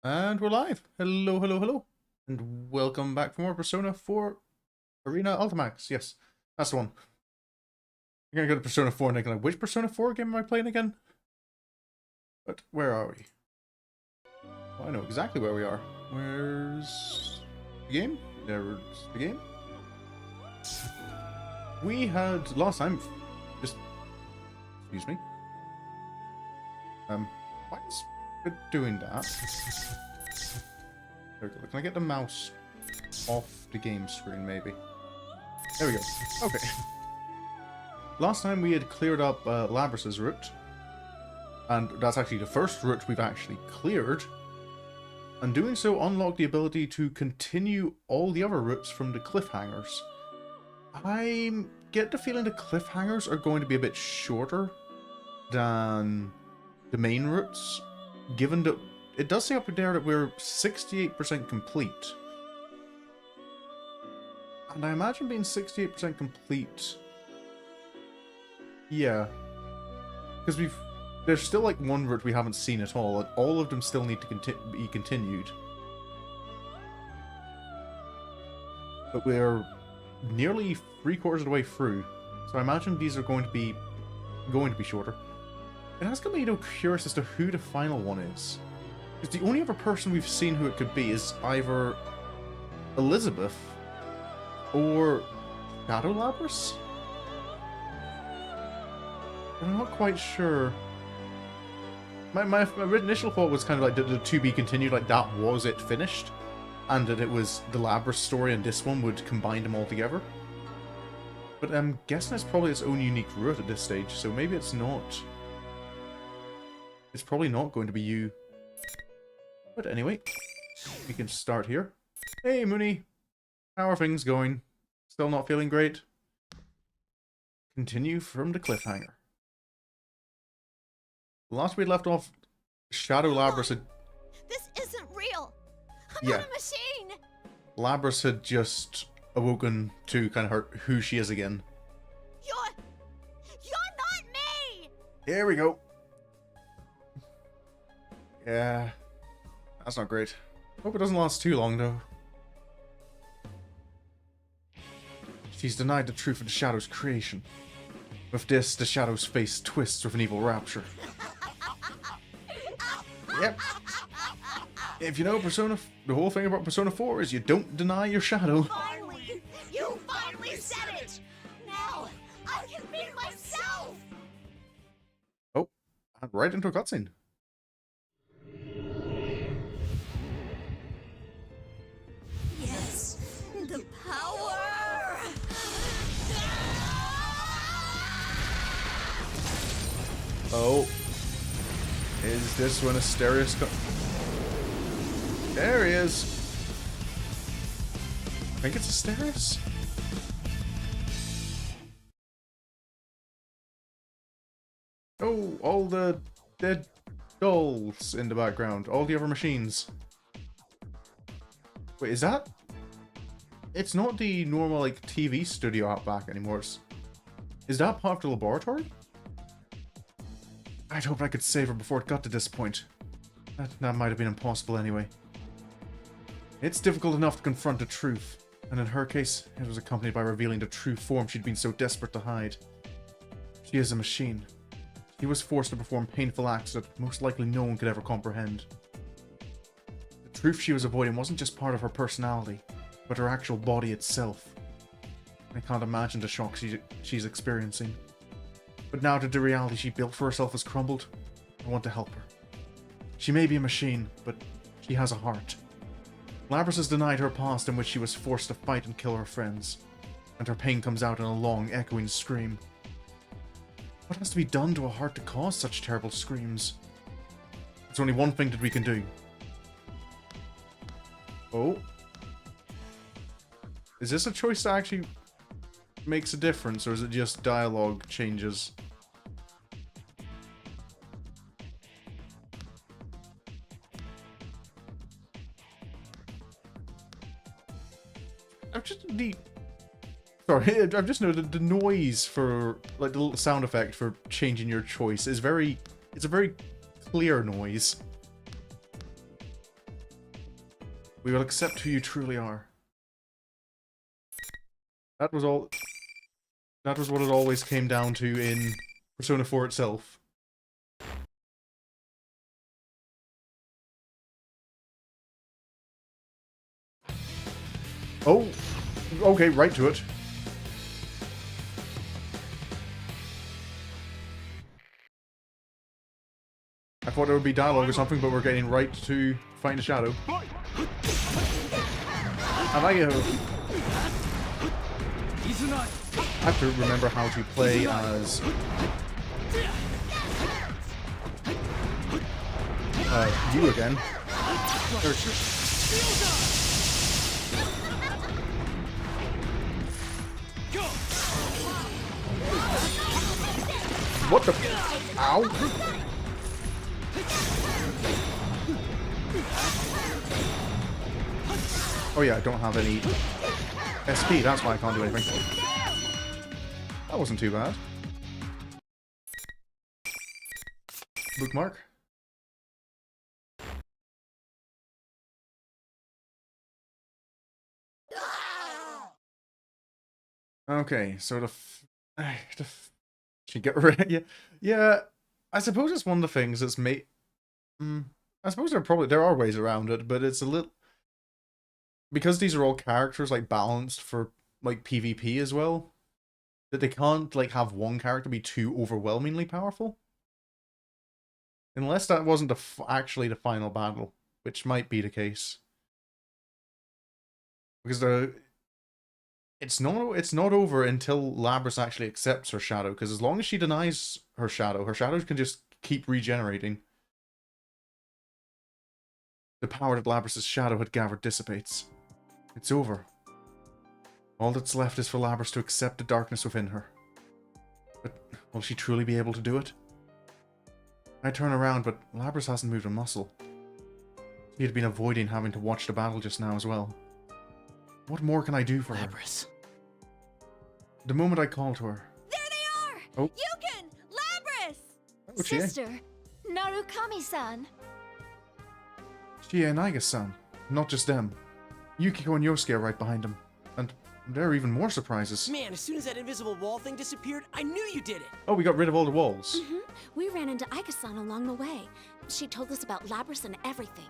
And we're live. Hello, hello, hello. And welcome back for more Persona 4 Areana Ultimax. Yes, that's the one. You're gonna go to Persona 4 and think, like, which Persona 4 game am I playing again? But where are we? Well, I know exactly where we are. Where's the game? There's the game. We had last time excuse me. Why is it doing that? There we go. Can I get the mouse off the game screen, maybe? There we go. Okay. Last time we had cleared up Labrys' route. And that's actually the first route we've actually cleared. And doing so unlocked the ability to continue all the other routes from the cliffhangers. I get the feeling the cliffhangers are going to be a bit shorter than the main routes, given that it does say up there that we're 68% complete. And I imagine being 68% complete... Yeah. Because there's still like one route we haven't seen at all, and all of them still need to be continued. But we're nearly 3/4 of the way through, so I imagine these are going to be shorter. It has got me, curious as to who the final one is. Because the only other person we've seen who it could be is either Elizabeth or Shadow Labrys? I'm not quite sure. My initial thought was kind of like the to be continued, like that was it finished, and that it was the Labrys story and this one would combine them all together. But I'm guessing it's probably its own unique route at this stage, so maybe it's not. It's probably not going to be you. But anyway, we can start here. Hey Mooney, how are things going? Still not feeling great? Continue from the cliffhanger. Last we left off, Shadow Labrys had... This isn't real! I'm not a machine! Labrys had just awoken to kind of who she is again. You're not me! Here we go. Yeah, that's not great. Hope it doesn't last too long, though. She's denied the truth of the Shadow's creation. With this, the Shadow's face twists with an evil rapture. Yep. If you know Persona, the whole thing about Persona 4 is you don't deny your shadow. Finally! You finally said it! Now, I can be myself! Oh, and right into a cutscene. Yes, the power! Oh. Is this when Asterius There he is! I think it's Asterius? Oh, all the dead dolls in the background. All the other machines. Wait, is that? It's not the normal, like, TV studio out back anymore. Is that part of the laboratory? I'd hoped I could save her before it got to this point. That might have been impossible anyway. It's difficult enough to confront the truth, and in her case, it was accompanied by revealing the true form she'd been so desperate to hide. She is a machine. She was forced to perform painful acts that most likely no one could ever comprehend. The truth she was avoiding wasn't just part of her personality, but her actual body itself. I can't imagine the shock she's experiencing. But now that the reality she built for herself has crumbled, I want to help her. She may be a machine, but she has a heart. Labrys has denied her past in which she was forced to fight and kill her friends, and her pain comes out in a long, echoing scream. What has to be done to a heart to cause such terrible screams? There's only one thing that we can do. Oh. Is this a choice that actually makes a difference, or is it just dialogue changes? I've just noted the noise for, like, the little sound effect for changing your choice is it's a very clear noise. We will accept who you truly are. That was all. That was what it always came down to in Persona 4 itself. Oh, okay, right to it. I thought there would be dialogue or something, but we're getting right to find a shadow. And I have to remember how to play as you again. What the? Ow! Oh yeah, I don't have any SP, that's why I can't do anything. That wasn't too bad. Bookmark. Okay, so she get rid. Yeah. I suppose it's one of the things that's made. I suppose there are ways around it, but it's a little because these are all characters like balanced for like PvP as well. That they can't like have one character be too overwhelmingly powerful. Unless that wasn't actually the final battle, which might be the case. Because it's not over until Labrys actually accepts her shadow, because as long as she denies her shadows can just keep regenerating. The power that Labrys' shadow had gathered dissipates. It's over. All that's left is for Labrys to accept the darkness within her. But will she truly be able to do it? I turn around, but Labrys hasn't moved a muscle. He had been avoiding having to watch the battle just now as well. What more can I do for her? Labrys. The moment I call to her. There they are! Oh. Yukin! Labrys! Oh, Chie. Sister, Narukami-san. Chie and Iga-san. Not just them. Yukiko and Yosuke are right behind them. And there are even more surprises. Man, as soon as that invisible wall thing disappeared, I knew you did it! Oh, we got rid of all the walls. We ran into Iga-san along the way. She told us about Labrys and everything.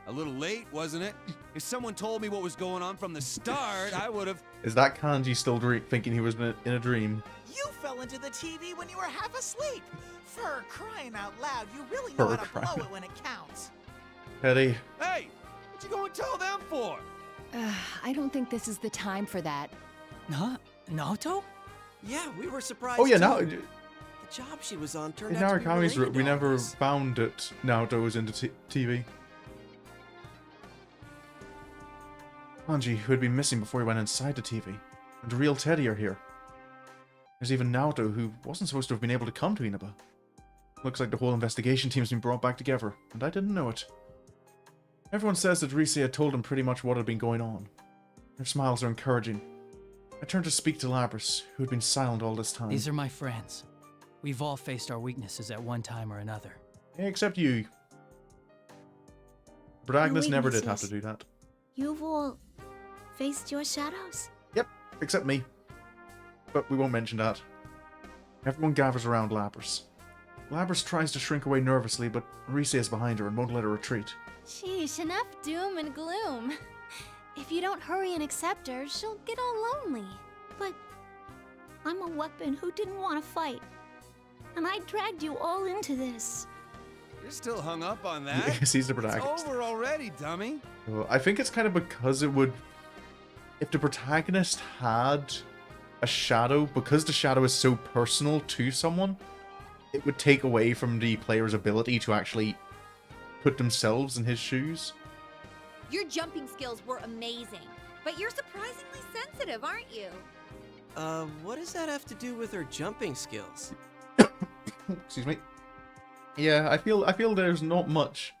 A little late, wasn't it? If someone told me what was going on from the start, I would have... Is that Kanji still thinking he was in a dream? You fell into the TV when you were half asleep. For crying out loud, you really know how to blow it when it counts. Teddy. Hey! What you going to tell them for? I don't think this is the time for that. Huh? Naoto? Yeah, we were surprised. Oh yeah, too. now The job she was on turned in out to be Narukami's related we to all never this. found that Naoto was into TV. Kanji, who had been missing before he went inside the TV, and the real Teddy are here. There's even Naoto, who wasn't supposed to have been able to come to Inaba. Looks like the whole investigation team's been brought back together, and I didn't know it. Everyone says that Rise had told him pretty much what had been going on. Their smiles are encouraging. I turned to speak to Labrys, who had been silent all this time. These are my friends. We've all faced our weaknesses at one time or another. Except you. But Agnes never did have to do that. You've all faced your shadows? Yep, except me. But we won't mention that. Everyone gathers around Labrys. Labrys tries to shrink away nervously, but Rise is behind her and won't let her retreat. Sheesh, enough doom and gloom. If you don't hurry and accept her, she'll get all lonely. But I'm a weapon who didn't want to fight. And I dragged you all into this. You're still hung up on that? Yes, he's the It's protagonist. over already, dummy. I think it's kind of because it would... If the protagonist had a shadow, because the shadow is so personal to someone, it would take away from the player's ability to actually put themselves in his shoes. Your jumping skills were amazing, but you're surprisingly sensitive, aren't you? What does that have to do with her jumping skills? Excuse me. Yeah, I feel there's not much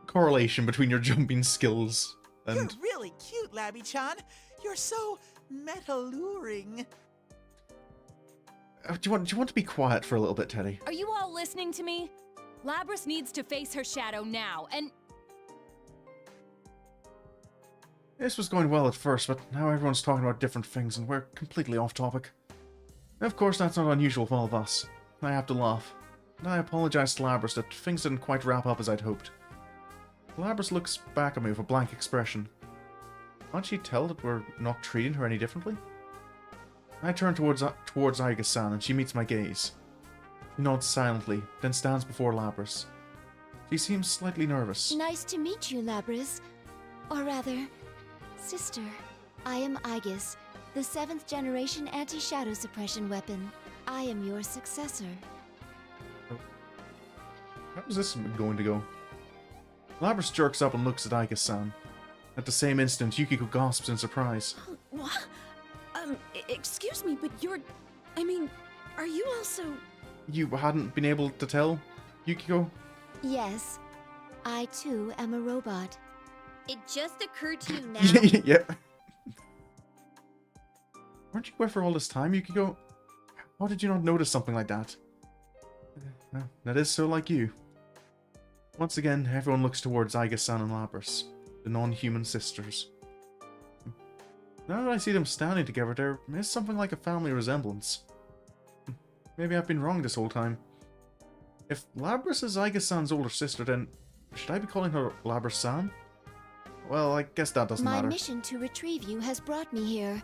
correlation between your jumping skills and... You're really cute, Labby-chan. You're so meta-luring. Do you want to be quiet for a little bit, Teddy? Are you all listening to me? Labrys needs to face her shadow now, and... This was going well at first, but now everyone's talking about different things and we're completely off topic. Of course, that's not unusual for all of us. I have to laugh. And I apologize to Labrys that things didn't quite wrap up as I'd hoped. Labrys looks back at me with a blank expression. Can't she tell that we're not treating her any differently? I turn towards Aiga-san and she meets my gaze. She nods silently, then stands before Labrys. She seems slightly nervous. Nice to meet you, Labrys. Or rather, sister. I am Aegis, the 7th generation anti-shadow suppression weapon. I am your successor. How is this going to go? Labrys jerks up and looks at Aiga-san. At the same instant, Yukiko gasps in surprise. What? Excuse me, but you're... I mean, are you also... You hadn't been able to tell, Yukiko? Yes, I too am a robot. It just occurred to you now. Yeah. Weren't you with her all this time, Yukiko? How did you not notice something like that? Well, that is so like you. Once again, everyone looks towards Aiga-san and Labrys, the non-human sisters. Now that I see them standing together, there is something like a family resemblance. Maybe I've been wrong this whole time. If Labrys is Aiga-san's older sister, then should I be calling her Labrys-san? Well, I guess that doesn't matter. My mission to retrieve you has brought me here.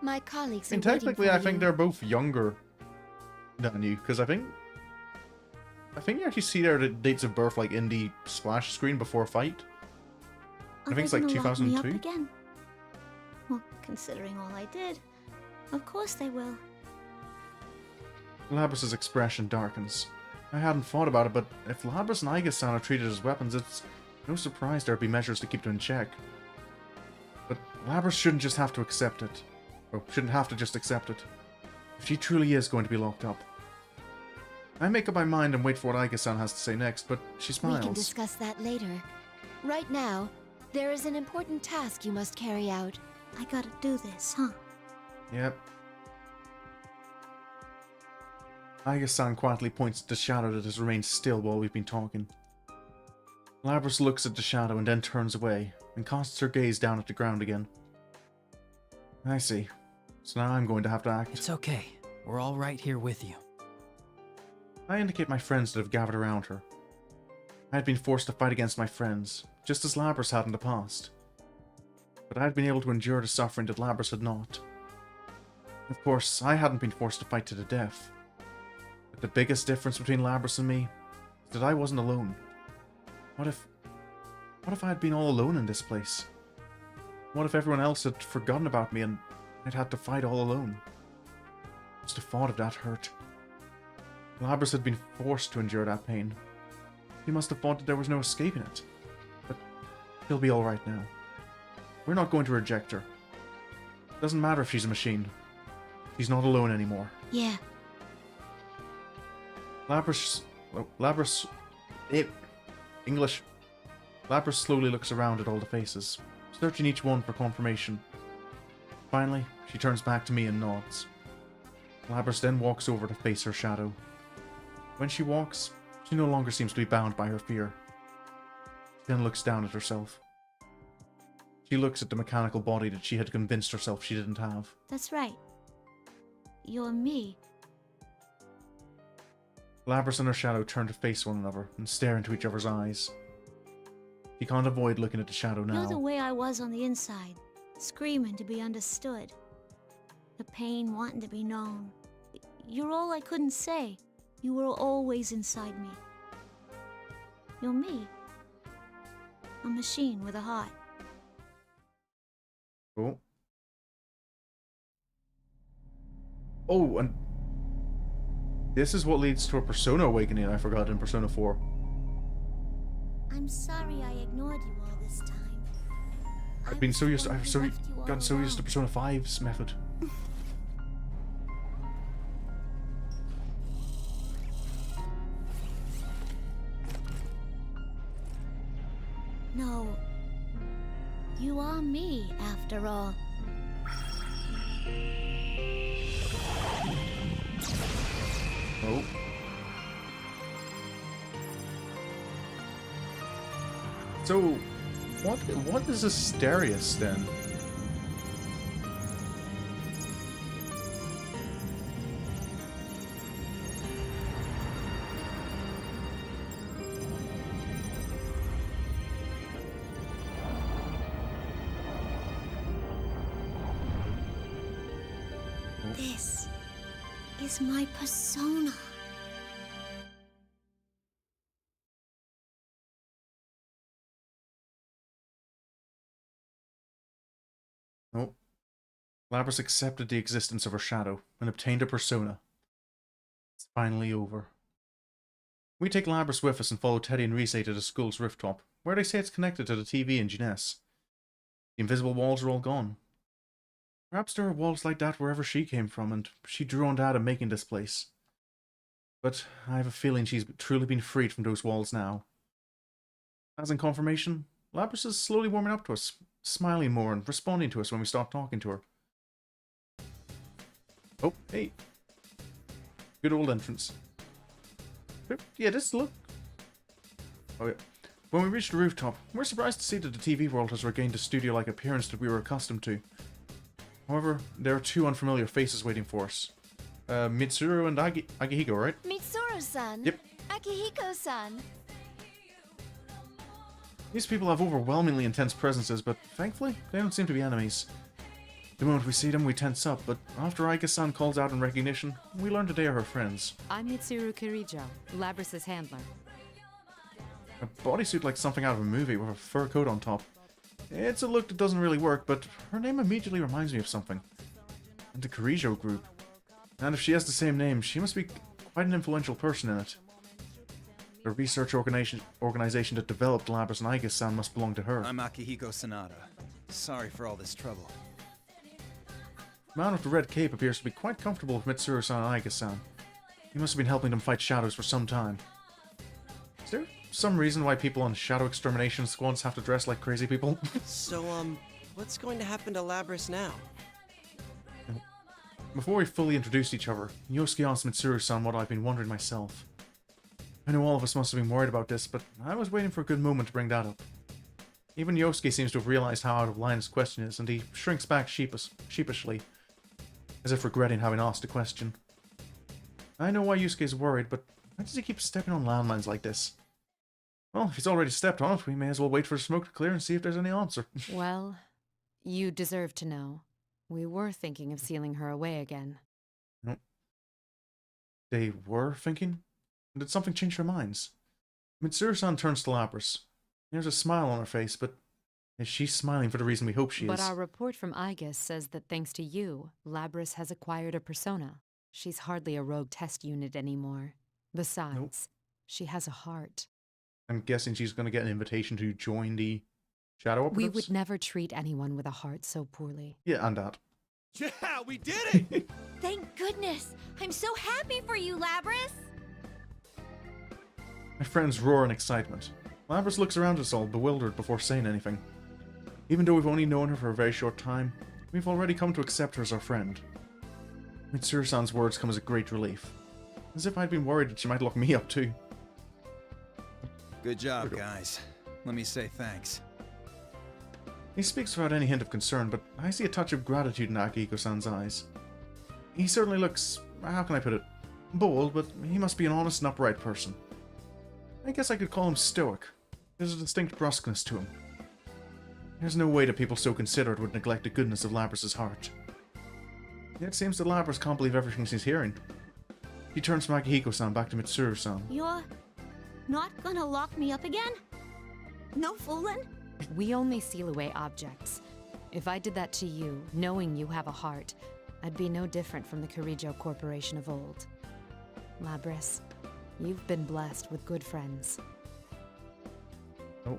My colleagues are And waiting technically, for I think you. they're both younger than you, because I think you actually see their dates of birth like in the splash screen before a fight. I think it's like 2002. Again? Well, considering all I did, of course they will. Labrys' expression darkens. I hadn't thought about it, but if Labrys and Aiga-san are treated as weapons, it's no surprise there'd be measures to keep them in check. But Labrys shouldn't just have to accept it. Or shouldn't have to just accept it. If she truly is going to be locked up. I make up my mind and wait for what Aiga-san has to say next, but she smiles. We can discuss that later. Right now, there is an important task you must carry out. I gotta do this, huh? Yep. Aiga-san quietly points at the shadow that has remained still while we've been talking. Labrys looks at the shadow and then turns away, and casts her gaze down at the ground again. I see. So now I'm going to have to act. It's okay. We're all right here with you. I indicate my friends that have gathered around her. I had been forced to fight against my friends, just as Labrys had in the past. But I had been able to endure the suffering that Labrys had not. Of course, I hadn't been forced to fight to the death. But the biggest difference between Labrys and me is that I wasn't alone. What if I had been all alone in this place? What if everyone else had forgotten about me and I'd had to fight all alone? Just the thought of that hurt. Labrys had been forced to endure that pain. He must have thought that there was no escaping it. But he'll be alright now. We're not going to reject her. Doesn't matter if she's a machine. She's not alone anymore. Yeah. English. Labrys slowly looks around at all the faces, searching each one for confirmation. Finally, she turns back to me and nods. Labrys then walks over to face her shadow. When she walks, she no longer seems to be bound by her fear. She then looks down at herself. She looks at the mechanical body that she had convinced herself she didn't have. That's right. You're me. Labrys and her shadow turn to face one another and stare into each other's eyes. She can't avoid looking at the shadow now. You're the way I was on the inside, screaming to be understood. The pain wanting to be known. You're all I couldn't say. You were always inside me. You're me. A machine with a heart. Oh. Oh, and this is what leads to a Persona awakening I forgot in Persona 4. I'm sorry I ignored you all this time. I've gotten so used to Persona 5's method. No. You are me, after all. Oh. So, What is Asterius then? This is my persona. Oh. Labrys accepted the existence of her shadow and obtained a persona. It's finally over. We take Labrys with us and follow Teddy and Rise to the school's rooftop, where they say it's connected to the TV in Jeunesse. The invisible walls are all gone. Perhaps there are walls like that wherever she came from, and she drew on Dad in making this place. But I have a feeling she's truly been freed from those walls now. As in confirmation, Labrys is slowly warming up to us, smiling more and responding to us when we start talking to her. Oh, hey. Good old entrance. Yeah, this look. Oh yeah. When we reached the rooftop, we're surprised to see that the TV world has regained the studio-like appearance that we were accustomed to. However, there are two unfamiliar faces waiting for us. Mitsuru and Akihiko, right? Mitsuru-san. Yep. Akihiko-san. These people have overwhelmingly intense presences, but thankfully, they don't seem to be enemies. The moment we see them, we tense up, but after Aika-san calls out in recognition, we learn that they are her friends. I'm Mitsuru Kirijo, Labrys' handler. A bodysuit like something out of a movie with a fur coat on top. It's a look that doesn't really work, but her name immediately reminds me of something. And the Kirijo group. And if she has the same name, she must be quite an influential person in it. The research organization that developed Labrys and Aika-san must belong to her. I'm Akihiko Sanada. Sorry for all this trouble. The man with the red cape appears to be quite comfortable with Mitsuru-san and Aika-san. He must have been helping them fight shadows for some time. Is there some reason why people on shadow extermination squads have to dress like crazy people? So, what's going to happen to Labrys now? Before we fully introduced each other, Yosuke asked Mitsuru-san what I've been wondering myself. I know all of us must have been worried about this, but I was waiting for a good moment to bring that up. Even Yosuke seems to have realized how out of line his question is, and he shrinks back sheepishly, as if regretting having asked the question. I know why Yosuke is worried, but why does he keep stepping on landmines like this? Well, if he's already stepped on it, we may as well wait for the smoke to clear and see if there's any answer. Well, you deserve to know. We were thinking of sealing her away again. No. They were thinking? Did something change their minds? Mitsuru-san turns to Labrys. There's a smile on her face, but is she smiling for the reason we hope she is? But our report from Aigis says that thanks to you, Labrys has acquired a persona. She's hardly a rogue test unit anymore. Besides, she has a heart. I'm guessing she's going to get an invitation to join the Shadow Operatives? We would never treat anyone with a heart so poorly. Yeah, and that. Yeah, we did it! Thank goodness! I'm so happy for you, Labrys! My friends roar in excitement. Labrys looks around us all, bewildered, before saying anything. Even though we've only known her for a very short time, we've already come to accept her as our friend. Mitsuru-san's words come as a great relief. As if I'd been worried that she might lock me up too. Good job, guys. Let me say thanks. He speaks without any hint of concern, but I see a touch of gratitude in Akihiko-san's eyes. He certainly looks, how can I put it, bold, but he must be an honest and upright person. I guess I could call him stoic. There's a distinct brusqueness to him. There's no way that people so considerate would neglect the goodness of Labrys' heart. Yet it seems that Labrys can't believe everything she's hearing. He turns from Akihiko-san back to Mitsuru-san. You're not gonna lock me up again? No fooling? We only seal away objects. If I did that to you, knowing you have a heart, I'd be no different from the Kirijo Corporation of old. Labrys, you've been blessed with good friends. Oh.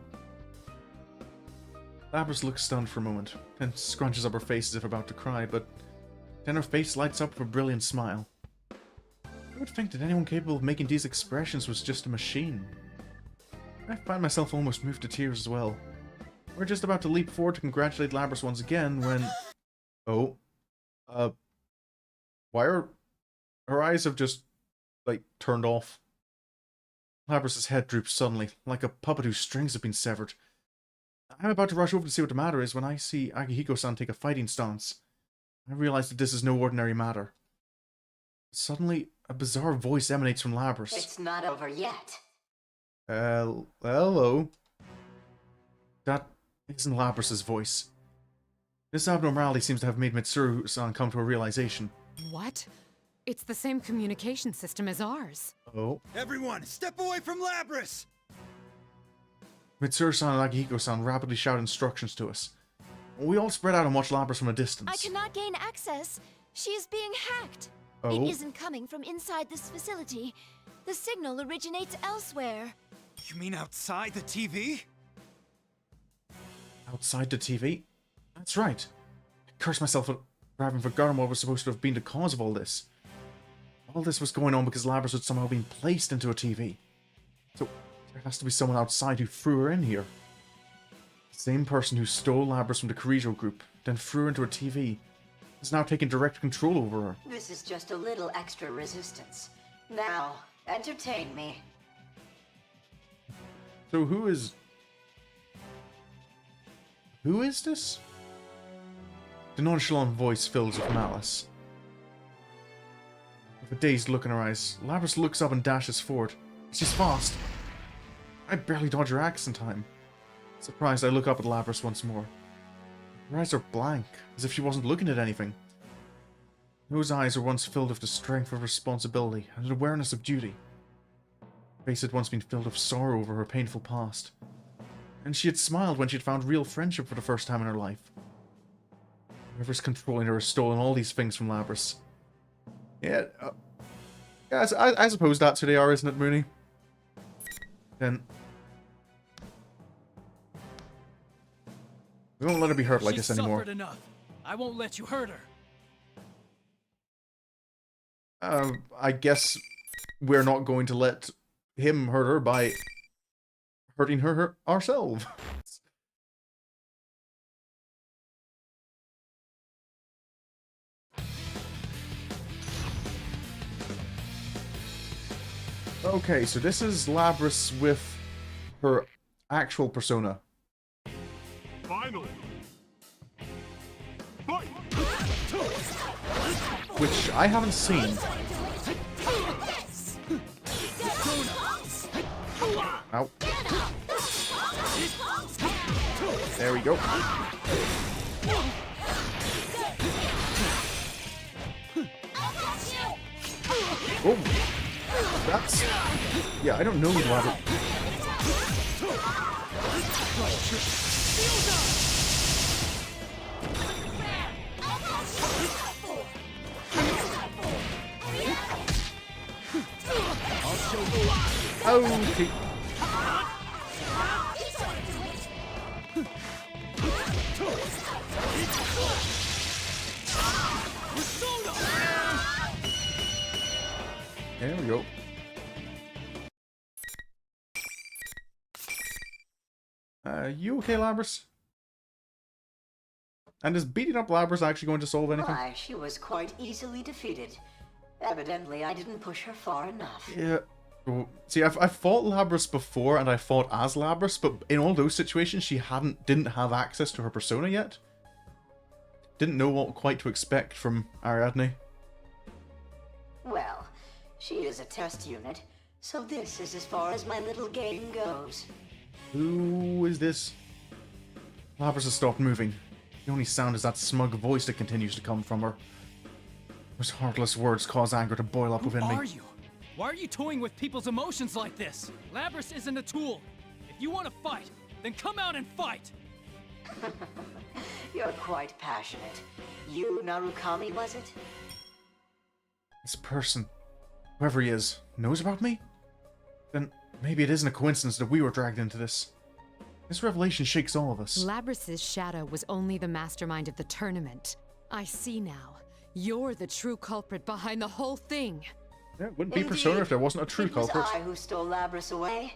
Labrys looks stunned for a moment, then scrunches up her face as if about to cry, but then her face lights up with a brilliant smile. I would think that anyone capable of making these expressions was just a machine. I find myself almost moved to tears as well. We're just about to leap forward to congratulate Labrys once again when... Oh. Why are... Her eyes have just, like, turned off. Labrys' head droops suddenly, like a puppet whose strings have been severed. I'm about to rush over to see what the matter is when I see Akihiko-san take a fighting stance. I realize that this is no ordinary matter. Suddenly, a bizarre voice emanates from Labrys. It's not over yet. Hello? That isn't Labrys' voice. This abnormality seems to have made Mitsuru-san come to a realization. What? It's the same communication system as ours. Oh. Everyone, step away from Labrys! Mitsuru-san and Akihiko-san rapidly shout instructions to us. We all spread out and watch Labrys from a distance. I cannot gain access. She is being hacked. Oh. It isn't coming from inside this facility. The signal originates elsewhere. You mean outside the TV? Outside the TV? That's right. I cursed myself for having forgotten what was supposed to have been the cause of all this. All this was going on because Labrys had somehow been placed into a TV. So there has to be someone outside who threw her in here. The same person who stole Labrys from the Kirijo group, then threw her into a TV, has now taken direct control over her. This is just a little extra resistance. Now, entertain me. So who is this? The nonchalant voice fills with malice. With a dazed look in her eyes, Labrys looks up and dashes forward. She's fast. I barely dodge her axe in time. Surprised, I look up at Labrys once more. Her eyes are blank, as if she wasn't looking at anything. Those eyes were once filled with the strength of responsibility and an awareness of duty. Her face had once been filled with sorrow over her painful past. And she had smiled when she had found real friendship for the first time in her life. Whoever's controlling her has stolen all these things from Labrys. Yeah, I suppose that's who they are, isn't it, Mooney? Then we won't let her be hurt like this anymore. She's suffered enough. I won't let you hurt her. I guess we're not going to let him hurt her by hurting her ourselves. Okay, so this is Labrys with her actual persona. Finally. Fight! Which I haven't seen. Ow. There we go. Oh, that's... Yeah, I don't know Labrys. Okay. There we go. You okay, Labrys? And is beating up Labrys actually going to solve anything? Why, she was quite easily defeated. Evidently, I didn't push her far enough. Yeah. See, I've fought Labrys before, and I fought as Labrys, but in all those situations, she didn't have access to her persona yet. Didn't know what quite to expect from Ariadne. Well, she is a test unit, so this is as far as my little game goes. Who is this? Labrys has stopped moving. The only sound is that smug voice that continues to come from her. Those heartless words cause anger to boil up within me. Who are you? Why are you toying with people's emotions like this? Labrys isn't a tool. If you want to fight, then come out and fight! You're quite passionate. You, Narukami, was it? This person, whoever he is, knows about me? Then maybe it isn't a coincidence that we were dragged into this. This revelation shakes all of us. Labrys' shadow was only the mastermind of the tournament. I see now. You're the true culprit behind the whole thing. Yeah, it wouldn't be Persona if there wasn't a true culprit. It was I who stole Labrys away.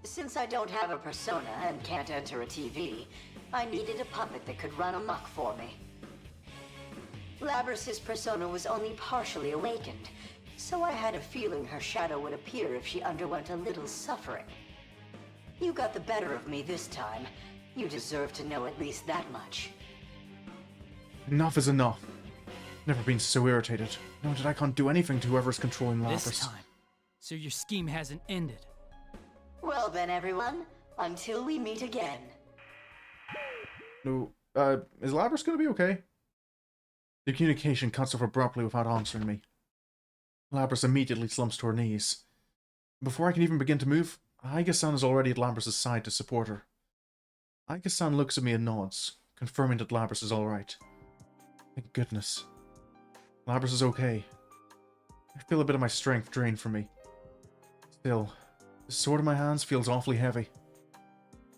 Since I don't have a persona and can't enter a TV, I needed a puppet that could run amok for me. Labrys' persona was only partially awakened, so I had a feeling her shadow would appear if she underwent a little suffering. You got the better of me this time. You deserve to know at least that much. Enough is enough. Never been so irritated. Knowing that I can't do anything to whoever's controlling Labrys. This time. So your scheme hasn't ended. Well then, everyone, until we meet again. No, is Labrys gonna be okay? The communication cuts off abruptly without answering me. Labrys immediately slumps to her knees. Before I can even begin to move, Aiga-san is already at Labrys' side to support her. Aiga-san looks at me and nods, confirming that Labrys is alright. Thank goodness. Labrys is okay. I feel a bit of my strength drained from me. Still, the sword in my hands feels awfully heavy.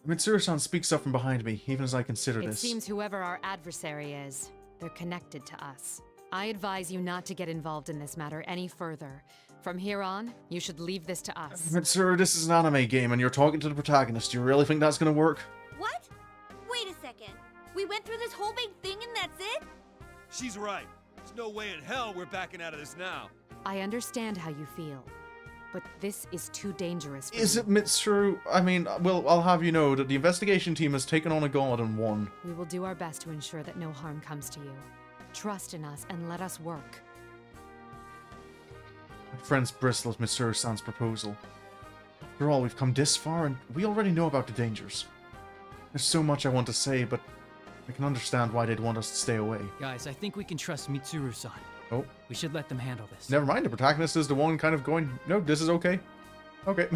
Mitsuru-san speaks up from behind me, even as I consider this. It seems whoever our adversary is, they're connected to us. I advise you not to get involved in this matter any further. From here on, you should leave this to us. Mitsuru, this is an anime game and you're talking to the protagonist. Do you really think that's gonna work? What? Wait a second. We went through this whole big thing and that's it? She's right. There's no way in hell we're backing out of this now. I understand how you feel, but this is too dangerous for Is you. it Mitsuru? I mean, well, I'll have you know that the investigation team has taken on a god and won. We will do our best to ensure that no harm comes to you. Trust in us and let us work. My friends bristle at Mitsuru-san's proposal. After all, we've come this far and we already know about the dangers. There's so much I want to say, but I can understand why they'd want us to stay away. Guys, I think we can trust Mitsuru-san. Oh. We should let them handle this. Never mind, the protagonist is the one kind of going, no, this is okay. Okay.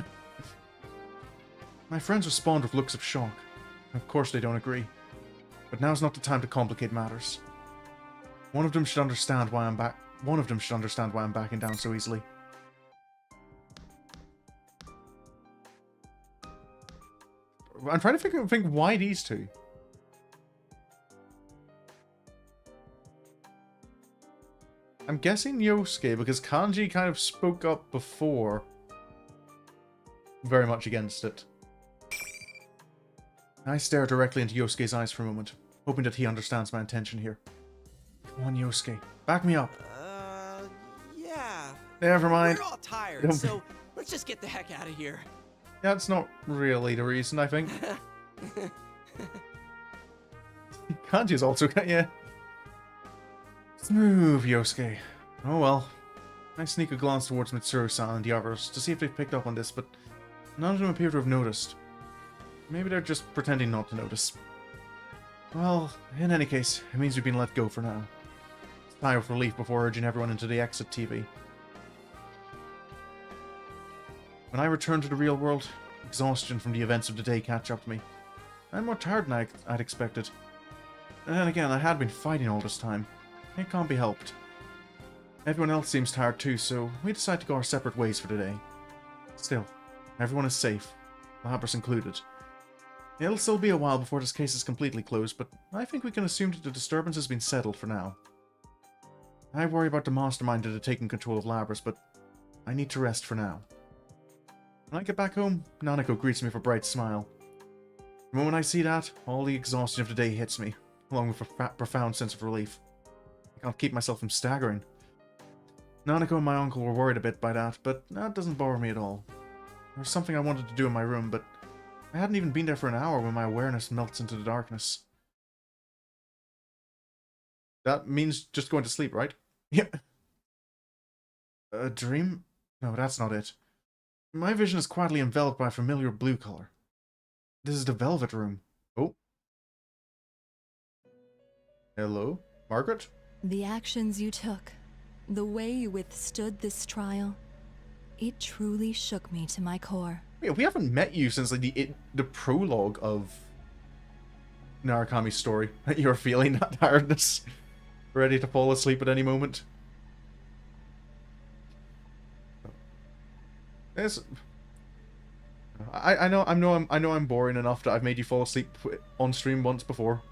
My friends respond with looks of shock. Of course they don't agree. But now's not the time to complicate matters. One of them should understand why I'm backing down so easily. I'm trying to think why these two. I'm guessing Yosuke, because Kanji kind of spoke up before. Very much against it. I stare directly into Yosuke's eyes for a moment, hoping that he understands my intention here. Come on, Yosuke. Back me up. Yeah. Never mind. We're all tired, so let's just get the heck out of here. That's not really the reason, I think. Kanji's also... yeah. Smooth, Yosuke. Oh well. I sneak a glance towards Mitsuru-san and the others to see if they've picked up on this, but none of them appear to have noticed. Maybe they're just pretending not to notice. Well, in any case, it means we've been let go for now. Sigh of relief before urging everyone into the exit TV. When I return to the real world, exhaustion from the events of the day catch up to me. I'm more tired than I'd expected. And then again, I had been fighting all this time. It can't be helped. Everyone else seems tired too, so we decide to go our separate ways for today. Still, everyone is safe, Labrys included. It'll still be a while before this case is completely closed, but I think we can assume that the disturbance has been settled for now. I worry about the mastermind that had taken control of Labrys, but I need to rest for now. When I get back home, Nanako greets me with a bright smile. The moment I see that, all the exhaustion of the day hits me, along with a profound sense of relief. I can't keep myself from staggering. Nanako and my uncle were worried a bit by that, but that doesn't bother me at all. There was something I wanted to do in my room, but I hadn't even been there for an hour when my awareness melts into the darkness. That means just going to sleep, right? Yeah. A dream? No, that's not it. My vision is quietly enveloped by a familiar blue color. This is the Velvet Room. Oh. Hello? Margaret? The actions you took, the way you withstood this trial, it truly shook me to my core. Wait, we haven't met you since like, the prologue of Narukami's story. You're feeling that tiredness, ready to fall asleep at any moment. Yes. I know I'm boring enough that I've made you fall asleep on stream once before.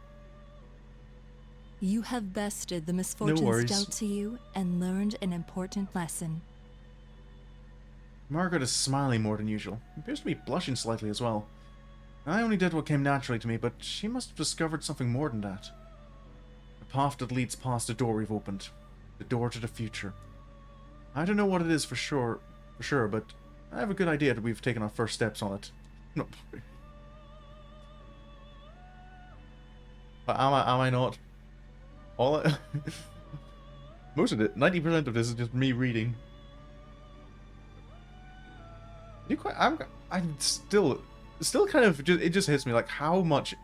You have bested the misfortunes dealt to you and learned an important lesson. Margaret is smiling more than usual. Appears to be blushing slightly as well. I only did what came naturally to me, but she must have discovered something more than that. The path that leads past the door we've opened. The door to the future. I don't know what it is for sure, but I have a good idea that we've taken our first steps on it. No. But am I not? Most of it, 90% of this is just me reading. I'm still kind of, it just hits me like how much,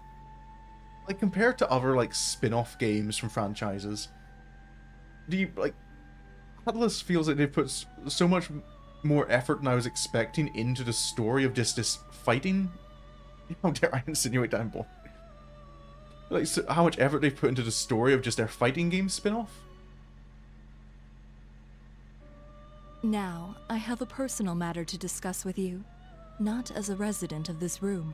like compared to other like spin-off games from franchises, do you like, Atlas feels like they put so much more effort than I was expecting into the story of just this fighting. How dare I insinuate that I'm born? Like, so how much effort they've put into the story of just their fighting game spin-off? Now, I have a personal matter to discuss with you, not as a resident of this room.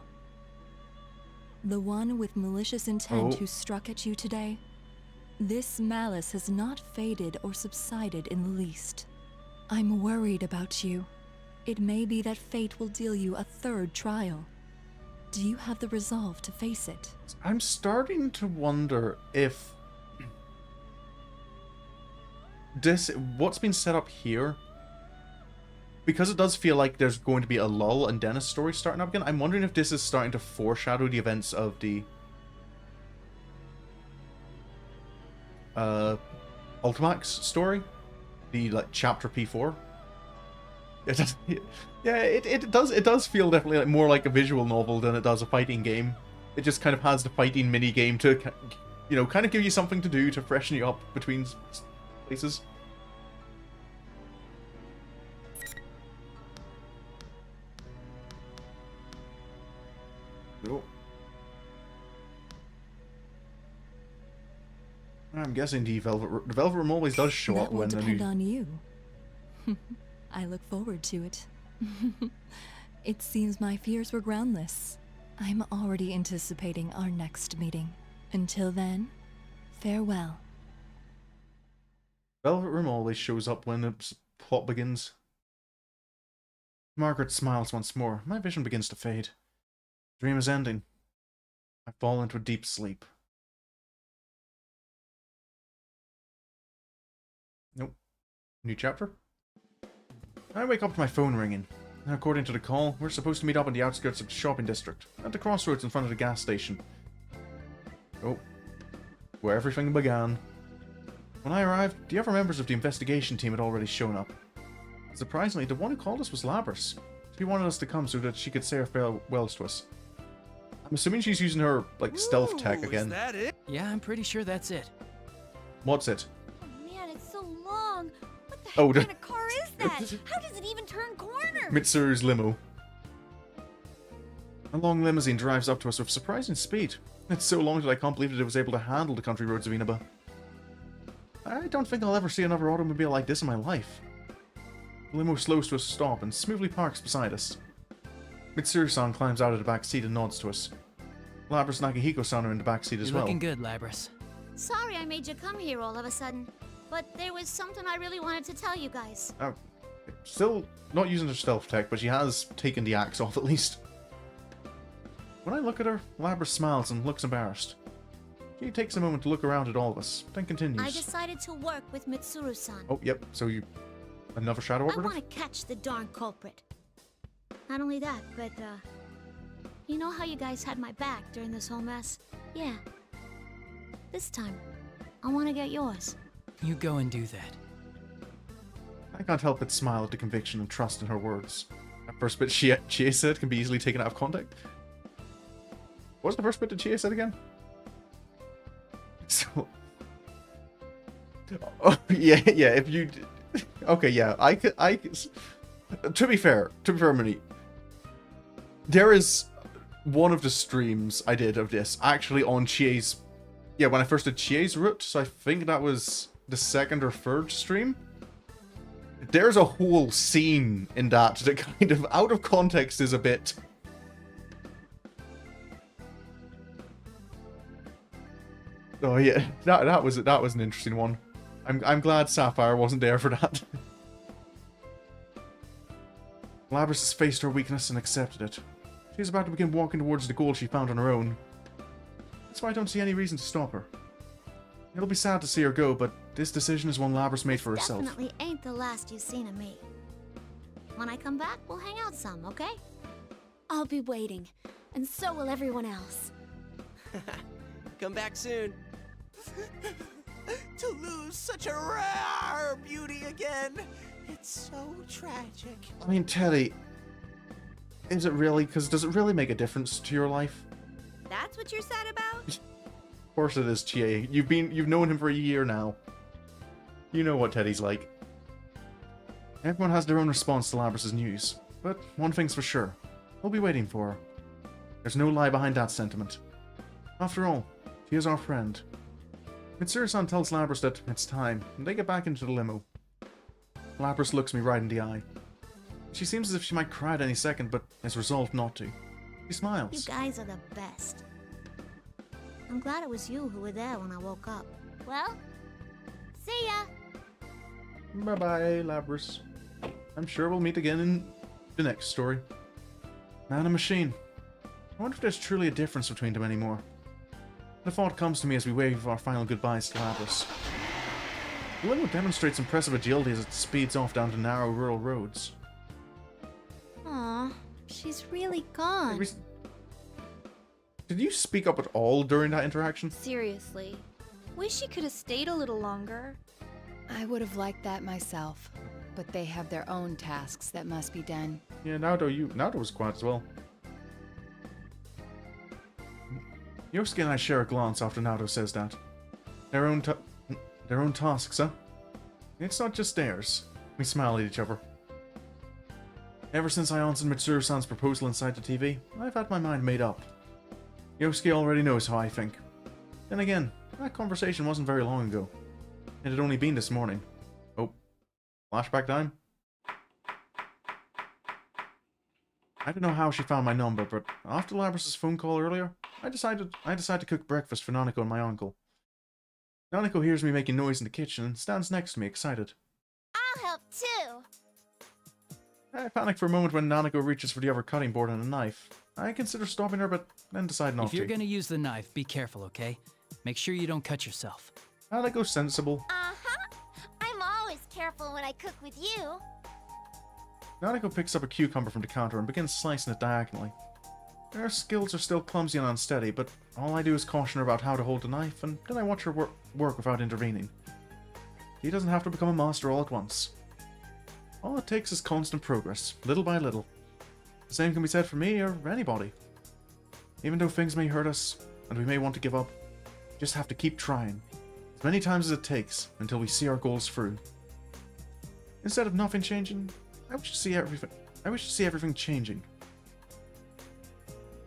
The one with malicious intent who struck at you today, this malice has not faded or subsided in the least. I'm worried about you. It may be that fate will deal you a third trial. Do you have the resolve to face it? I'm starting to wonder if what's been set up here, because it does feel like there's going to be a lull and Dennis' story starting up again. I'm wondering if this is starting to foreshadow the events of the Ultimax story, the like chapter P4. It does, yeah, it does feel definitely like more like a visual novel than it does a fighting game. It just kind of has the fighting mini game to, you know, kind of give you something to do to freshen you up between places. Oh. I'm guessing the Velvet Room always does show up when that will depend on you. I look forward to it. It seems my fears were groundless. I'm already anticipating our next meeting. Until then, farewell. Velvet Room always shows up when the plot begins. Margaret smiles once more. My vision begins to fade. Dream is ending. I fall into a deep sleep. Nope. New chapter? I wake up to my phone ringing. According to the call, we're supposed to meet up on the outskirts of the shopping district, at the crossroads in front of the gas station. Oh. Where everything began. When I arrived, the other members of the investigation team had already shown up. Surprisingly, the one who called us was Labrys. She wanted us to come so that she could say her farewells to us. I'm assuming she's using her, like, stealth tech again. Is that it? Yeah, I'm pretty sure that's it. What's it? Oh man, it's so long. What the heck Oh, kind of car is that? How does it even turn corners? Mitsuru's limo. A long limousine drives up to us with surprising speed. It's so long that I can't believe that it was able to handle the country roads of Inaba. I don't think I'll ever see another automobile like this in my life. The limo slows to a stop and smoothly parks beside us. Mitsuru-san climbs out of the back seat and nods to us. Labrys and Akihiko-san are in the back seat as well. You're looking good, Labrys. Sorry I made you come here all of a sudden, but there was something I really wanted to tell you guys. Still not using her stealth tech, but she has taken the axe off at least. When I look at her, Labrys smiles and looks embarrassed. She takes a moment to look around at all of us, then continues. I decided to work with Mitsuru-san. Oh, yep, so you... another shadow I operative? want to catch the darn culprit. Not only that, but, you know how you guys had my back during this whole mess? Yeah. This time, I want to get yours. You go and do that. I can't help but smile at the conviction and trust in her words. That first bit Chie said can be easily taken out of context. What's the first bit that Chie said again? So... oh, yeah, if you... okay, yeah, I could... To be fair, Mini, there is one of the streams I did of this actually on Chie's... yeah, when I first did Chie's route, so I think that was the second or third stream. There's a whole scene in that kind of, out of context, is a bit... oh yeah, that was an interesting one. I'm glad Sapphire wasn't there for that. Labrys has faced her weakness and accepted it. She's about to begin walking towards the goal she found on her own. That's why I don't see any reason to stop her. It'll be sad to see her go, but this decision is one Labrys made for herself. Definitely ain't the last you've seen of me. When I come back, we'll hang out some, okay? I'll be waiting, and so will everyone else. Come back soon. To lose such a rare beauty again. It's so tragic. I mean, Teddy, is it really? Because does it really make a difference to your life? That's what you're sad about? Of course it is, Chie. You've known him for a year now. You know what Teddy's like. Everyone has their own response to Labrys' news, but one thing's for sure. We'll be waiting for her. There's no lie behind that sentiment. After all, she is our friend. Mitsuru-san tells Labrys that it's time, and they get back into the limo. Labrys looks me right in the eye. She seems as if she might cry at any second, but is resolved not to. She smiles. You guys are the best. I'm glad it was you who were there when I woke up. Well, see ya! Bye-bye, Labrys. I'm sure we'll meet again in the next story. Man and machine. I wonder if there's truly a difference between them anymore. The thought comes to me as we wave our final goodbyes to Labrys. The limo demonstrates impressive agility as it speeds off down the narrow rural roads. Aw, she's really gone. Did you speak up at all during that interaction? Seriously. Wish she could have stayed a little longer. I would have liked that myself, but they have their own tasks that must be done. Yeah, Naruto was quiet as well. Yosuke and I share a glance after Naruto says that. Their own tasks, huh? It's not just theirs. We smile at each other. Ever since I answered Mitsuru-san's proposal inside the TV, I've had my mind made up. Yosuke already knows how I think. Then again, that conversation wasn't very long ago. It had only been this morning. Oh, flashback time? I don't know how she found my number, but after Labrys' phone call earlier, I decided to cook breakfast for Nanako and my uncle. Nanako hears me making noise in the kitchen and stands next to me, excited. I'll help too! I panic for a moment when Nanako reaches for the other cutting board and a knife. I consider stopping her, but then decide not to. If you're gonna use the knife, be careful, okay? Make sure you don't cut yourself. Nanako's sensible. Uh-huh. I'm always careful when I cook with you. Nanako picks up a cucumber from the counter and begins slicing it diagonally. Her skills are still clumsy and unsteady, but all I do is caution her about how to hold the knife, and then I watch her work without intervening. She doesn't have to become a master all at once. All it takes is constant progress, little by little. The same can be said for me or anybody. Even though things may hurt us, and we may want to give up, we just have to keep trying, as many times as it takes, until we see our goals through. Instead of nothing changing, I wish to see everything changing.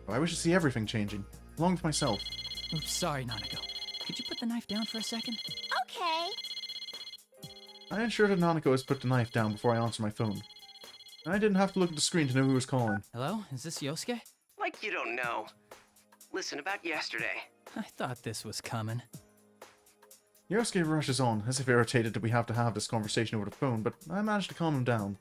I wish to see everything changing, along with myself. Oops, sorry, Nanako. Could you put the knife down for a second? Okay. I ensure that Nanako has put the knife down before I answer my phone. I didn't have to look at the screen to know who was calling. Hello? Is this Yosuke? Like you don't know. Listen, about yesterday. I thought this was coming. Yosuke rushes on, as if irritated that we have to have this conversation over the phone, but I managed to calm him down.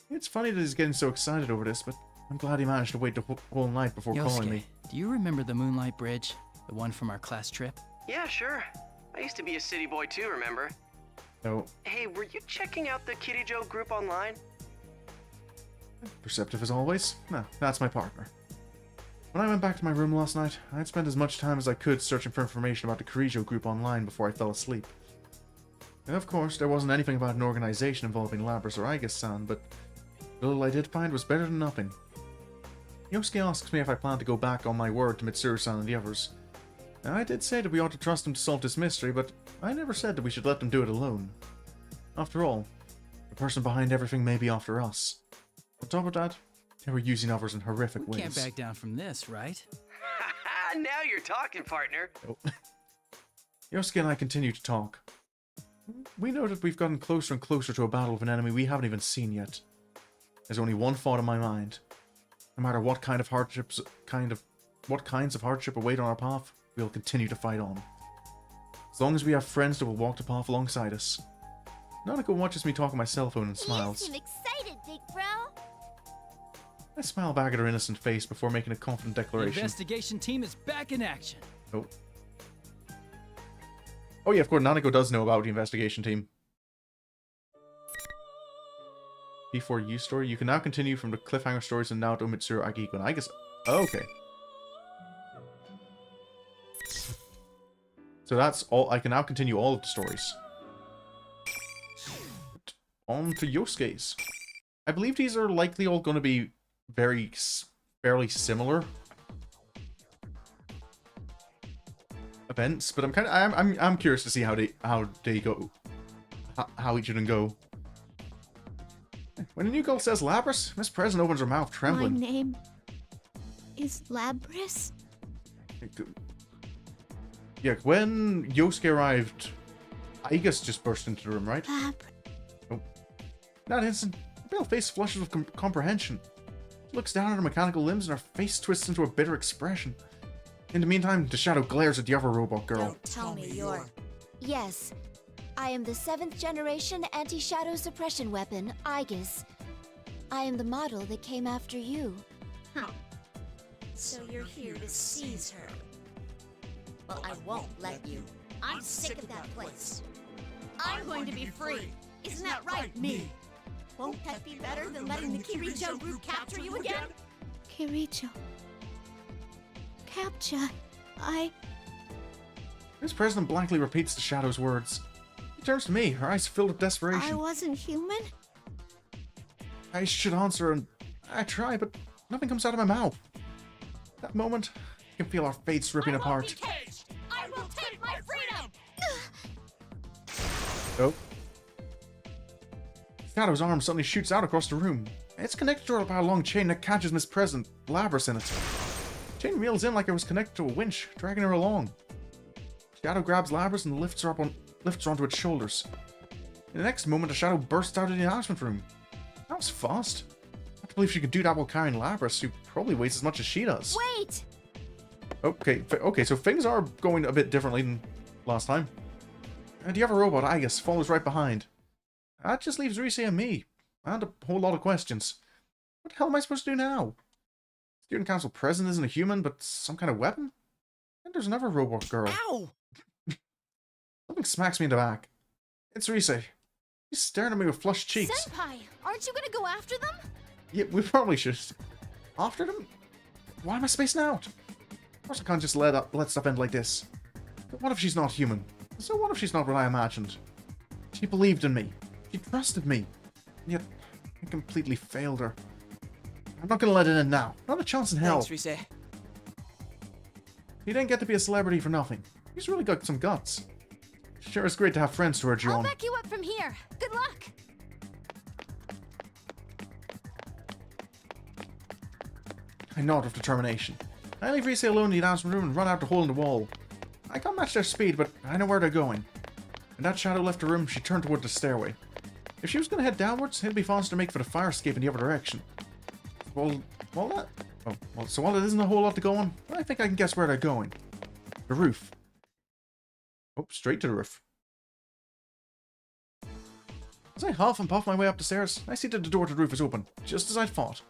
It's funny that he's getting so excited over this, but I'm glad he managed to wait the whole night before calling me. Do you remember the Moonlight Bridge? The one from our class trip? Yeah, sure. I used to be a city boy too, remember? No. Hey, were you checking out the Kirijo group online? Perceptive as always. No, that's my partner. When I went back to my room last night, I'd spent as much time as I could searching for information about the Kirijo group online before I fell asleep. And of course, there wasn't anything about an organization involving Labrys or Aigus-san, but the little I did find was better than nothing. Yosuke asks me if I plan to go back on my word to Mitsuru-san and the others. Now, I did say that we ought to trust them to solve this mystery, but I never said that we should let them do it alone. After all, the person behind everything may be after us. On top of that, they were using others in horrific ways. Can't back down from this, right? Now you're talking, partner. Oh. Yosuke and I continue to talk. We know that we've gotten closer and closer to a battle with an enemy we haven't even seen yet. There's only one thought in my mind. No matter what kind of hardships, what kinds of hardship await on our path, we'll continue to fight on. As long as we have friends that will walk the path alongside us. Nanako watches me talk on my cell phone and smiles. You seem excited, big bro. I smile back at her innocent face before making a confident The declaration. investigation team is back in action. Oh. Oh yeah, of course, Nanako does know about the investigation team. Before you story, you can now continue from the cliffhanger stories in Naoto, Mitsuru, Akihiko, and I guess... Oh, okay. So that's all. I can now continue all of the stories. On to Yosuke's. I believe these are likely all going to be fairly similar events, but I'm curious to see how they go, how each of them go. When a new girl says Labrys, Miss President opens her mouth trembling. My name is Labrys? Yeah, when Yosuke arrived, Aigus just burst into the room, right? Labrys. Oh. In that instant, her pale face flushes with comprehension. She looks down at her mechanical limbs and her face twists into a bitter expression. In the meantime, the shadow glares at the other robot girl. Don't tell me you're... Yes. I am the 7th generation anti-shadow suppression weapon, Aegis. I am the model that came after you. Huh. So you're here to seize her. Well, I won't let you. I'm sick of that place. I'm going to be free. Isn't that right, me? Won't that be better than letting the Kirijo group capture you again? Kirijo. Capture? Miss President blankly repeats the shadow's words. She turns to me, her eyes filled with desperation. I wasn't human? I should answer, and I try, but nothing comes out of my mouth. At that moment, I can feel our fates ripping apart. I will take my freedom! Oh. Shadow's arm suddenly shoots out across the room. It's connected to her by a long chain that catches Miss President Labrys in it. The chain reels in like it was connected to a winch, dragging her along. Shadow grabs Labrys and lifts her onto its shoulders. In the next moment, the shadow bursts out of the announcement room. That was fast. I can't believe she could do that while carrying Labrys, who probably weighs as much as she does. Wait! Okay, so things are going a bit differently than last time. And the other robot, Aegis, follows right behind. That just leaves Rise and me, and a whole lot of questions. What the hell am I supposed to do now? Student Council President isn't a human, but some kind of weapon? And there's another robot girl. Ow! Something smacks me in the back. It's Rise. She's staring at me with flushed cheeks. Senpai, aren't you gonna go after them? Yeah, we probably should. After them? Why am I spacing out? Of course I can't just let stuff end like this. But what if she's not human? So what if she's not what I imagined? She believed in me. She trusted me. And yet, I completely failed her. I'm not gonna let it end now. Not a chance in hell. Thanks, Rise. He didn't get to be a celebrity for nothing. He's really got some guts. Sure, it's great to have friends to urge you I'll on. back you up from here. Good luck! I nod with determination. I leave Rise alone in the announcement room and run out the hole in the wall. I can't match their speed, but I know where they're going. When that shadow left the room, she turned toward the stairway. If she was going to head downwards, it'd be faster to make for the fire escape in the other direction. So while it isn't a whole lot to go on, I think I can guess where they're going. The roof. Oh, straight to the roof. As I huff and puff my way up the stairs, I see that the door to the roof is open, just as I thought.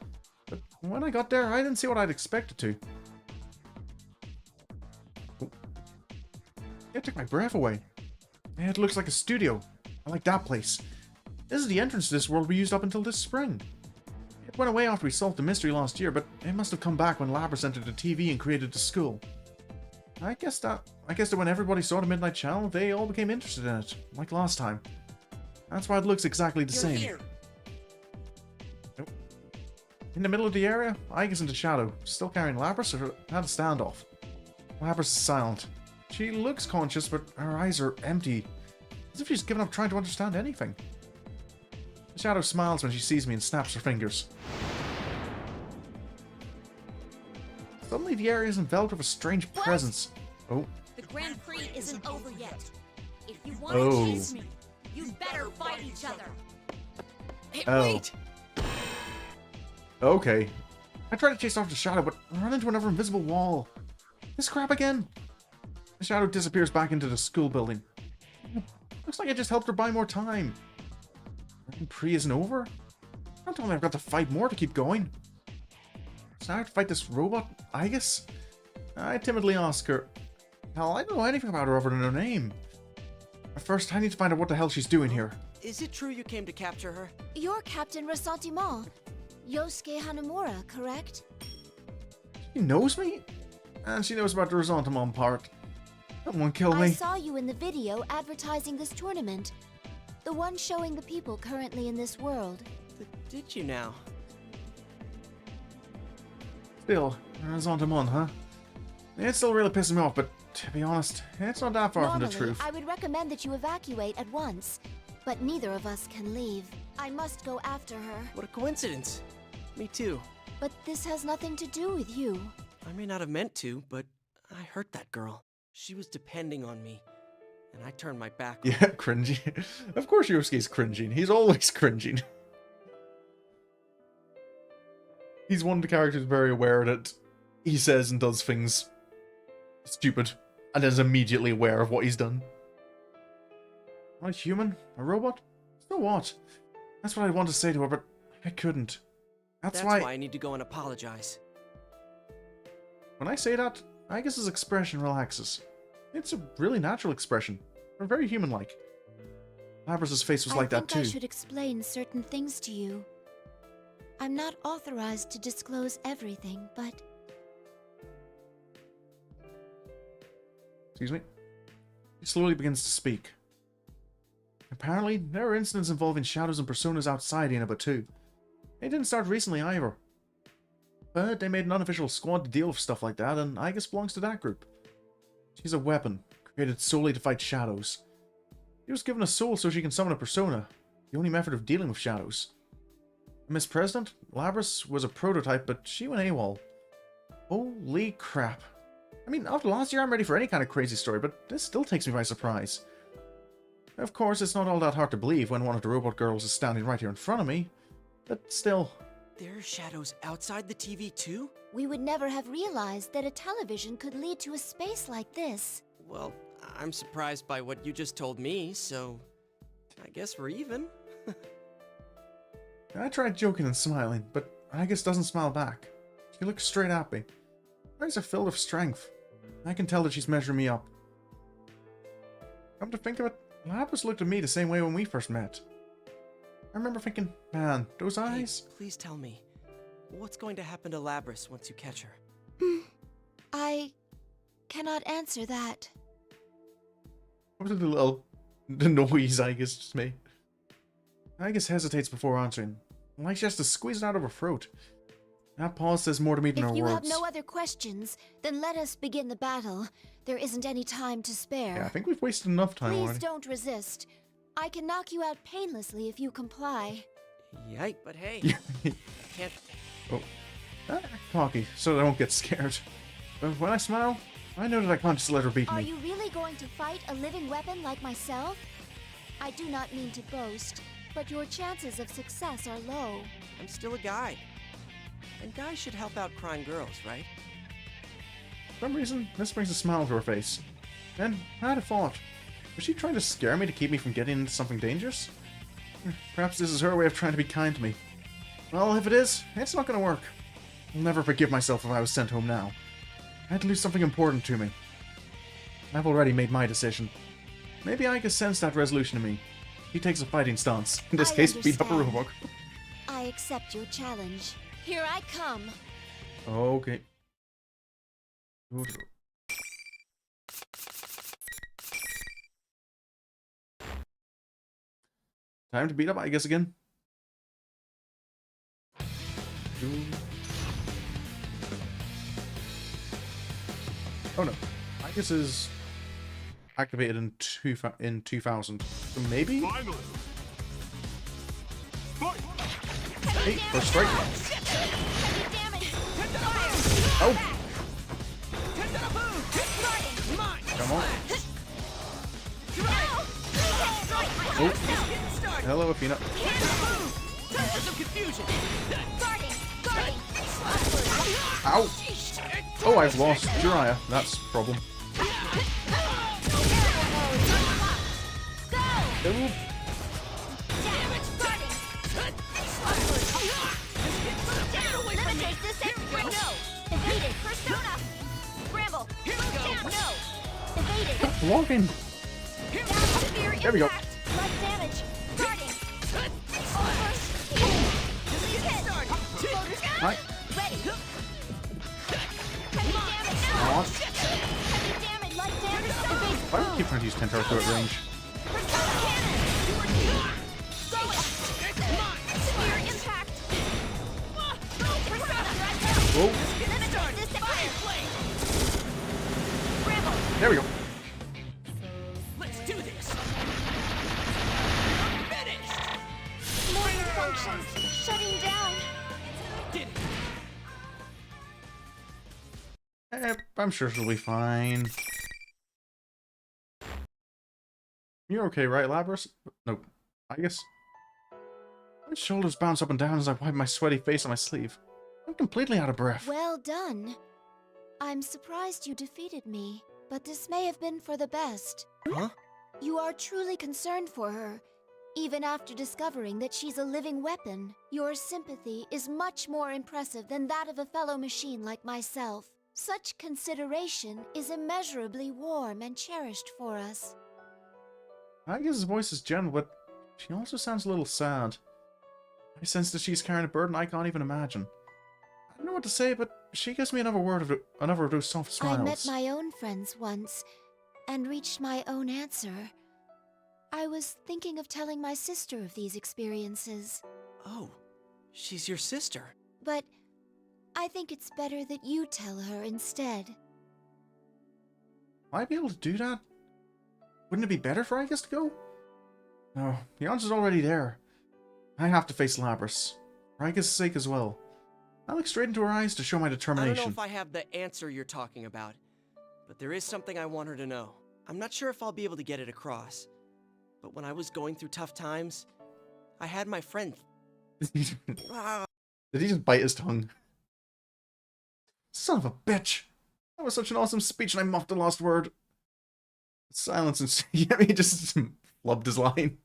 But when I got there, I didn't see what I'd expected to. Oh. It took my breath away. It looks like a studio. I like that place. This is the entrance to this world we used up until this spring. It went away after we solved the mystery last year, but it must have come back when Labrys entered the TV and created the school. I guess that when everybody saw the Midnight Channel, they all became interested in it, like last time. That's why it looks exactly the same. Here. Nope. In the middle of the area, Aegis in the shadow, still carrying Labrys, or had a standoff. Labrys is silent. She looks conscious, but her eyes are empty, as if she's given up trying to understand anything. The shadow smiles when she sees me and snaps her fingers. Suddenly the area is enveloped with a strange presence. Oh. The Grand Prix isn't over yet. If you want Oh. to chase me, you better fight each other. Hey, Oh. wait! Okay. I try to chase off the shadow, but run into another invisible wall. This crap again. The shadow disappears back into the school building. Looks like I just helped her buy more time. Grand Prix isn't over? Don't tell me I've got to fight more to keep going. So now I have to fight this robot, Aegis? I timidly ask her. Hell, I don't know anything about her other than her name. But first, I need to find out what the hell she's doing here. Is it true you came to capture her? You're Captain Ressentiment. Yosuke Hanamura, correct? She knows me? And she knows about the Ressentiment part. Someone kill I me. saw you in the video advertising this tournament. The one showing the people currently in this world. Did you now? Still, Zontamon, huh? It's still really pissing me off, but to be honest, it's not that far from the truth. I would recommend that you evacuate at once, but neither of us can leave. I must go after her. What a coincidence. Me too. But this has nothing to do with you. I may not have meant to, but I hurt that girl. She was depending on me, and I turned my back on Yeah, cringy. Of course Yosuke's cringing. He's always cringing. He's one of the characters very aware that he says and does things stupid, and is immediately aware of what he's done. Am I human? A robot? So what? That's what I want to say to her, but I couldn't. That's why I need to go and apologize. when I say that, Agus's expression relaxes. It's a really natural expression. Or very human-like. Labrys' face was like that too. I think I should explain certain things to you. I'm not authorized to disclose everything, but... Excuse me? He slowly begins to speak. Apparently, there are incidents involving shadows and personas outside Inaba too. They didn't start recently either. But they made an unofficial squad to deal with stuff like that, and Agus belongs to that group. She's a weapon, created solely to fight shadows. She was given a soul so she can summon a persona, the only method of dealing with shadows. Miss President, Labrys was a prototype, but she went AWOL. Holy crap. I mean, after last year I'm ready for any kind of crazy story, but this still takes me by surprise. Of course, it's not all that hard to believe when one of the robot girls is standing right here in front of me, but still... There are shadows outside the TV too? We would never have realized that a television could lead to a space like this. Well, I'm surprised by what you just told me, so... I guess we're even. I tried joking and smiling, but Agus doesn't smile back. She looks straight at me. Her eyes are filled with strength. I can tell that she's measuring me up. Come to think of it, Labrys looked at me the same way when we first met. I remember thinking, man, those eyes... Hey, please tell me, what's going to happen to Labrys once you catch her? I cannot answer that. What was the little noise Agus just made? Agus hesitates before answering, like she has to squeeze it out of her throat. That pause says more to me than her If you words. have no other questions, then let us begin the battle. There isn't any time to spare. Yeah, I think we've wasted enough time Please already. don't resist. I can knock you out painlessly if you comply. Yike, but hey, can't... Oh, act cocky, so that I won't get scared. But when I smile, I know that I can't just let her beat Are me. you really going to fight a living weapon like myself? I do not mean to boast, but your chances of success are low. I'm still a guy. And guys should help out crying girls, right? For some reason, this brings a smile to her face. Then, I had a thought. Was she trying to scare me to keep me from getting into something dangerous? Perhaps this is her way of trying to be kind to me. Well, if it is, it's not going to work. I'll never forgive myself if I was sent home now. I had to lose something important to me. I've already made my decision. Maybe I can sense that resolution in me. He takes a fighting stance. In this case, beat up a robot. I accept your challenge. Here I come. Okay. Time to beat up, I guess, again. Oh no. I guess is activated in 2000. So maybe? Finally. Fight! Hey, first strike. Oh! Come on. Oh. Hello, Athena. Ow! Oh, I've lost Jiraiya. That's a problem. Ooh. Walking. There we go. Right. to use 10 turrets at range. Whoa. There we go. Let's do this. Finished. More functions shutting down. Did it. I'm sure she'll be fine. You're okay, right, Labrys? No, I guess. My shoulders bounce up and down as I wipe my sweaty face on my sleeve. I'm completely out of breath. Well done. I'm surprised you defeated me, but this may have been for the best. Huh? You are truly concerned for her, even after discovering that she's a living weapon. Your sympathy is much more impressive than that of a fellow machine like myself. Such consideration is immeasurably warm and cherished for us. I guess his voice is gentle, but she also sounds a little sad. I sense that she's carrying a burden I can't even imagine. I don't know what to say, but she gives me another of those soft smiles. I met my own friends once, and reached my own answer. I was thinking of telling my sister of these experiences. Oh, she's your sister. But I think it's better that you tell her instead. Might I be able to do that? Wouldn't it be better for Aegis to go? No, the answer's already there. I have to face Labrys, for Aegis' sake as well. I look straight into her eyes to show my determination. I don't know if I have the answer you're talking about, but there is something I want her to know. I'm not sure if I'll be able to get it across, but when I was going through tough times, I had my friend. Did he just bite his tongue? Son of a bitch! That was such an awesome speech and I muffed the last word. Silence and yeah, he just flubbed his line.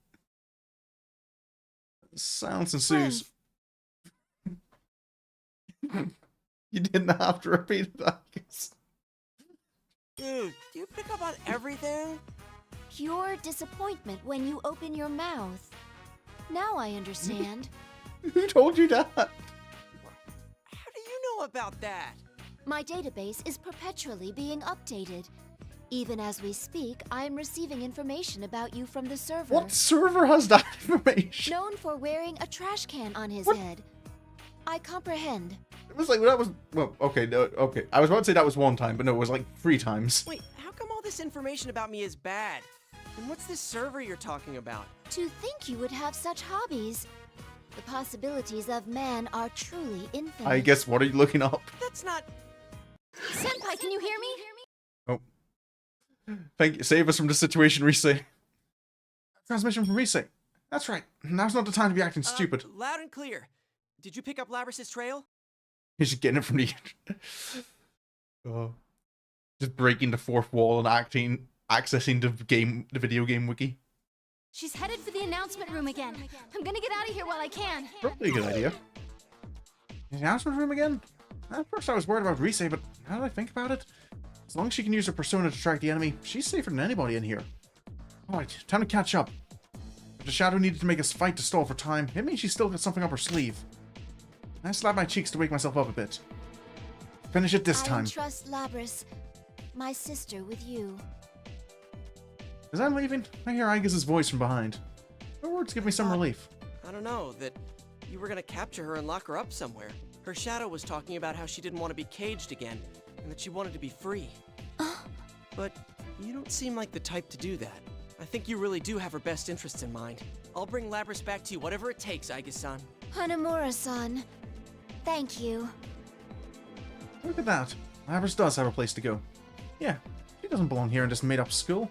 Silence ensues. You didn't have to repeat it, I guess. Dude, do you pick up on everything? Pure disappointment when you open your mouth. Now I understand. Who told you that? How do you know about that? My database is perpetually being updated. Even as we speak, I am receiving information about you from the server. What server has that information? Known for wearing a trash can on his head. I comprehend. It was like, that was, well, okay, no, okay. I was about to say that was one time, but no, it was like 3 times. Wait, how come all this information about me is bad? And what's this server you're talking about? To think you would have such hobbies. The possibilities of man are truly infinite. I guess, what are you looking up? That's not... Senpai, can you hear me? Oh. Thank you. Save us from the situation, Rise. Transmission from Rise. That's right. Now's not the time to be acting stupid. Loud and clear. Did you pick up Labrys' trail? He's just getting it from the... just breaking the fourth wall and accessing the video game wiki. She's headed for the announcement room again. I'm gonna get out of here while I can. Probably a good idea. The announcement room again? At first I was worried about Rise, but now that I think about it, as long as she can use her persona to track the enemy, she's safer than anybody in here. Alright, time to catch up. If the Shadow needed to make us fight to stall for time, it means she's still got something up her sleeve. I slap my cheeks to wake myself up a bit. Finish it this time. I trust Labrys, my sister, with you. As I'm leaving, I hear Aegis' voice from behind. Her words give me some relief. I don't know, that you were gonna capture her and lock her up somewhere. Her shadow was talking about how she didn't want to be caged again, and that she wanted to be free. But you don't seem like the type to do that. I think you really do have her best interests in mind. I'll bring Labrys back to you, whatever it takes, Aegis-san. Hanamura-san, thank you. Look at that. Labrys does have a place to go. Yeah, she doesn't belong here in this made-up school.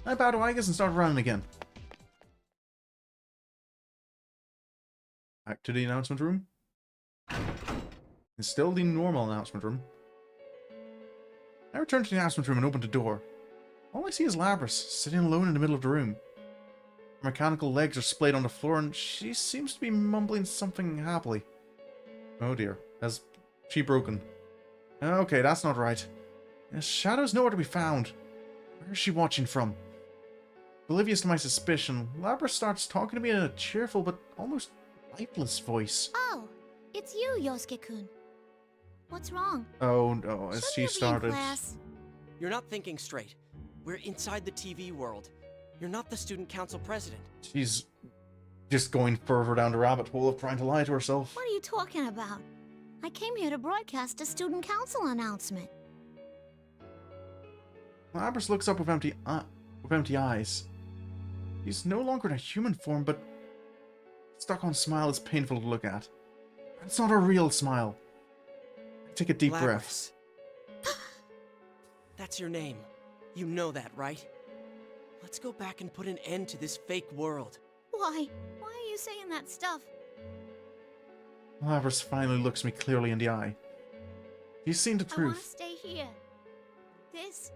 I bow to Aegis and start running again. Back to the announcement room. It's still the normal announcement room. I return to the announcement room and open the door. All I see is Labrys, sitting alone in the middle of the room. Her mechanical legs are splayed on the floor and she seems to be mumbling something happily. Oh dear, has she broken? Okay, that's not right. The Shadow's nowhere to be found. Where is she watching from? Oblivious to my suspicion, Labrys starts talking to me in a cheerful but almost lifeless voice. Oh, it's you, Yosuke-kun. What's wrong? Oh no, as she started... You're not thinking straight. We're inside the TV world. You're not the student council president. She's just going further down the rabbit hole of trying to lie to herself. What are you talking about? I came here to broadcast a student council announcement. Labrys looks up with empty eyes. He's no longer in a human form, but stuck-on smile is painful to look at. It's not a real smile. Take a deep breath. That's your name. You know that, right? Let's go back and put an end to this fake world. Why? Why are you saying that stuff? Labrys finally looks me clearly in the eye. He's seen the I want to truth. stay here. This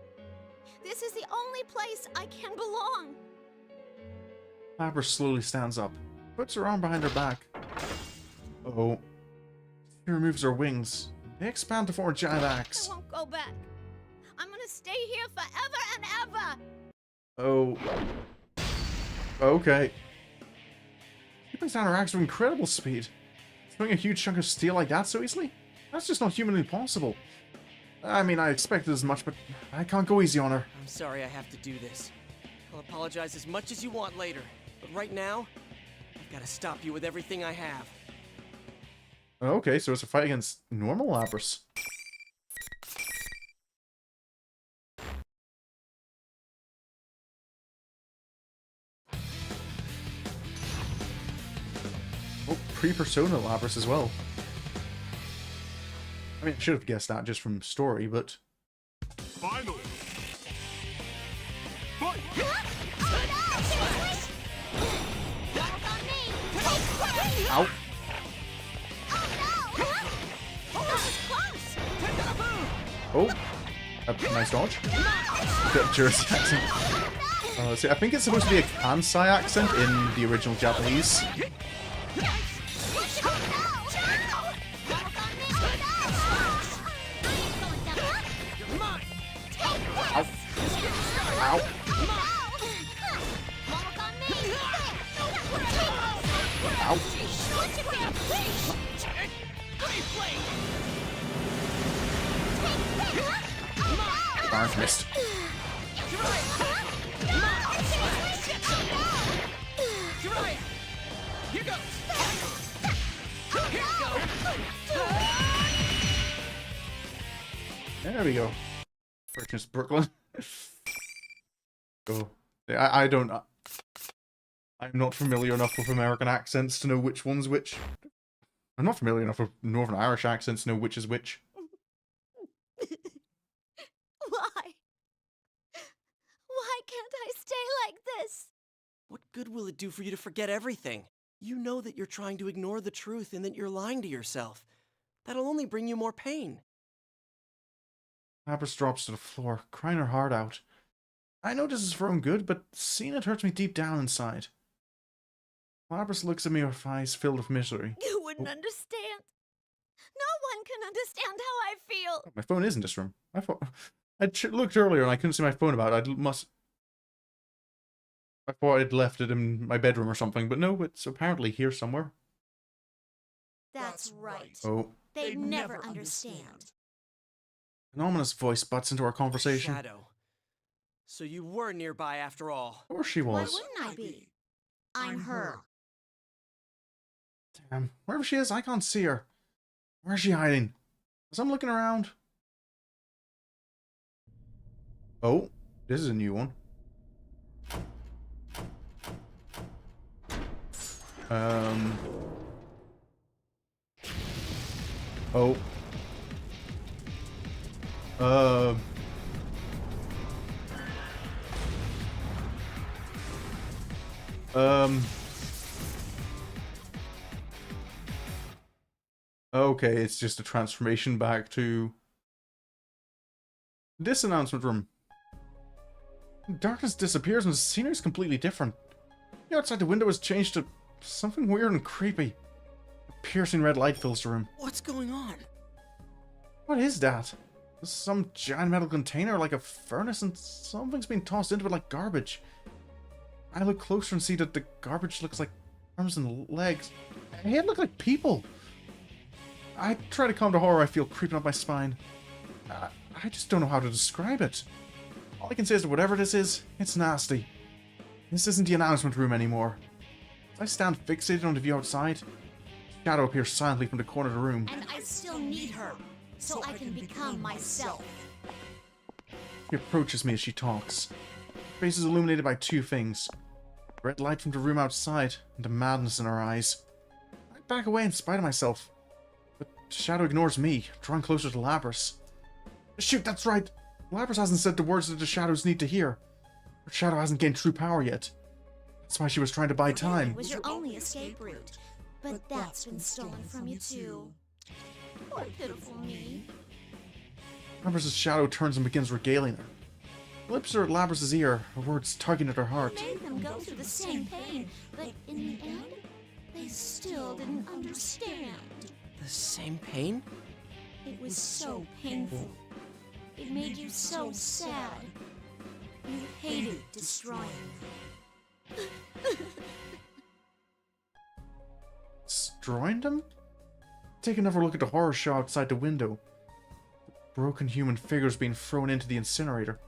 is the only place I can belong. Labrys slowly stands up, puts her arm behind her back. Uh-oh. She removes her wings. They expand to form a giant axe. I won't go back. I'm gonna stay here forever and ever. Oh. Okay. She brings down her axe with incredible speed. Throwing a huge chunk of steel like that so easily? That's just not humanly possible. I mean, I expected as much, but I can't go easy on her. I'm sorry I have to do this. I'll apologize as much as you want later, but right now, I've got to stop you with everything I have. Okay, so it's a fight against normal Labrys. Oh, pre-Persona Labrys as well. I mean, I should have guessed that just from story, but... Finally! Fight! Ow! Oh! Nice dodge. Got Jersey accent. See, I think it's supposed to be a Kansai accent in the original Japanese. Ow. Ow. Darn, missed. There we go. Purchase Brooklyn. Oh, I don't. I'm not familiar enough with American accents to know which one's which. I'm not familiar enough with Northern Irish accents to know which is which. Why? Why can't I stay like this? What good will it do for you to forget everything? You know that you're trying to ignore the truth and that you're lying to yourself. That'll only bring you more pain. Labrys drops to the floor, crying her heart out. I know this is for her own good, but seeing it hurts me deep down inside. Labrys looks at me with eyes filled with misery. You wouldn't understand. No one can understand how I feel. Oh, my phone is in this room. I thought I looked earlier and I couldn't see my phone about it. I thought I'd left it in my bedroom or something, but no, it's apparently here somewhere. That's right. Oh. They'd never understand. An ominous voice butts into our conversation. Shadow. So you were nearby after all. Of course she was. Why wouldn't I be? I'm her. Damn. Wherever she is, I can't see her. Where is she hiding? As I'm looking around. Oh, this is a new one. Oh. Okay, it's just a transformation back to this announcement room. Darkness disappears and the scenery is completely different. The outside the window has changed to something weird and creepy. A piercing red light fills the room. What's going on? What is that? There's some giant metal container like a furnace and something's being tossed into it like garbage. I look closer and see that the garbage looks like arms and legs. It look like people. I try to calm the horror I feel creeping up my spine. I just don't know how to describe it. All I can say is that whatever this is, it's nasty. This isn't the announcement room anymore. As I stand fixated on the view outside, Shadow appears silently from the corner of the room. And I still need her, so I can become myself. She approaches me as she talks. Her face is illuminated by two things. Red light from the room outside, and the madness in her eyes. I back away in spite of myself. But Shadow ignores me, drawing closer to Labrys. Shoot, that's right! Labrys hasn't said the words that the Shadows need to hear. Her Shadow hasn't gained true power yet. That's why she was trying to buy time. It was your only escape route, but that's been stolen from you too. Poor pitiful me. Labrys' Shadow turns and begins regaling her. Her lips are at Labrys' ear, her words tugging at her heart. Made them go through the same pain, but in the end, they still didn't understand. The same pain? It was so painful. It made you so sad. You hated destroying them. Destroying them? Take another look at the horror show outside the window. The broken human figures being thrown into the incinerator.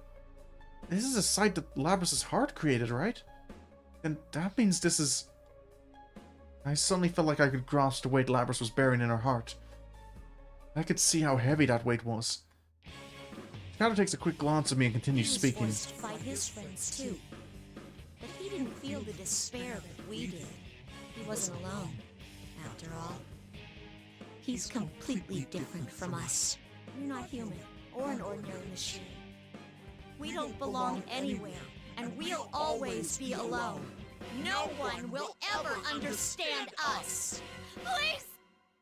This is a sight that Labrys' heart created, right? And that means this is... I suddenly felt like I could grasp the weight Labrys was bearing in her heart. I could see how heavy that weight was. Shadow takes a quick glance at me and continues speaking. He was forced to fight his friends too. But he didn't feel the despair that we did. He wasn't alone, after all. He's completely different from us. You're not human, or an ordinary machine. We don't belong anywhere, and we'll always be alone. No one will ever understand us. Please!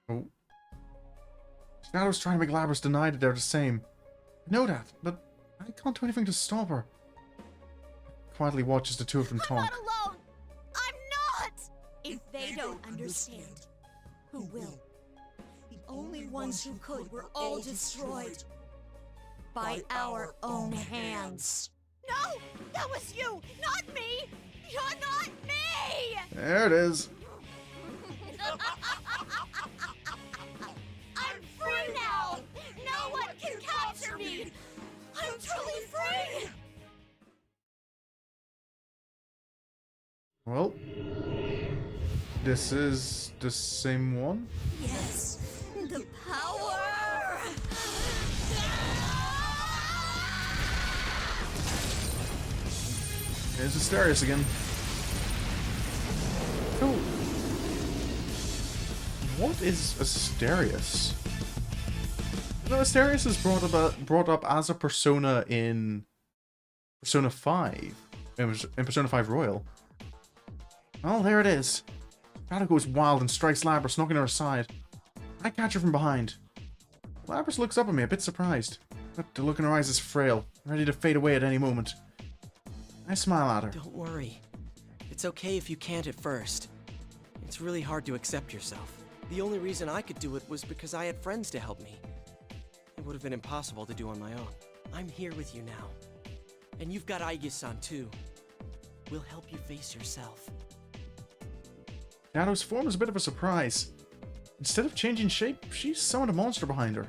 Oh. Shadow's trying to make Labrys deny that they're the same. I know that, but I can't do anything to stop her. Quietly watches the two of them talk. I'm not alone! I'm not! If they don't understand, who will? The only ones who could were all destroyed. By our own hands. No! That was you! Not me! You're not me! There it is. I'm free now! No one can capture me! I'm truly free! Well, this is the same one? Yes, the power! There's Asterius again. Oh. What is Asterius? No, Asterius is brought up as a persona in Persona 5. In Persona 5 Royal. Oh, there it is. Shadow goes wild and strikes Labrys, knocking her aside. I catch her from behind. Labrys looks up at me, a bit surprised. But the look in her eyes is frail, ready to fade away at any moment. I smile at her. Don't worry. It's okay if you can't at first. It's really hard to accept yourself. The only reason I could do it was because I had friends to help me. It would have been impossible to do on my own. I'm here with you now. And you've got Aige-san too. We'll help you face yourself. Shadow's form is a bit of a surprise. Instead of changing shape, she summoned a monster behind her.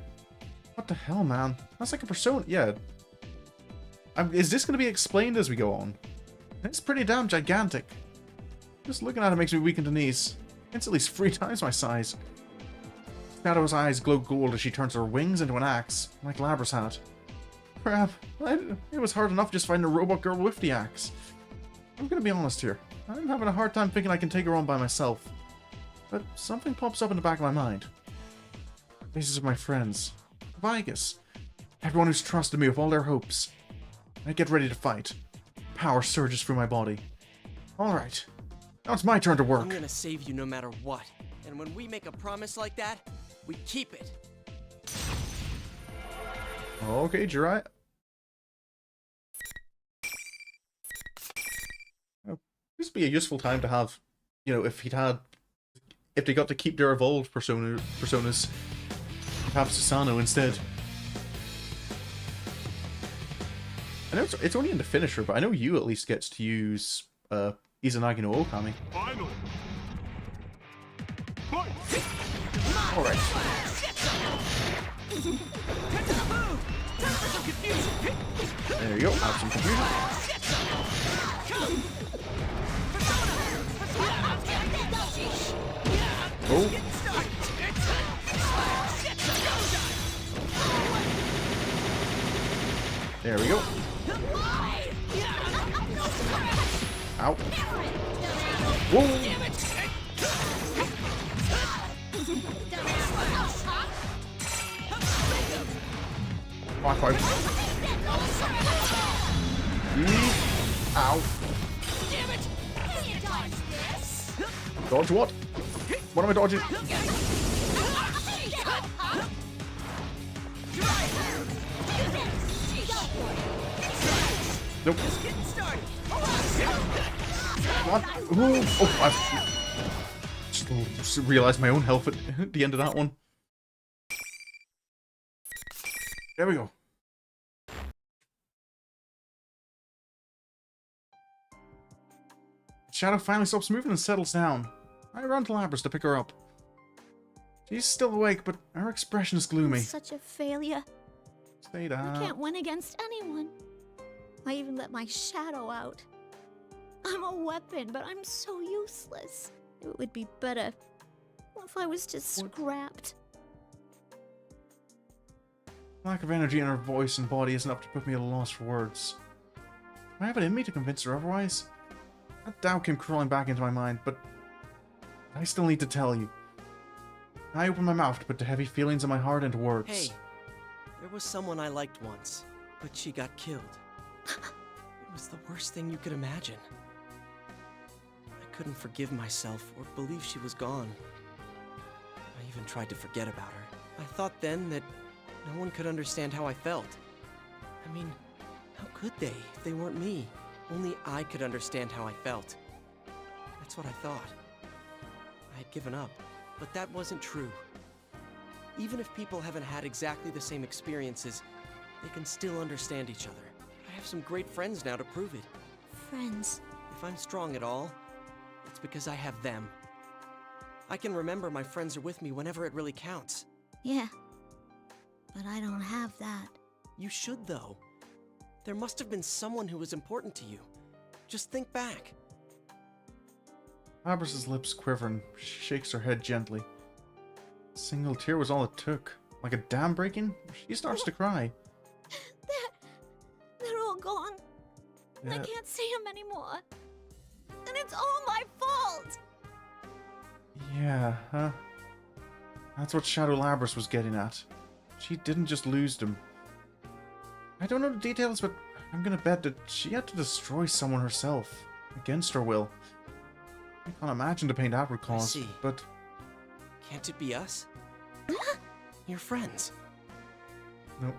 What the hell, man? That's like a persona. Yeah. Is this going to be explained as we go on? It's pretty damn gigantic. Just looking at it makes me weak in the knees. It's at least 3 times my size. Shadow's eyes glow gold as she turns her wings into an axe, like Labrys had. Crap, it was hard enough just finding a robot girl with the axe. I'm gonna be honest here. I'm having a hard time thinking I can take her on by myself. But something pops up in the back of my mind. Faces of my friends. Vigus. Everyone who's trusted me with all their hopes. I get ready to fight. Power surges through my body. Alright. Now it's my turn to work. I'm gonna save you no matter what. And when we make a promise like that, we keep it. Okay, Jirai. This would be a useful time to have, you know, if they got to keep their evolved personas, have Susano instead. I know it's only in the finisher, but I know you at least gets to use Izanagi no Okami. Finally. Alright. There you go. Have some confusion. Oh. There we go. Ow. Whoa. Ow. Dodge what? What am I dodging? Nope. What? Ooh. Oh, I just realized my own health at the end of that one. There we go. Shadow finally stops moving and settles down. I run to Labrys to pick her up. She's still awake, but her expression is gloomy. I'm such a failure. Stay down. I can't win against anyone. I even let my shadow out. I'm a weapon, but I'm so useless. It would be better if I was just scrapped. Lack of energy in her voice and body is enough to put me at a loss for words. I have it in me to convince her otherwise. That doubt came crawling back into my mind, but I still need to tell you. I opened my mouth to put the heavy feelings in my heart into words. Hey, there was someone I liked once, but she got killed. It was the worst thing you could imagine. I couldn't forgive myself or believe she was gone. I even tried to forget about her. I thought then that no one could understand how I felt. I mean, how could they if they weren't me? Only I could understand how I felt. That's what I thought. I had given up, but that wasn't true. Even if people haven't had exactly the same experiences, they can still understand each other. I have some great friends now to prove it. Friends. If I'm strong at all, it's because I have them. I can remember my friends are with me whenever it really counts. Yeah, but I don't have that. You should, though. There must have been someone who was important to you. Just think back. Labrys' lips quiver and she shakes her head gently. A single tear was all it took. Like a dam breaking, she starts to cry. They're all gone. Yeah. I can't see them anymore. And it's all my fault! Yeah, huh? That's what Shadow Labrys was getting at. She didn't just lose them. I don't know the details, but I'm gonna bet that she had to destroy someone herself, against her will. I can't imagine the pain that would cause, I see. But... Can't it be us? You're friends. No.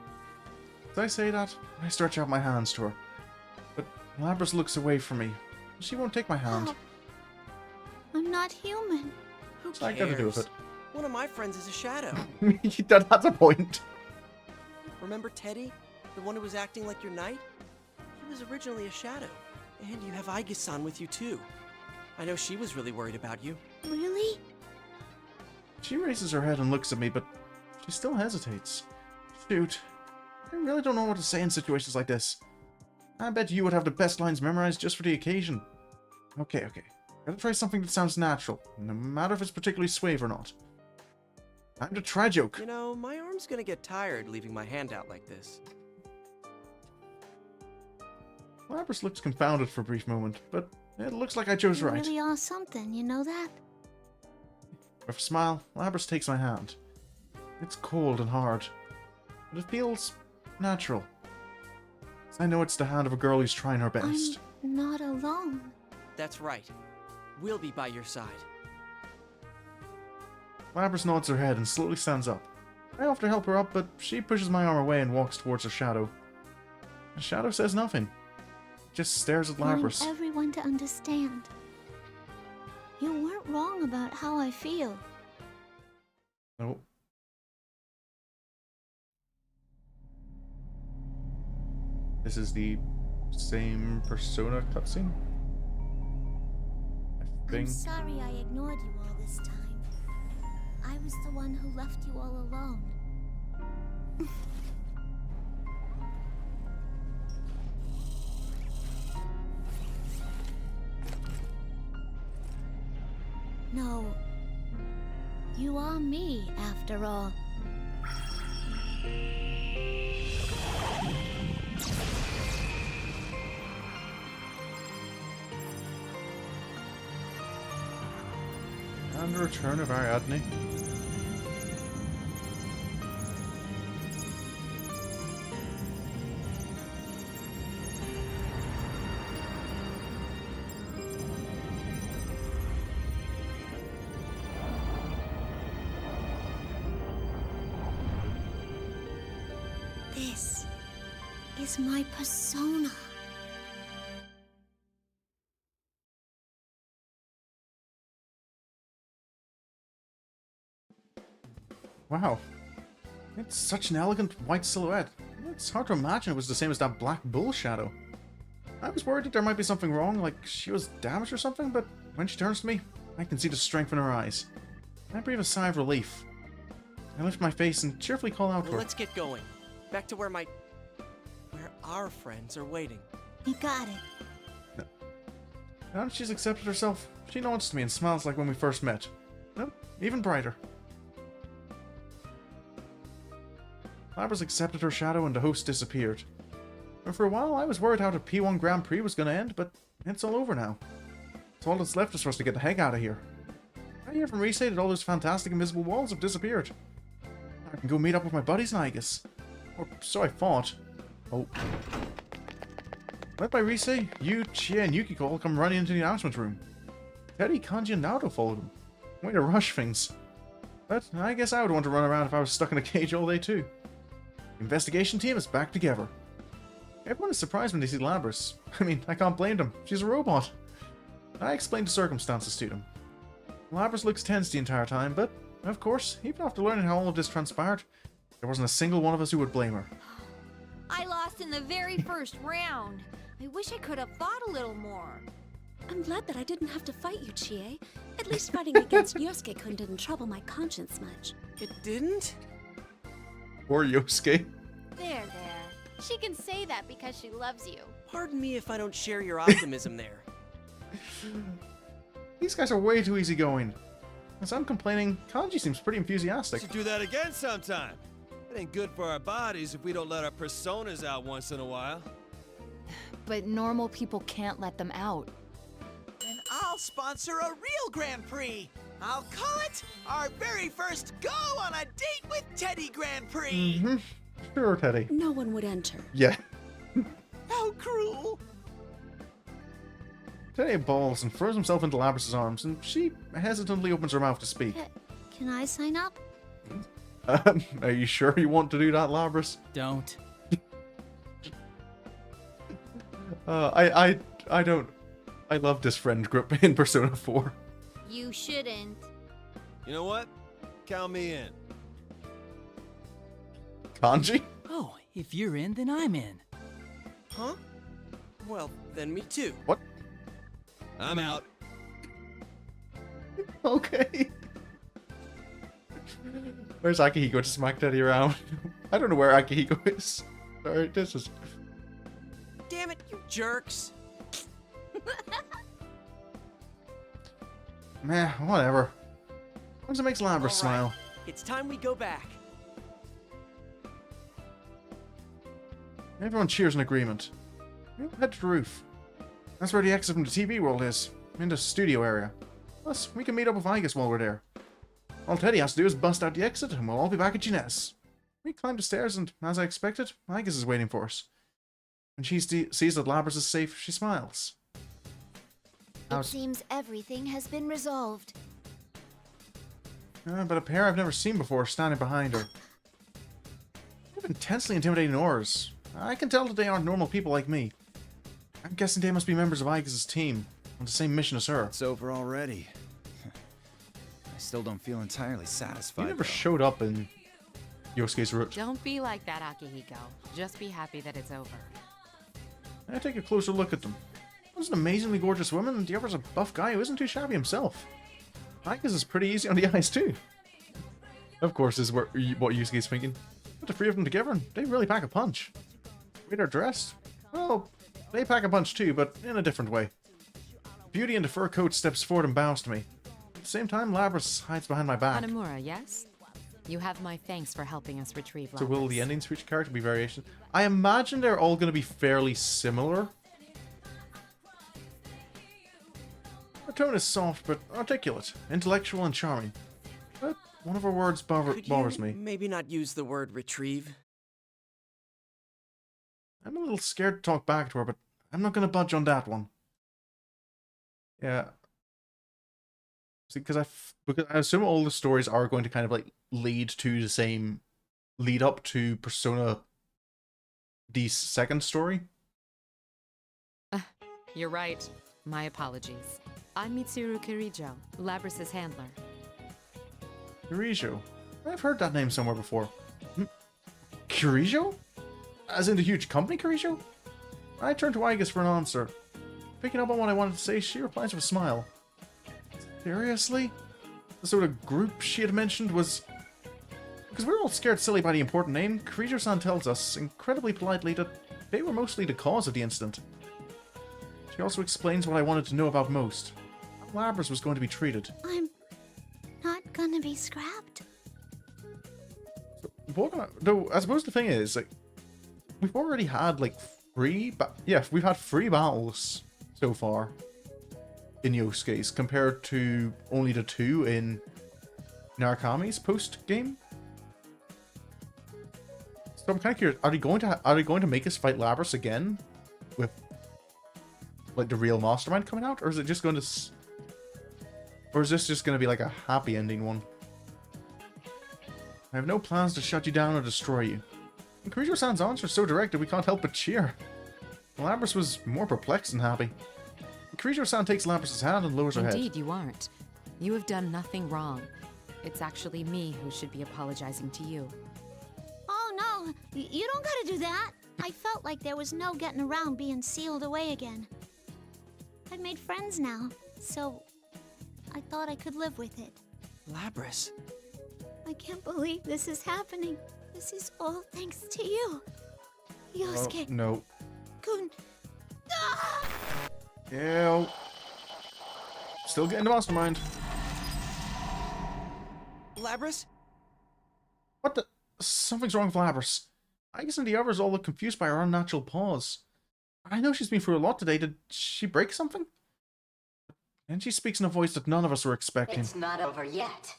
As I say that, I stretch out my hands to her. But Labrys looks away from me. She won't take my hand. Oh, I'm not human. Who So I gotta do with it. One of my friends is a shadow. That's a point. Remember Teddy? The one who was acting like your knight? He was originally a shadow. And you have Aige-san with you too. I know she was really worried about you. Really? She raises her head and looks at me, but she still hesitates. Shoot. I really don't know what to say in situations like this. I bet you would have the best lines memorized just for the occasion. Okay. Gotta try something that sounds natural, no matter if it's particularly suave or not. Time to try joke. You know, my arm's gonna get tired leaving my hand out like this. Labrys looks confounded for a brief moment, but it looks like I chose You right. really are something, you know that? With a smile, Labrys takes my hand. It's cold and hard, but it feels natural. I know it's the hand of a girl who's trying her best. I'm not alone. That's right. We'll be by your side. Labrys nods her head and slowly stands up. I offer to help her up, but she pushes my arm away and walks towards her shadow. The shadow says nothing. Just stares at I want Labrys. everyone to understand. You weren't wrong about how I feel. Nope. This is the same Persona cutscene? I I'm think. sorry I ignored you all this time. I was the one who left you all alone. You are me, after all. And the return of Ariadne. This is my persona. Wow. It's such an elegant white silhouette. It's hard to imagine it was the same as that black bull shadow. I was worried that there might be something wrong, like she was damaged or something, but when she turns to me, I can see the strength in her eyes. I breathe a sigh of relief. I lift my face and cheerfully call out to her. Let's get going. Back to where our friends are waiting. You got it. Now that she's accepted herself, she nods to me and smiles like when we first met. Nope, even brighter. Labrys accepted her shadow and the host disappeared. And for a while I was worried how the P1 Grand Prix was going to end, but it's all over now. So all that's left is for us to get the heck out of here. I hear from Rise that all those fantastic invisible walls have disappeared. I can go meet up with my buddies now, I guess. Or so I thought. Oh. Led by Rise, Yu, Chia, and Yukiko all come running into the announcement room. Teddy, Kanji, and Naruto followed them. Way to rush things. But I guess I would want to run around if I was stuck in a cage all day too. The investigation team is back together. Everyone is surprised when they see Labrys. I mean, I can't blame them. She's a robot. I explained the circumstances to them. Labrys looks tense the entire time, but, of course, even after learning how all of this transpired, there wasn't a single one of us who would blame her. I lost in the very first round. I wish I could have fought a little more. I'm glad that I didn't have to fight you, Chie. At least fighting against Yosuke-kun didn't trouble my conscience much. It didn't? Or Yosuke. There. She can say that because she loves you. Pardon me if I don't share your optimism there. These guys are way too easygoing. As I'm complaining, Kanji seems pretty enthusiastic. Should do that again sometime. It ain't good for our bodies if we don't let our personas out once in a while. But normal people can't let them out. And I'll sponsor a real Grand Prix. I'll call it our very first Go on a Date with Teddy Grand Prix. Mm-hmm. Sure, Teddy. No one would enter. Yeah. How cruel. Teddy balls and throws himself into Labrys' arms, and she hesitantly opens her mouth to speak. Can I sign up? Are you sure you want to do that, Labrys? Don't. I don't. I love this friend group in Persona 4. You shouldn't. You know what? Count me in. Kanji? Oh, if you're in, then I'm in. Huh? Well, then me too. What? I'm out. Okay. Where's Akihiko to smack Teddy around? I don't know where Akihiko is. Sorry, this is... Damn it, you jerks! Meh, whatever. As long as it makes Labrys smile. It's time we go back. Everyone cheers in agreement. We'll head to the roof. That's where the exit from the TV world is, in the studio area. Plus, we can meet up with Igus while we're there. All Teddy has to do is bust out the exit, and we'll all be back at Ginette's. We climb the stairs, and as I expected, Igus is waiting for us. When she sees that Labrys is safe, she smiles. It seems everything has been resolved. But a pair I've never seen before standing behind her. They have intensely intimidating auras. I can tell that they aren't normal people like me. I'm guessing they must be members of Igus' team, on the same mission as her. It's over already. I still don't feel entirely satisfied. You never though. showed up in Yosuke's route. Don't be like that, Akihiko. Just be happy that it's over. I take a closer look at them. One's an amazingly gorgeous woman, and the other's a buff guy who isn't too shabby himself. Igus is pretty easy on the eyes, too. Of course, this is what Yusuke's thinking. Put the three of them together, and they really pack a punch. The way they're dressed, well, they pack a punch too, but in a different way. Beauty in the fur coat steps forward and bows to me. the same time, Labrys hides behind my back. Hanamura, yes? You have my thanks for helping us retrieve Labrys. So will the endings for each character be variations? I imagine they're all going to be fairly similar. Her tone is soft but articulate, intellectual and charming. But one of her words bothers me. Maybe not use the word retrieve. I'm a little scared to talk back to her, but I'm not going to budge on that one. Yeah. See, because I assume all the stories are going to kind of like lead up to Persona D's second story. You're right. My apologies. I'm Mitsuru Kirijo, Labrys' handler. Kirijo? I've heard that name somewhere before. Kirijo? As in the huge company Kirijo? I turned to Aigis for an answer. Picking up on what I wanted to say, she replies with a smile. Seriously? The sort of group she had mentioned was... Because we're all scared silly by the important name, Kirijo-san tells us, incredibly politely, that they were mostly the cause of the incident. She also explains what I wanted to know about most. How Labrys was going to be treated. I'm not gonna be scrapped. Though, I suppose the thing is, like, we've already had, like, we've had 3 battles so far in Yosuke's, compared to only the 2 in Narukami's post-game. So I'm kind of curious, are they going to make us fight Labrys again? With, like, the real mastermind coming out? Or is it just going to... Or is this just going to be, like, a happy ending one? I have no plans to shut you down or destroy you. And Kirijo-san's answer is so direct that we can't help but cheer. Labrys was more perplexed than happy. Kirijo-san takes Labrys' hand and lowers her head. Indeed, you aren't. You have done nothing wrong. It's actually me who should be apologizing to you. Oh no, you don't gotta do that. I felt like there was no getting around being sealed away again. I've made friends now, so I thought I could live with it. Labrys. I can't believe this is happening. This is all thanks to you. Yosuke. Oh, no. Kun. Ah! Ew. Still getting the mastermind. Labrys? What the? Something's wrong with Labrys. I guess and the others all look confused by her unnatural pause. I know she's been through a lot today. Did she break something? And she speaks in a voice that none of us were expecting. It's not over yet.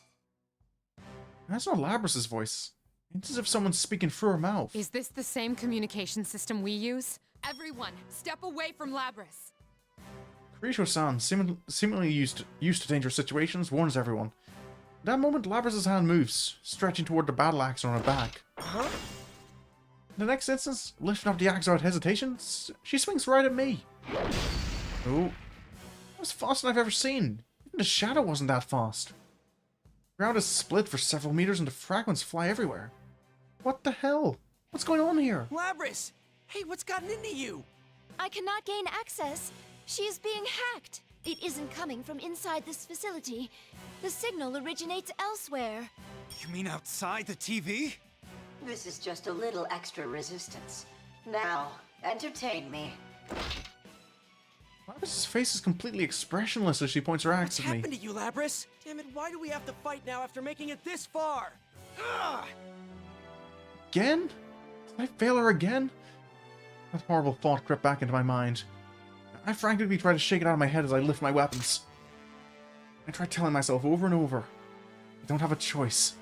That's not Labrys' voice. It's as if someone's speaking through her mouth. Is this the same communication system we use? Everyone, step away from Labrys! Kirijo-san, seemingly used to dangerous situations, warns everyone. At that moment, Labrys' hand moves, stretching toward the battle axe on her back. Huh? In the next instance, lifting up the axe without hesitation, she swings right at me. Oh. That was faster than I've ever seen. Even the shadow wasn't that fast. The ground is split for several meters and the fragments fly everywhere. What the hell? What's going on here? Labrys! Hey, what's gotten into you? I cannot gain access. She is being hacked. It isn't coming from inside this facility. The signal originates elsewhere. You mean outside the TV? This is just a little extra resistance. Now, entertain me. Labrys' face is completely expressionless as she points her axe What's at me. happened to you, Labrys? Damn it, why do we have to fight now after making it this far? Ugh! Again? Did I fail her again? That horrible thought crept back into my mind. I frantically try to shake it out of my head as I lift my weapons. I try telling myself over and over, I don't have a choice.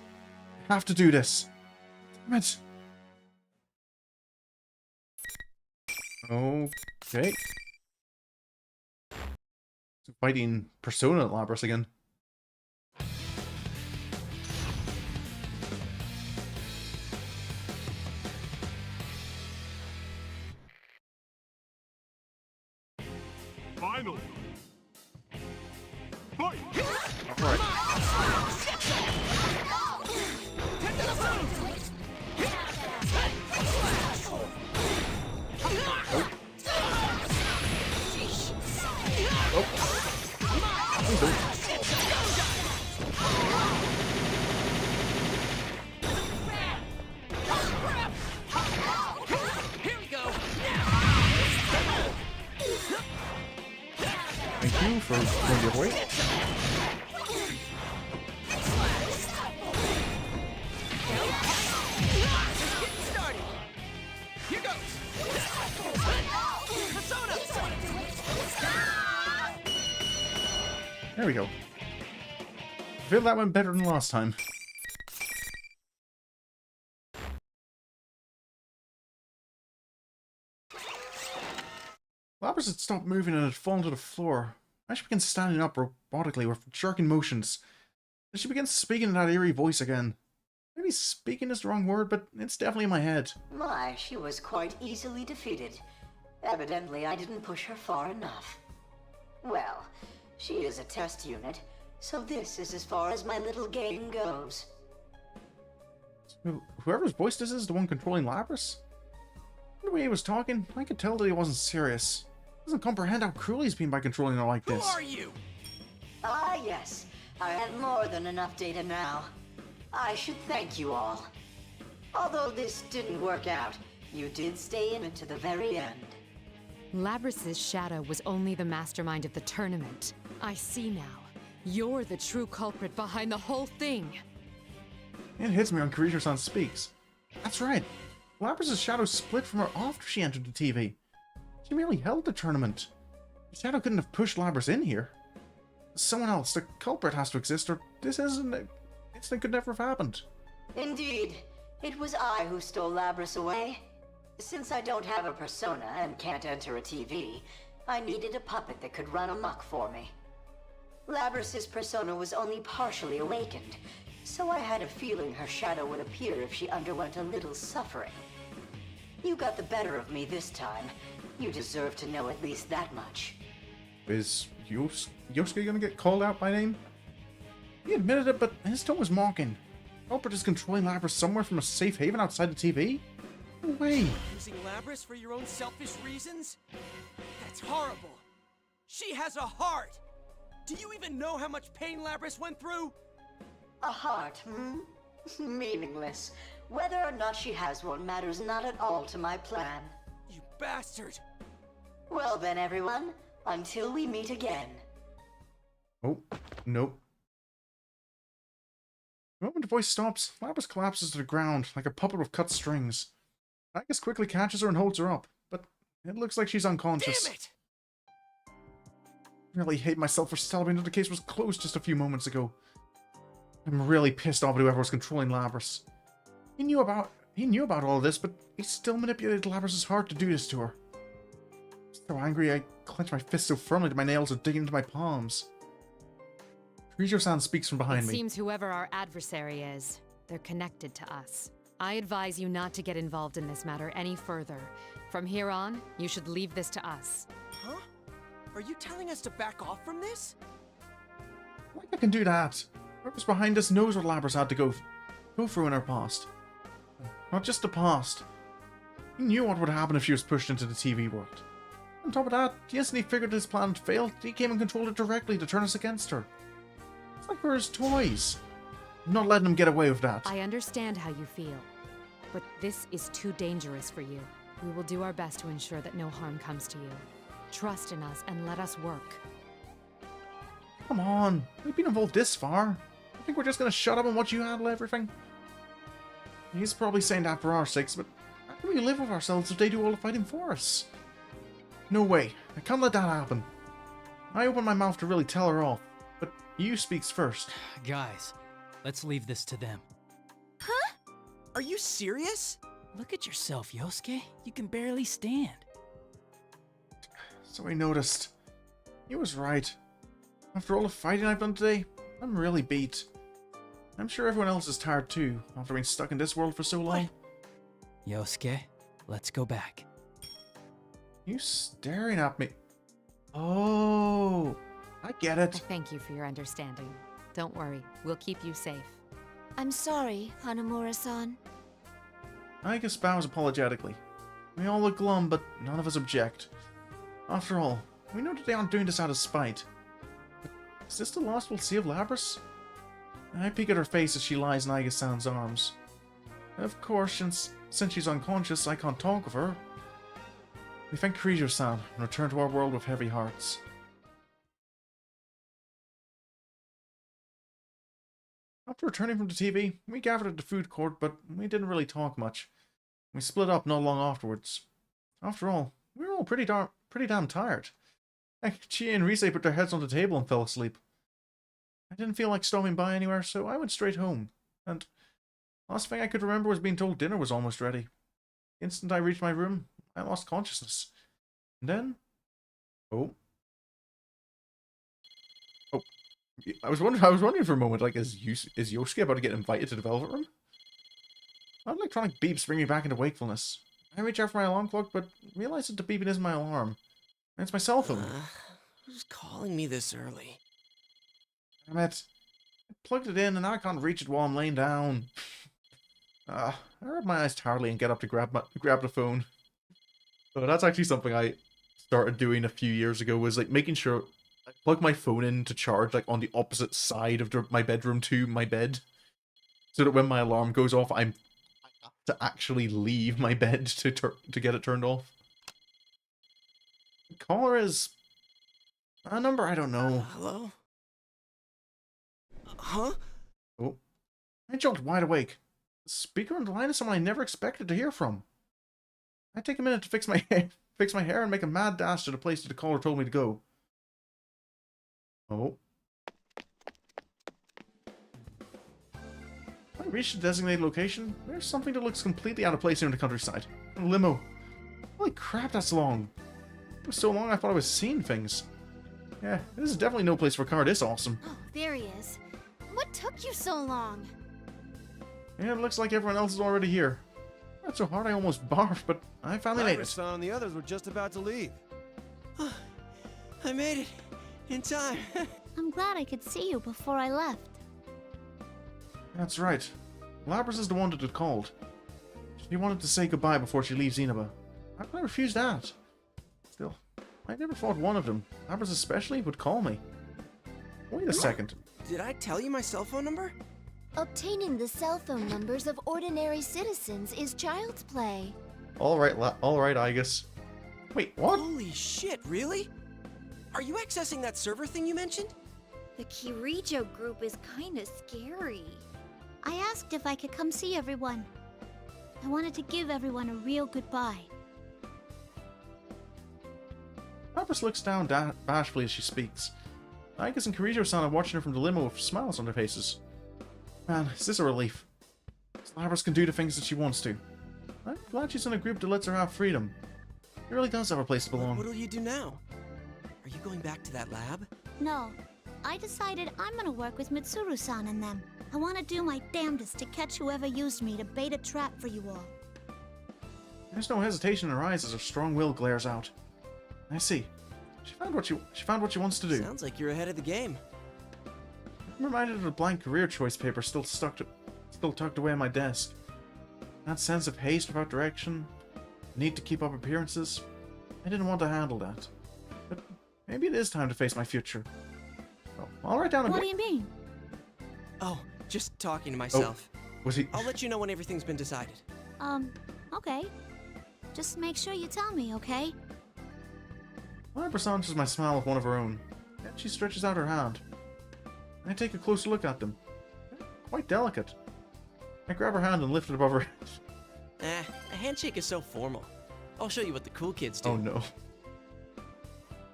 I have to do this. Damn it. Okay. Fighting Persona Labrys again. Finally! Fight! Alright. Here we go! Thank you for going the other way. we go. I feel that went better than last time. Labrys had stopped moving and had fallen to the floor. Now she begins standing up robotically with jerking motions. Then she begins speaking in that eerie voice again. Maybe speaking is the wrong word, but it's definitely in my head. My, she was quite easily defeated. Evidently, I didn't push her far enough. Well, she is a test unit, so this is as far as my little game goes. So, whoever's voice this is the one controlling Labrys? The way he was talking, I could tell that he wasn't serious. He doesn't comprehend how cruel he's been by controlling her like this. Who are you? Ah, yes. I have more than enough data now. I should thank you all. Although this didn't work out, you did stay in it to the very end. Labrys' shadow was only the mastermind of the tournament. I see now. You're the true culprit behind the whole thing. It hits me when Kirijo-san speaks. That's right. Labrys' shadow split from her after she entered the TV. She merely held the tournament. The shadow couldn't have pushed Labrys in here. Someone else, the culprit, has to exist, or this incident could never have happened. Indeed. It was I who stole Labrys away. Since I don't have a persona and can't enter a TV, I needed a puppet that could run amok for me. Labrys' persona was only partially awakened, so I had a feeling her shadow would appear if she underwent a little suffering. You got the better of me this time. You deserve to know at least that much. Is Yosuke gonna get called out by name? He admitted it, but his tone was mocking. Culprit is controlling Labrys somewhere from a safe haven outside the TV? No way. Using Labrys for your own selfish reasons? That's horrible. She has a heart. Do you even know how much pain Labrys went through? A heart, hmm? Meaningless. Whether or not she has one matters not at all to my plan. You bastard! Well then, everyone, until we meet again. Oh, nope. The moment the voice stops, Labrys collapses to the ground like a puppet with cut strings. Agus quickly catches her and holds her up, but it looks like she's unconscious. Damn it! I really hate myself for celebrating that the case was closed just a few moments ago. I'm really pissed off at whoever was controlling Labrys. He knew about all this, but he still manipulated Labrys' heart to do this to her. So angry, I clench my fist so firmly that my nails are digging into my palms. Kirijo-san speaks from behind me. It seems whoever our adversary is, they're connected to us. I advise you not to get involved in this matter any further. From here on, you should leave this to us. Huh? Are you telling us to back off from this? Like I can do that. Whoever's behind us knows what Labrys had to go through in her past. Not just the past. He knew what would happen if she was pushed into the TV world. On top of that, the instant he figured his plan had failed, he came and controlled it directly to turn us against her. It's like we're his toys. I'm not letting him get away with that. I understand how you feel, but this is too dangerous for you. We will do our best to ensure that no harm comes to you. Trust in us and let us work. Come on, we've been involved this far. I think we're just gonna shut up and watch you handle everything. He's probably saying that for our sakes, but how can we live with ourselves if they do all the fighting for us? No way, I can't let that happen. I opened my mouth to really tell her off, but you speaks first. Guys, let's leave this to them. Huh? Are you serious? Look at yourself, Yosuke. You can barely stand. So I noticed. He was right. After all the fighting I've done today, I'm really beat. I'm sure everyone else is tired too, after being stuck in this world for so long. Yosuke, let's go back. You staring at me. Oh, I get it. Thank you for your understanding. Don't worry, we'll keep you safe. I'm sorry, Hanamura-san. Agus bows apologetically. We all look glum, but none of us object. After all, we know that they aren't doing this out of spite. But is this the last we'll see of Labrys? I peek at her face as she lies in Agus-san's arms. Of course, since she's unconscious, I can't talk of her. We thank Kirijo-san and return to our world with heavy hearts. After returning from the TV, we gathered at the food court, but we didn't really talk much. We split up not long afterwards. After all, we were all pretty damn tired. Heck, Chie and Rise put their heads on the table and fell asleep. didn't feel like stopping by anywhere, so I went straight home. And last thing I could remember was being told dinner was almost ready. The instant I reached my room, I lost consciousness. And then... Oh. I was wondering for a moment, like, is Yosuke about to get invited to the Velvet Room? Loud electronic beeps bring me back into wakefulness. I reach out for my alarm clock, but realize that the beeping isn't my alarm. It's my cell phone. Who's calling me this early? Damn it. I plugged it in and now I can't reach it while I'm laying down. I rub my eyes tiredly and get up to grab the phone. So that's actually something I started doing a few years ago, was like making sure I plug my phone in to charge like on the opposite side of my bedroom to my bed. So that when my alarm goes off, I have to actually leave my bed to get it turned off. The caller is a number I don't know. Hello? Huh? Oh. I jumped wide awake. The speaker on the line is someone I never expected to hear from. I take a minute to fix my hair and make a mad dash to the place that the caller told me to go. Oh. When I reach the designated location, there's something that looks completely out of place here in the countryside. A limo. Holy crap, that's long. It was so long I thought I was seeing things. Yeah, this is definitely no place for a car this awesome. Oh, there he is. What took you so long? Yeah, it looks like everyone else is already here. Not so hard I almost barfed, but I finally made it. And the others were just about to leave. I made it. In time. I'm glad I could see you before I left. That's right. Labrys is the one that had called. She wanted to say goodbye before she leaves Inaba. How could I refuse that? Still, I never thought one of them, Labrys especially, would call me. Wait a second. Did I tell you my cell phone number? Obtaining the cell phone numbers of ordinary citizens is child's play. Alright, Igus. Wait, what? Holy shit, really? Are you accessing that server thing you mentioned? The Kirijo group is kinda scary. I asked if I could come see everyone. I wanted to give everyone a real goodbye. Labrys looks down bashfully as she speaks. Igus and Kirijo-san are watching her from the limo with smiles on their faces. Man, is this a relief? Labrys can do the things that she wants to. I'm glad she's in a group that lets her have freedom. She really does have a place to belong. What'll you do now? Are you going back to that lab? No. I decided I'm gonna work with Mitsuru-san and them. I want to do my damnedest to catch whoever used me to bait a trap for you all. There's no hesitation in her eyes as her strong will glares out. I see. She found what she wants to do. Sounds like you're ahead of the game. I'm reminded of the blank career choice paper still tucked away on my desk. That sense of haste without direction, the need to keep up appearances. I didn't want to handle that. But maybe it is time to face my future. Oh, I'll write down a... What do you mean? Oh, just talking to myself. Oh, was he... I'll let you know when everything's been decided. Okay. Just make sure you tell me, okay? Labrys personages my smile with one of her own, and she stretches out her hand. I take a closer look at them. They're quite delicate. I grab her hand and lift it above her head. A handshake is so formal. I'll show you what the cool kids do. Oh no.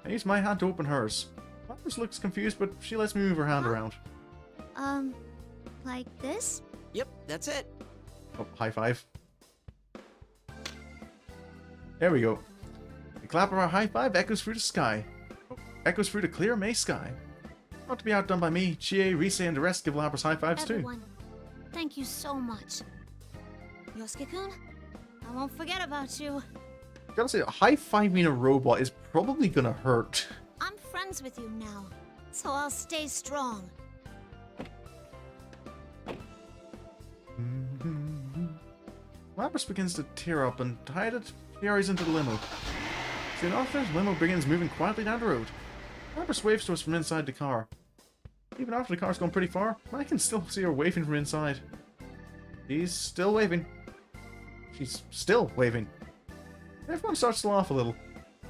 I use my hand to open hers. Labrys looks confused, but she lets me move her hand around. Like this? Yep, that's it. Oh, high five. There we go. The clap of our high five echoes through the sky. Echoes through the clear May sky. Not to be outdone by me, Chie, Rise, and the rest give Labrys high fives Everyone, thank you so much. Yosuke-kun, I won't forget about you. Gotta say, high-fiving a robot is probably gonna hurt. I'm friends with you now, so I'll stay strong. Labrys begins to tear up and tied it, she hurries into the limo. Soon after, the limo begins moving quietly down the road. Labrys waves to us from inside the car. Even after the car's gone pretty far, I can still see her waving from inside. She's still waving. She's still waving. Everyone starts to laugh a little.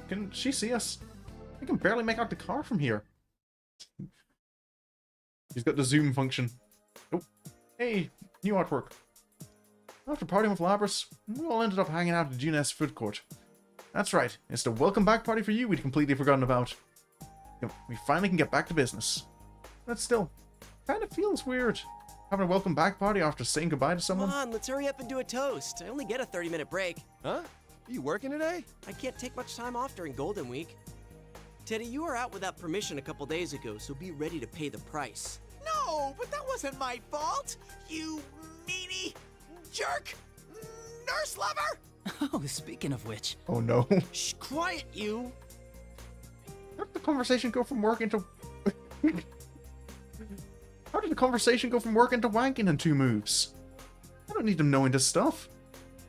Can she see us? I can barely make out the car from here. She's got the zoom function. Oh, hey, new artwork. After partying with Labrys, we all ended up hanging out at the GNS food court. That's right, it's the welcome back party for you we'd completely forgotten about. We finally can get back to business. But still, Kind of feels weird. Having a welcome back party after saying goodbye to someone. Come on, let's hurry up and do a toast. I only get a 30-minute break. Huh? Are you working today? I can't take much time off during Golden Week. Teddy, you were out without permission a couple days ago, so be ready to pay the price. No, but that wasn't my fault. You meanie jerk nurse lover. Oh, speaking of which. Oh no. Shh, quiet, you. How did the conversation go from work into... How did the conversation go from work into wanking in 2 moves? I don't need them knowing this stuff.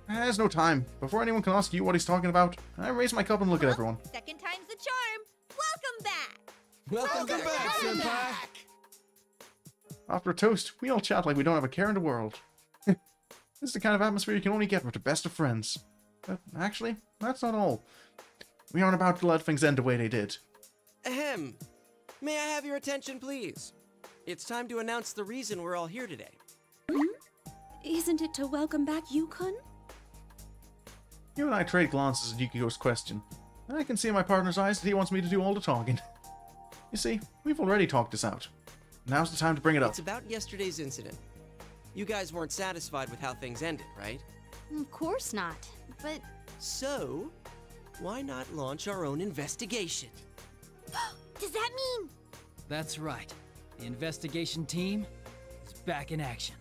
There's no time. Before anyone can ask you what he's talking about, I raise my cup and look at everyone. Second time's the charm. Welcome back. Welcome back, senpai. After a toast, we all chat like we don't have a care in the world. This is the kind of atmosphere you can only get with the best of friends. But actually, that's not all. We aren't about to let things end the way they did. Ahem. May I have your attention, please? It's time to announce the reason we're all here today. Isn't it to welcome back Yukon? You and I trade glances at Yukiko's question. I can see in my partner's eyes that he wants me to do all the talking. You see, we've already talked this out. Now's the time to bring it up. It's about yesterday's incident. You guys weren't satisfied with how things ended, right? Of course not, but... So, why not launch our own investigation? Does that mean... That's right. The investigation team is back in action.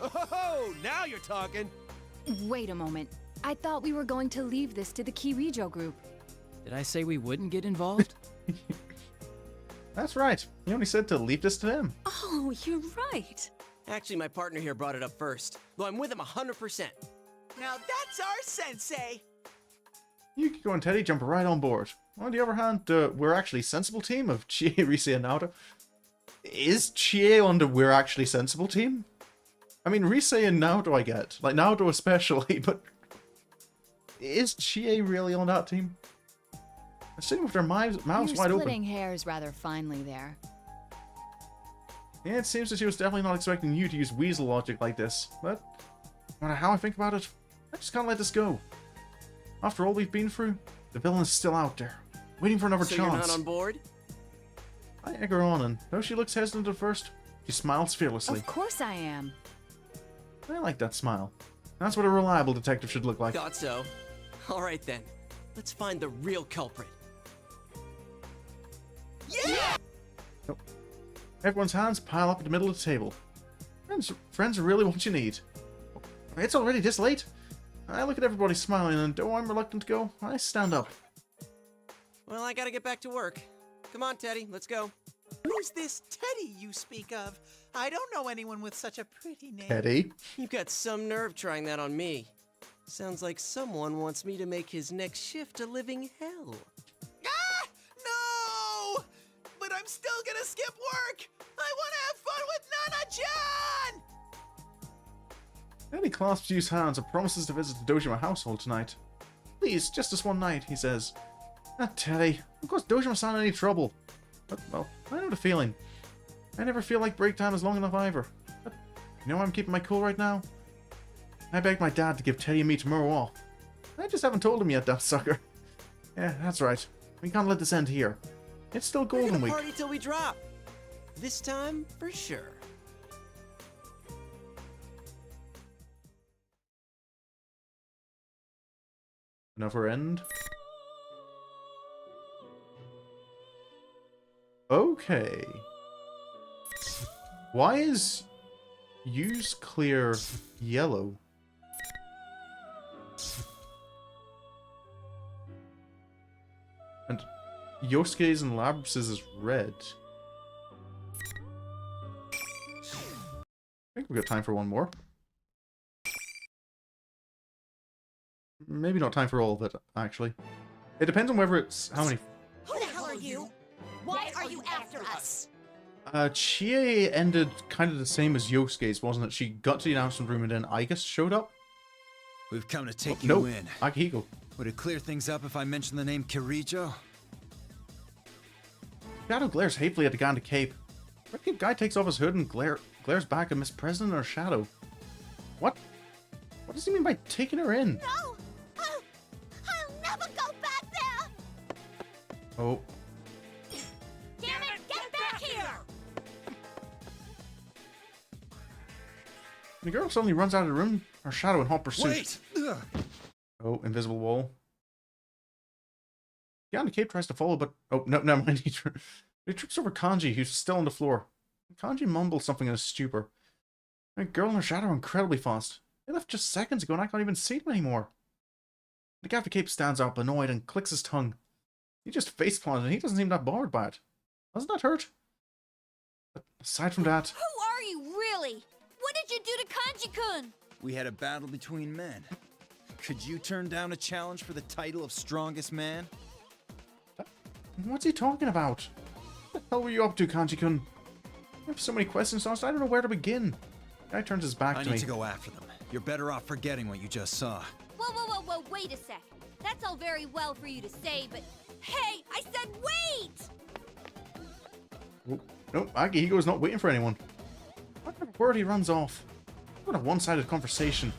Oh, now you're talking. Wait a moment. I thought we were going to leave this to the Kirijo group. Did I say we wouldn't get involved? That's right. You only said to leave this to them. Oh, you're right. Actually, my partner here brought it up first, though I'm with him 100%. Now that's our sensei. Yukiko and Teddy jump right on board. On the other hand, we're actually sensible team of Chie, Rise, and Naoto. Is Chie on the we're actually sensible team? I mean, Rise and Naoto I get. Like, Naoto especially, but... Is Chie really on that team? They're sitting with their mouths You're wide open. splitting hairs rather finely there. Yeah, it seems that she was definitely not expecting you to use weasel logic like this. But, no matter how I think about it, I just can't let this go. After all we've been through, the villain is still out there, waiting for another So chance. you're not on board? I egg her on, and though she looks hesitant at first, she smiles fearlessly. Of course I am. I like that smile. That's what a reliable detective should look like. Thought so. All right then, let's find the real culprit. Yeah! Everyone's hands pile up at the middle of the table. Friends are really what you need. It's already this late? I look at everybody smiling, and though I'm reluctant to go, I stand up. Well, I gotta get back to work. Come on, Teddy, let's go. Who's this Teddy you speak of? I don't know anyone with such a pretty name. Teddy? You've got some nerve trying that on me. Sounds like someone wants me to make his next shift a living hell. Ah! No! But I'm still gonna skip work! I wanna have fun with Nana-chan! Teddy clasps Yu's hands and promises to visit the Dojima household tonight. Please, just this one night, he says. Teddy, of course Dojima-san in any trouble. But, well, I know the feeling. I never feel like break time is long enough either. But, you know why I'm keeping my cool right now? I begged my dad to give Teddy and me tomorrow off. I just haven't told him yet, that sucker. Yeah, that's right. We can't let this end here. It's still Golden Week. We're gonna party till we drop. This time, for sure. Another end. Okay. Why is use clear yellow? And Yosuke's and Labrys is red. I think we've got time for one more. Maybe not time for all of it, actually. It depends on whether it's how many. Who the hell are you? Why are you after us? Chie ended kind of the same as Yosuke's, wasn't it? She got to the announcement room and then Igus showed up. We've come to take no, you in. Akihiko. Would it clear things up if I mention the name Kirijo? Shadow glares hatefully at the guy in the cape. Reckon guy takes off his hood and glares back at Miss President or Shadow. What? What does he mean by taking her in? No! I'll never go back there! Oh. Damn it, get back here! The girl suddenly runs out of the room, her shadow in hot pursuit. Wait! Ugh. Oh, invisible wall. Yeah, and the cape tries to follow, but... Oh, no, never mind. He trips over Kanji, who's still on the floor. Kanji mumbles something in a stupor. The girl and her shadow are incredibly fast. They left just seconds ago and I can't even see them anymore. The guy with the cape stands up, annoyed, and clicks his tongue. He just facepalms and he doesn't seem that bothered by it. Doesn't that hurt? But aside from that... Who are you, really? What did you do to Kanji-kun? We had a battle between men. Could you turn down a challenge for the title of strongest man? What's he talking about? What the hell were you up to, Kanji-kun? I have so many questions to ask, I don't know where to begin. The guy turns his back to me. I need to go after them. You're better off forgetting what you just saw. Whoa, wait a sec. That's all very well for you to say, but... Hey, I said wait! Oh, no, Akihiko's not waiting for anyone. What a word he runs off. What a one-sided conversation.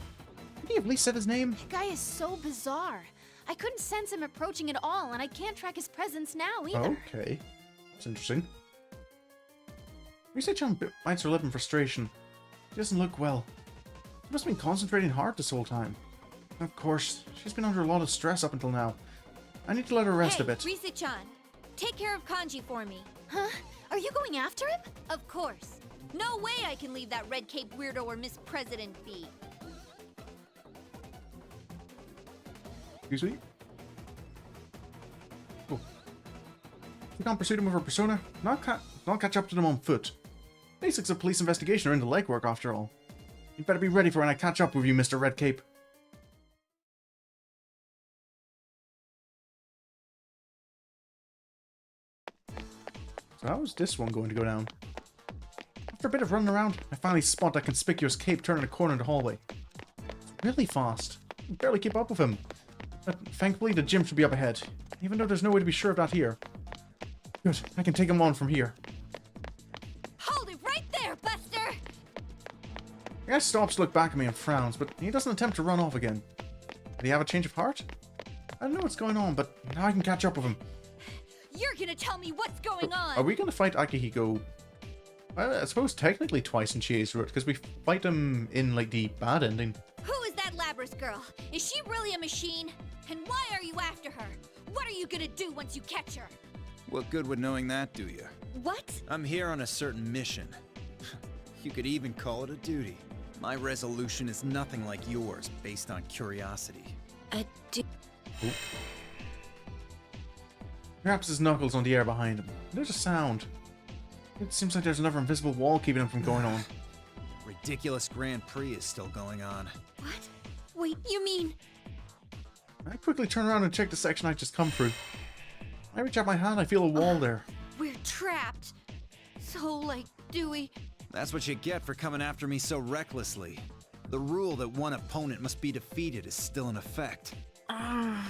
Could he have at least said his name? That guy is so bizarre. I couldn't sense him approaching at all, and I can't track his presence now either. Okay. That's interesting. Rise-chan bites her lip in frustration. She doesn't look well. She must have been concentrating hard this whole time. Of course, she's been under a lot of stress up until now. I need to let her rest a bit. Rise-chan, take care of Kanji for me. Huh? Are you going after him? Of course. No way I can leave that red cape weirdo or Miss President be. Excuse me? Oh. We can't pursue them with her persona. Not catch up to them on foot. Basics of police investigation are in the legwork after all. You'd better be ready for when I catch up with you, Mr. Red Cape. So how is this one going to go down? After a bit of running around, I finally spot that conspicuous cape turning a corner in the hallway. It's really fast. I can barely keep up with him. But thankfully the gym should be up ahead, even though there's no way to be sure of that here. Good, I can take him on from here. Hold it right there, Buster! The guy stops to look back at me and frowns, but he doesn't attempt to run off again. Did he have a change of heart? I don't know what's going on, but now I can catch up with him. You're gonna tell me what's going on! Are we gonna fight Akihiko? Well, I suppose technically twice in Chie's route, because we fight him in, like, the bad ending. Who is that Labrys girl? Is she really a machine? And why are you after her? What are you gonna do once you catch her? What good would knowing that do you? What? I'm here on a certain mission. You could even call it a duty. My resolution is nothing like yours, based on curiosity. Perhaps his knuckles on the air behind him. There's a sound. It seems like there's another invisible wall keeping him from going on. Ridiculous Grand Prix is still going on. What? Wait, you mean... I quickly turn around and check the section I just come through. I reach out my hand, I feel a wall there. We're trapped. So, like, Dewey... That's what you get for coming after me so recklessly. The rule that one opponent must be defeated is still in effect. Not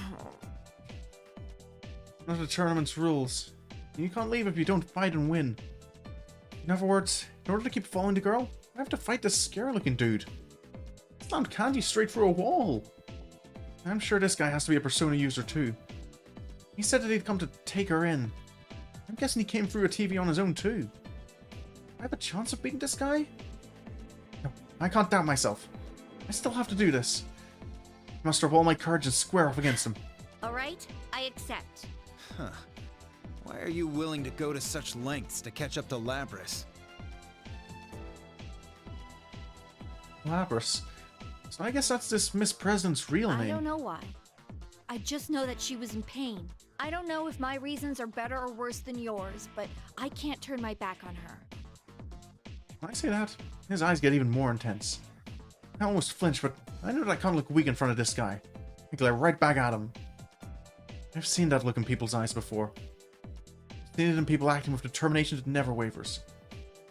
the tournament's rules. You can't leave if you don't fight and win. In other words, in order to keep following the girl, I have to fight this scary-looking dude. Slammed Candy straight through a wall. I'm sure this guy has to be a Persona user too. He said that he'd come to take her in. I'm guessing he came through a TV on his own too. I have a chance of beating this guy? No, I can't doubt myself. I still have to do this. Muster up all my courage and square off against him. Alright, I accept. Huh. Why are you willing to go to such lengths to catch up to Labrys? Labrys. So I guess that's this Miss President's real name. I don't know why. I just know that she was in pain. I don't know if my reasons are better or worse than yours, but I can't turn my back on her. When I say that, his eyes get even more intense. I almost flinch, but I know that I can't look weak in front of this guy. I glare right back at him. I've seen that look in people's eyes before. I've seen it in people acting with determination that never wavers.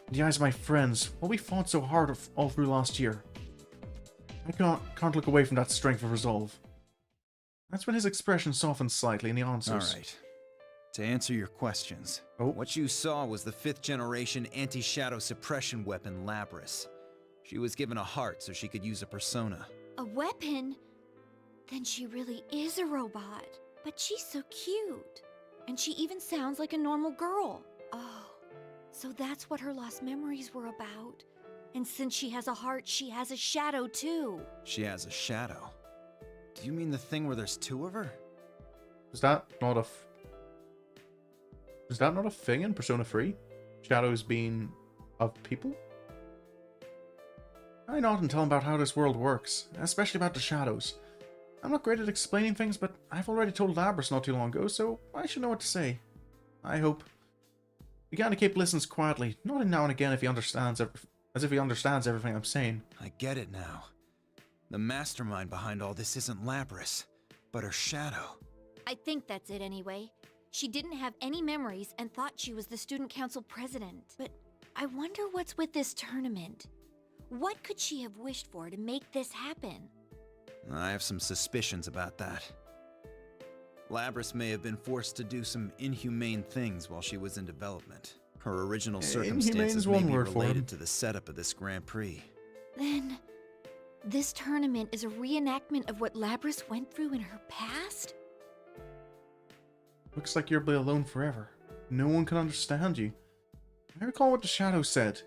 In the eyes of my friends, while we fought so hard all through last year. I can't look away from that strength of resolve. That's when his expression softens slightly and he answers. Alright. To answer your questions, what you saw was the 5th generation anti-shadow suppression weapon Labrys. She was given a heart so she could use a persona. A weapon? Then she really is a robot. But she's so cute. And she even sounds like a normal girl. Oh, so that's what her lost memories were about. And since she has a heart, she has a shadow too. She has a shadow? Do you mean the thing where there's two of her? Is that not a thing in Persona 3? Shadows being of people? I nod and tell him about how this world works, especially about the shadows. I'm not great at explaining things, but I've already told Labrys not too long ago, so I should know what to say. I hope. Cape listens quietly, nodding now and again if he understands as if he understands everything I'm saying. I get it now. The mastermind behind all this isn't Labrys, but her shadow. I think that's it anyway. She didn't have any memories and thought she was the student council president. But I wonder what's with this tournament. What could she have wished for to make this happen? I have some suspicions about that. Labrys may have been forced to do some inhumane things while she was in development. Her original circumstances may be related to the setup of this Grand Prix. Then, this tournament is a reenactment of what Labrys went through in her past? Looks like you'll be alone forever. No one can understand you. I recall what the shadow said.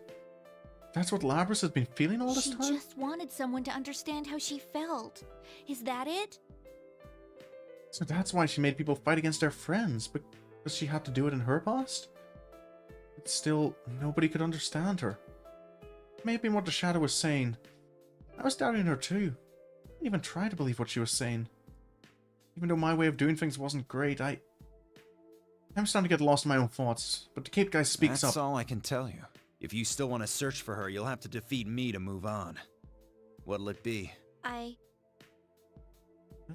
That's what Labrys has been feeling all this time? She just wanted someone to understand how she felt. Is that it? So that's why she made people fight against their friends, because she had to do it in her past? But still, nobody could understand her. It may have been what the shadow was saying. I was doubting her too. I didn't even try to believe what she was saying. Even though my way of doing things wasn't great, I'm starting to get lost in my own thoughts, but the Cape guy speaks up. That's all I can tell you. If you still want to search for her, you'll have to defeat me to move on. What'll it be? I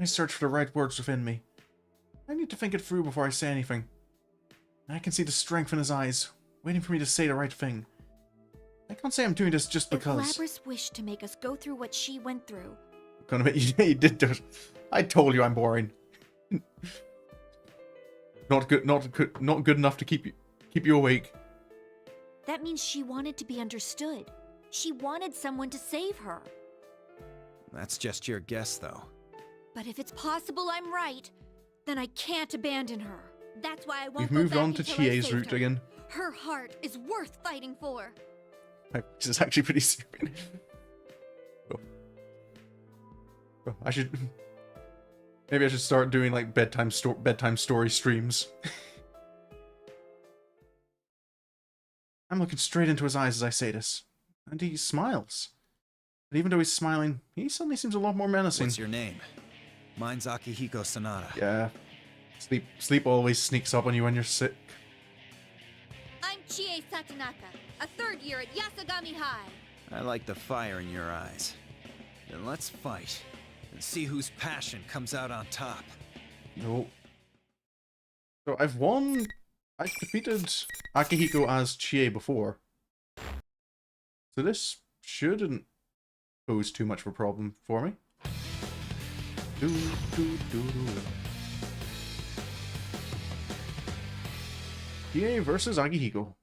search for the right words within me. I need to think it through before I say anything. I can see the strength in his eyes, waiting for me to say the right thing. I can't say I'm doing this just because. If Labrys wished to make us go through what she went through. Gonna admit, you did do it. I told you I'm boring. Not good enough to keep you awake. That means she wanted to be understood. She wanted someone to save her. That's just your guess, though. But if it's possible I'm right, then I can't abandon her. That's why I won't We've moved go back on to until I Chie's saved route her. again. Her heart is worth fighting for. This is actually pretty stupid. I should... Maybe I should start doing like bedtime story streams. I'm looking straight into his eyes as I say this, and he smiles. But even though he's smiling, he suddenly seems a lot more menacing. What's your name? Mine's Akihiko Sanada. Yeah. Sleep always sneaks up on you when you're sick. I'm Chie Satonaka, a third year at Yasagami High. I like the fire in your eyes. Then let's fight, and see whose passion comes out on top. No. So I've defeated Akihiko as Chie before. So this shouldn't pose too much of a problem for me. Chie versus Akihiko.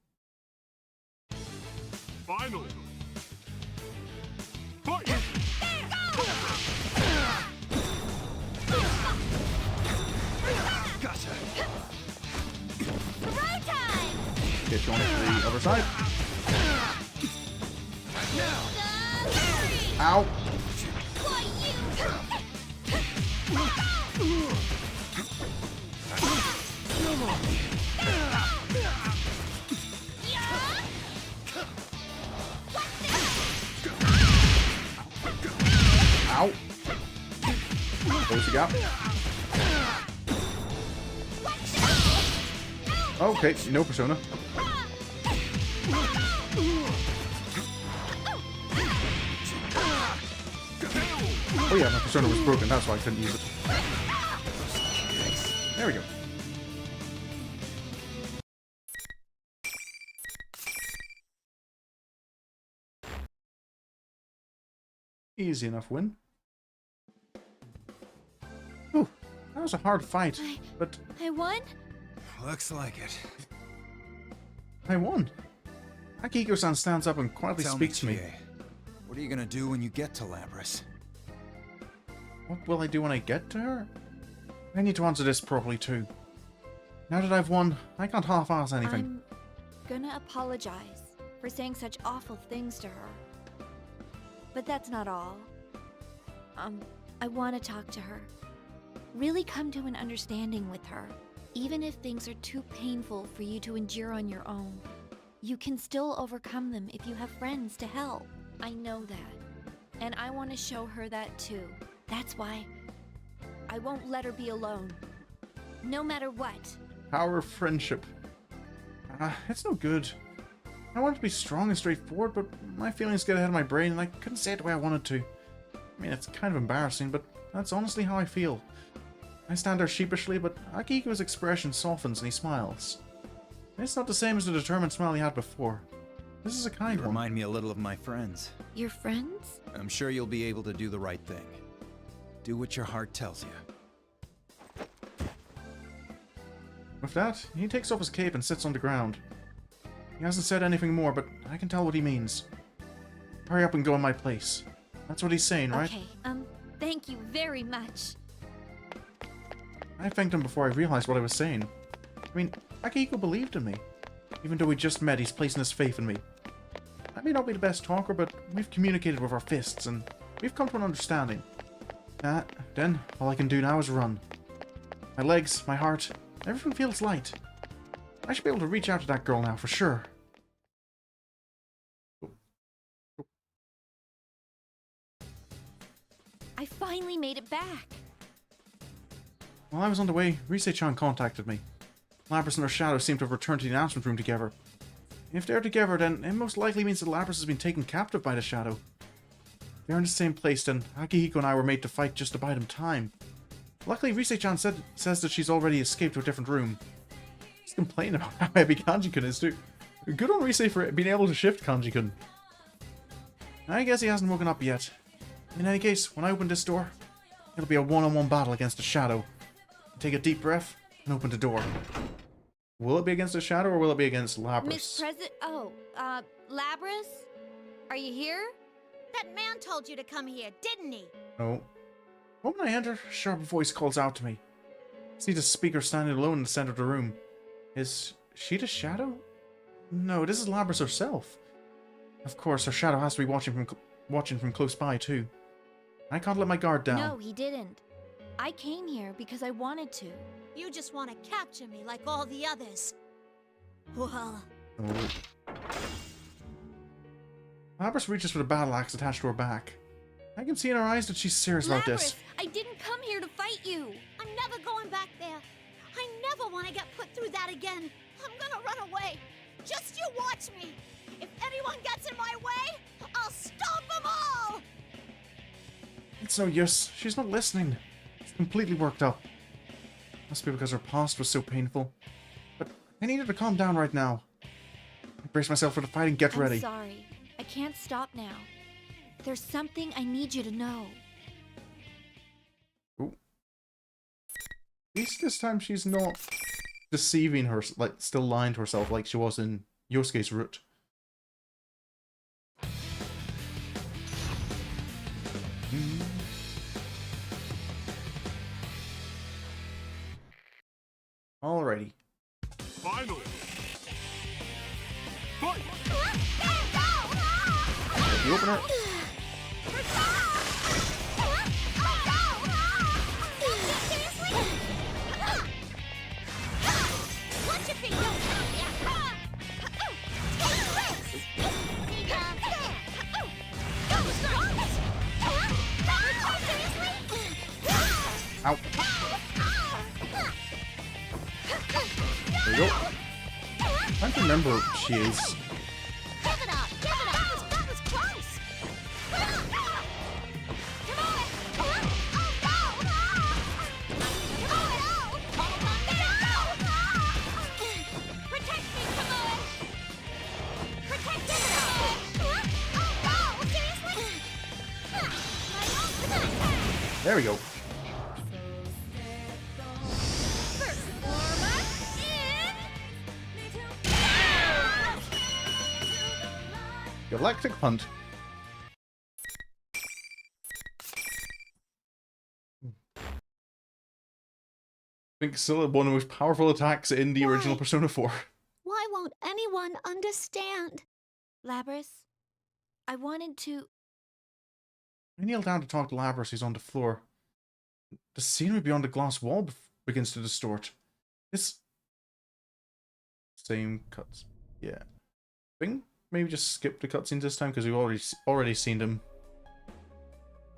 Finally. Fight! Gotcha. Get you on to the other side. Ow. Ow. Close the gap. Okay, no persona. Oh yeah, my persona was broken, that's why I couldn't use it. There we go. Easy enough win. Ooh, that was a hard fight, but... I won? Looks like it. I won. Akihiko-san stands up and quietly speaks to me. What are you gonna do when you get to Labrys? What will I do when I get to her? I need to answer this properly too. Now that I've won, I can't half-ass anything. I'm gonna apologize for saying such awful things to her. But that's not all. I want to talk to her. Really come to an understanding with her. Even if things are too painful for you to endure on your own, you can still overcome them if you have friends to help. I know that. And I want to show her that too. That's why I won't let her be alone. No matter what. Power of friendship. It's no good. I wanted to be strong and straightforward, but my feelings get ahead of my brain and I couldn't say it the way I wanted to. I mean, it's kind of embarrassing, but that's honestly how I feel. I stand there sheepishly, but Akihiko's expression softens and he smiles. It's not the same as the determined smile he had before. This is a kind one. Remind me a little of my friends. Your friends? I'm sure you'll be able to do the right thing. Do what your heart tells you. With that, he takes off his cape and sits on the ground. He hasn't said anything more, but I can tell what he means. Hurry up and go in my place. That's what he's saying, right? Okay, thank you very much. I thanked him before I realized what I was saying. I mean, Akihiko believed in me. Even though we just met, he's placing his faith in me. I may not be the best talker, but we've communicated with our fists, and we've come to an understanding. Then, all I can do now is run. My legs, my heart, everything feels light. I should be able to reach out to that girl now, for sure. I finally made it back. While I was on the way, Rise-chan contacted me. Labrys and her Shadow seem to have returned to the announcement room together. If they're together, then it most likely means that Labrys has been taken captive by the Shadow. If they're in the same place, then Akihiko and I were made to fight just to buy them time. Luckily, Rise-chan says that she's already escaped to a different room. She's complaining about how heavy Kanji-kun is too. Good on Rise for being able to shift Kanji-kun. I guess he hasn't woken up yet. In any case, when I open this door, it'll be a one-on-one battle against the Shadow. Take a deep breath and open the door. Will it be against the Shadow or will it be against Labrys? Miss President. Oh, Labrys? Are you here? That man told you to come here, didn't he? No. The moment I enter, a sharp voice calls out to me. I see the speaker standing alone in the center of the room. Is she the Shadow? No, this is Labrys herself. Of course, her Shadow has to be watching from close by too. I can't let my guard down. No, he didn't. I came here because I wanted to. You just want to capture me like all the others. Well... Oh. Labrys reaches for the battle axe attached to her back. I can see in her eyes that she's serious about this. I didn't come here to fight you. I'm never going back there. I never want to get put through that again. I'm gonna run away. Just you watch me. If anyone gets in my way, I'll stomp them all! It's no use. She's not listening. She's completely worked up. Must be because her past was so painful. But I need her to calm down right now. I brace myself for the fight and get ready. I'm sorry. I can't stop now. There's something I need you to know. Ooh. At least this time she's not deceiving her, like still lying to herself like she was in Yosuke's route. Alrighty. Finally! Fight! The opener. Ow. There we go. I can't remember what she is. There we go. Galactic Hunt. I think still one of the most powerful attacks in the original Persona 4. Why won't anyone understand? Labrys, I wanted to I kneel down to talk to Labrys, who's on the floor. The scenery beyond the glass wall begins to distort. This... Same cuts. Yeah. I think maybe just skip the cutscenes this time, because we've already seen them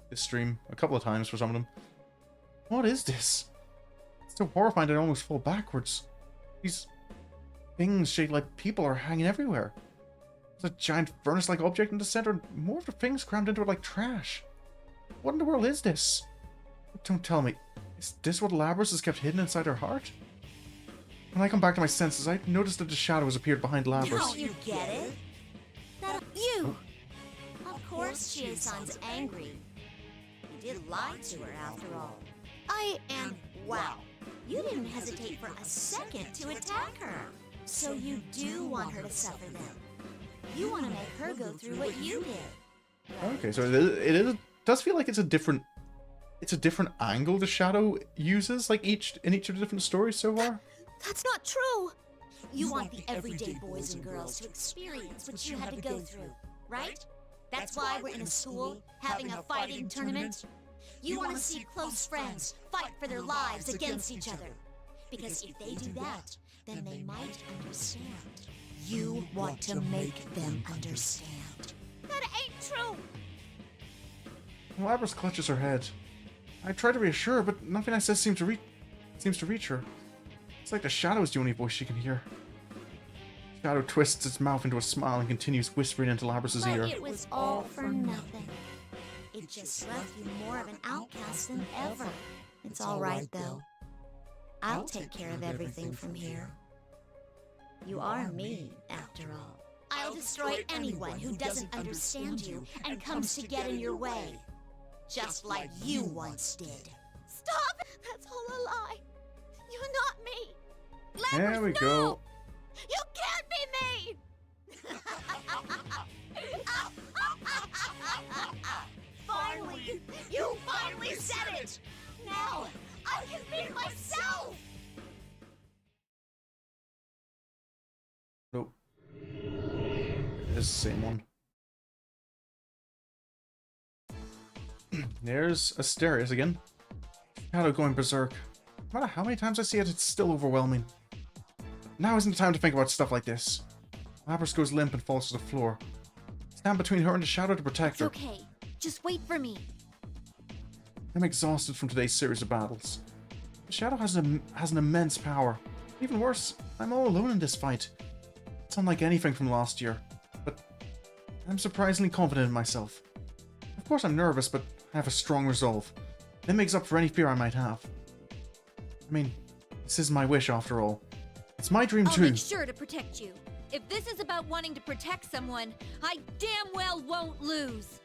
this stream a couple of times for some of them. What is this? It's so horrifying that I almost fall backwards. These things shaped like people are hanging everywhere. There's a giant furnace-like object in the center, and more of the things crammed into it like trash. What in the world is this? Don't tell me. Is this what Labrys has kept hidden inside her heart? When I come back to my senses, I noticed that the shadows appeared behind Labrys. Don't you get it? That you! Of course Chie-san's angry. You did lie to her after all. And wow, you didn't hesitate for a second to attack her. So you do want her to suffer then. You want to make her go through what you did. Okay, so it does feel like it's a different angle the Shadow uses, like in each of the different stories so far. That's not true. You want the everyday boys and girls to experience what you had to go through, right? That's why we're in a school having a fighting tournament. You want to see close friends fight for their lives against each other. Because if they do that, then they might understand. You want to make them understand. That ain't true! Labrys clutches her head. I try to reassure her, but nothing I say seems to reach her. It's like the Shadow is the only voice she can hear. Shadow twists its mouth into a smile and continues whispering into Labrys' ear. But it was all for nothing. It just left you more of an outcast than ever. It's all right, though. I'll take care of everything from here. You are me, after all. I'll destroy anyone who doesn't understand you and comes to get in your way. Just like you once did. Stop! That's all a lie. You're not me. Labrys, there we no! go. You can't be me! Finally! You finally said it! Now, I can be myself! Nope. It is the same one. There's Asterius again. Shadow going berserk. No matter how many times I see it, it's still overwhelming. Now isn't the time to think about stuff like this. Labrys goes limp and falls to the floor. Stand between her and the Shadow to protect her. It's okay. Just wait for me. I'm exhausted from today's series of battles. The Shadow has an immense power. Even worse, I'm all alone in this fight. It's unlike anything from last year, but I'm surprisingly confident in myself. Of course I'm nervous, but I have a strong resolve. That makes up for any fear I might have. I mean, this is my wish after all. It's my dream too. I'll make sure to protect you. If this is about wanting to protect someone, I damn well won't lose.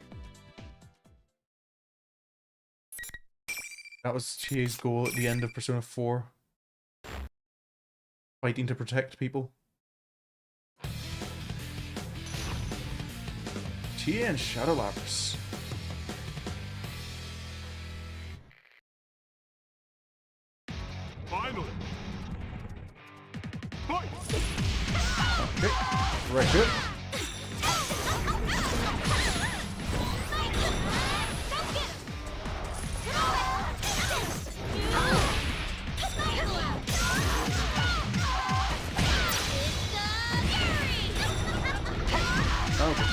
That was Chie's goal at the end of Persona 4. Fighting to protect people. Chie and Shadow Labrys. Finally. Fight! Okay, right good. Okay.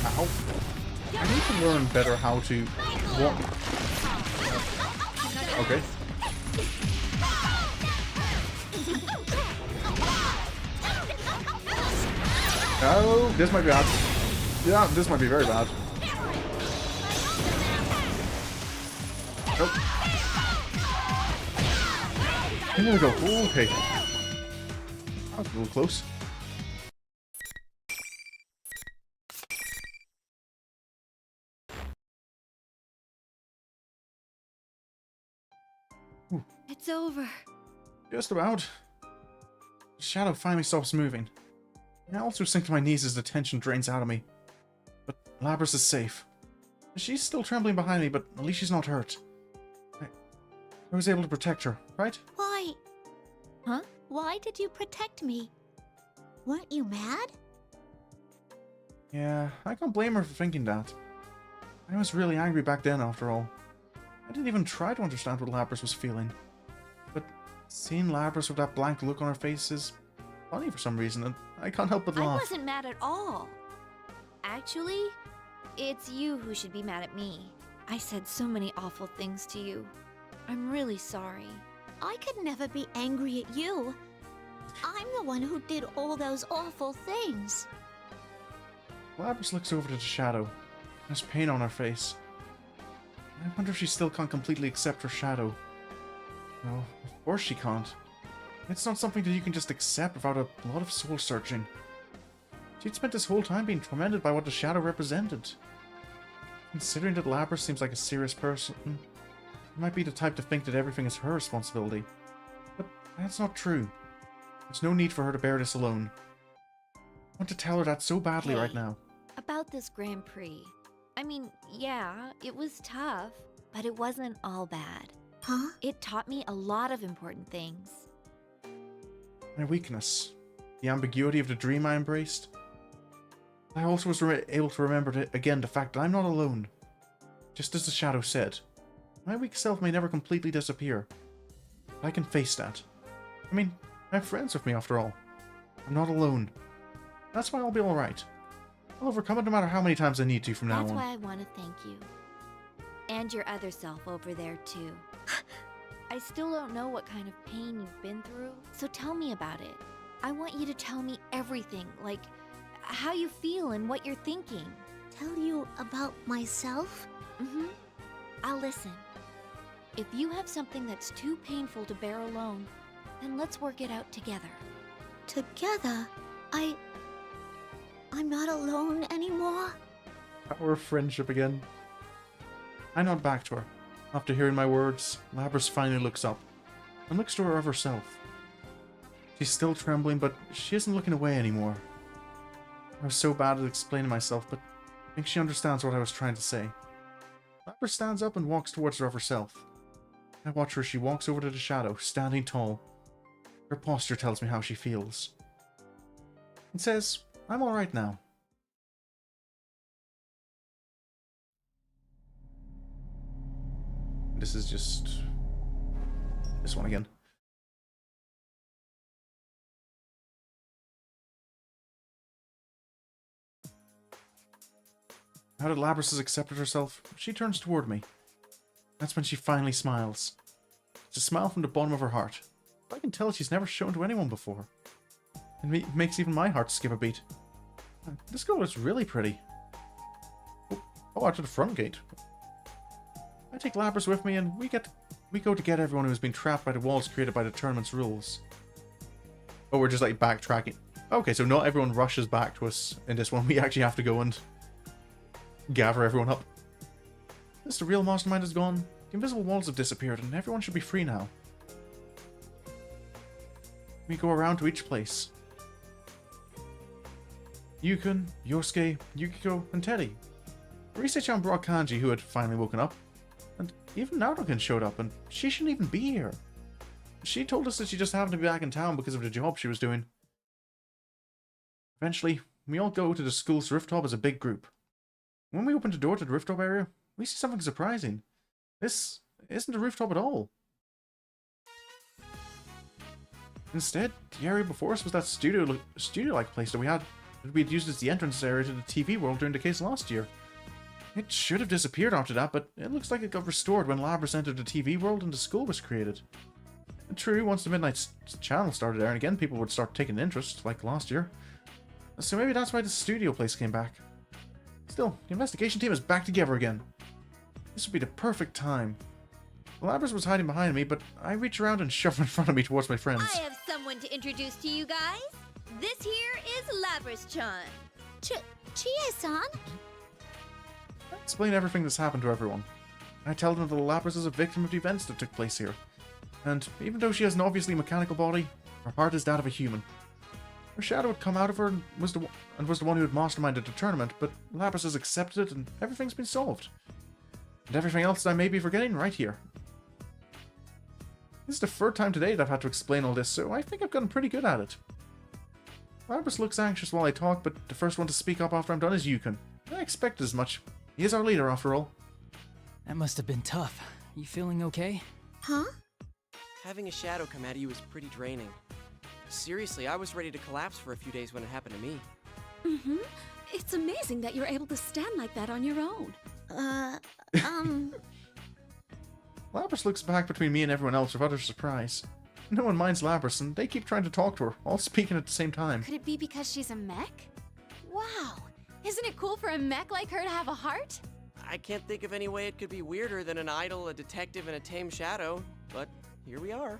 Ow. I need to learn better how to walk. Okay. Oh, this might be bad. Yeah, this might be very bad. Nope. There we go. Okay. That was a little close. It's over. Just about. The Shadow finally stops moving. I also sink to my knees as the tension drains out of me. But Labrys is safe. She's still trembling behind me, but at least she's not hurt. I was able to protect her, right? Why? Huh? Why did you protect me? Weren't you mad? Yeah, I can't blame her for thinking that. I was really angry back then, after all. I didn't even try to understand what Labrys was feeling. But seeing Labrys with that blank look on her face is funny for some reason, and I can't help but laugh. I wasn't mad at all. Actually, it's you who should be mad at me. I said so many awful things to you. I'm really sorry. I could never be angry at you. I'm the one who did all those awful things. Labrys looks over to the shadow. There's pain on her face. I wonder if she still can't completely accept her shadow. No, of course she can't. It's not something that you can just accept without a lot of soul searching. She'd spent this whole time being tormented by what the shadow represented. Considering that Labrys seems like a serious person, she might be the type to think that everything is her responsibility. But that's not true. There's no need for her to bear this alone. I want to tell her that so badly right now. About this Grand Prix. I mean, yeah, it was tough, but it wasn't all bad. Huh? It taught me a lot of important things. My weakness. The ambiguity of the dream I embraced. I also was able to remember again the fact that I'm not alone. Just as the shadow said. My weak self may never completely disappear. But I can face that. I mean, I have friends with me after all. I'm not alone. That's why I'll be alright. I'll overcome it no matter how many times I need to from now on. That's why I want to thank you. And your other self over there, too. I still don't know what kind of pain you've been through, so tell me about it. I want you to tell me everything, like how you feel and what you're thinking. Tell you about myself? Mm-hmm. I'll listen. If you have something that's too painful to bear alone, then let's work it out together. Together? I'm not alone anymore? Power of friendship again. I nod back to her. After hearing my words, Labrys finally looks up and looks to her of herself. She's still trembling, but she isn't looking away anymore. I was so bad at explaining myself, but I think she understands what I was trying to say. Labrys stands up and walks towards her of herself. I watch her as she walks over to the shadow, standing tall. Her posture tells me how she feels. It says, I'm alright now. This is just... this one again. Now that Labrys has accepted herself, she turns toward me. That's when she finally smiles. It's a smile from the bottom of her heart. I can tell she's never shown to anyone before. It makes even my heart skip a beat. This girl is really pretty. Oh, out to the front gate. I take Labrys with me and we go to get everyone who has been trapped by the walls created by the tournament's rules. Oh, we're just like backtracking. Okay, so not everyone rushes back to us in this one. We actually have to go and gather everyone up. Since the real mastermind is gone, the invisible walls have disappeared and everyone should be free now. We go around to each place. Yukun, Yosuke, Yukiko, and Teddy. Rise-chan brought Kanji, who had finally woken up. And even Narukami showed up, and she shouldn't even be here. She told us that she just happened to be back in town because of the job she was doing. Eventually, we all go to the school's rooftop as a big group. When we open the door to the rooftop area, we see something surprising. This isn't a rooftop at all. Instead, the area before us was that studio-like place that we'd used as the entrance area to the TV world during the case last year. It should have disappeared after that, but it looks like it got restored when Labrys entered the TV world and the school was created. True, once the Midnight Channel started airing again, people would start taking interest, like last year. So maybe that's why the studio place came back. Still, the investigation team is back together again. This would be the perfect time. Labrys was hiding behind me, but I reach around and shove her in front of me towards my friends. I have someone to introduce to you guys. This here is Labrys-chan. Chie-san? I explain everything that's happened to everyone. I tell them that Labrys is a victim of the events that took place here. And even though she has an obviously mechanical body, her heart is that of a human. Her shadow had come out of her and was the one who had masterminded the tournament, but Labrys has accepted it and everything's been solved. And everything else that I may be forgetting right here. This is the third time today that I've had to explain all this, so I think I've gotten pretty good at it. Labrys looks anxious while I talk, but the first one to speak up after I'm done is Yukon. I expected as much. He is our leader, after all. That must have been tough. You feeling okay? Huh? Having a shadow come out of you is pretty draining. Seriously, I was ready to collapse for a few days when it happened to me. Mm-hmm. It's amazing that you're able to stand like that on your own. Labrys looks back between me and everyone else with utter surprise. No one minds Labrys, and they keep trying to talk to her, all speaking at the same time. Could it be because she's a mech? Wow! Isn't it cool for a mech like her to have a heart? I can't think of any way it could be weirder than an idol, a detective, and a tame shadow, but here we are.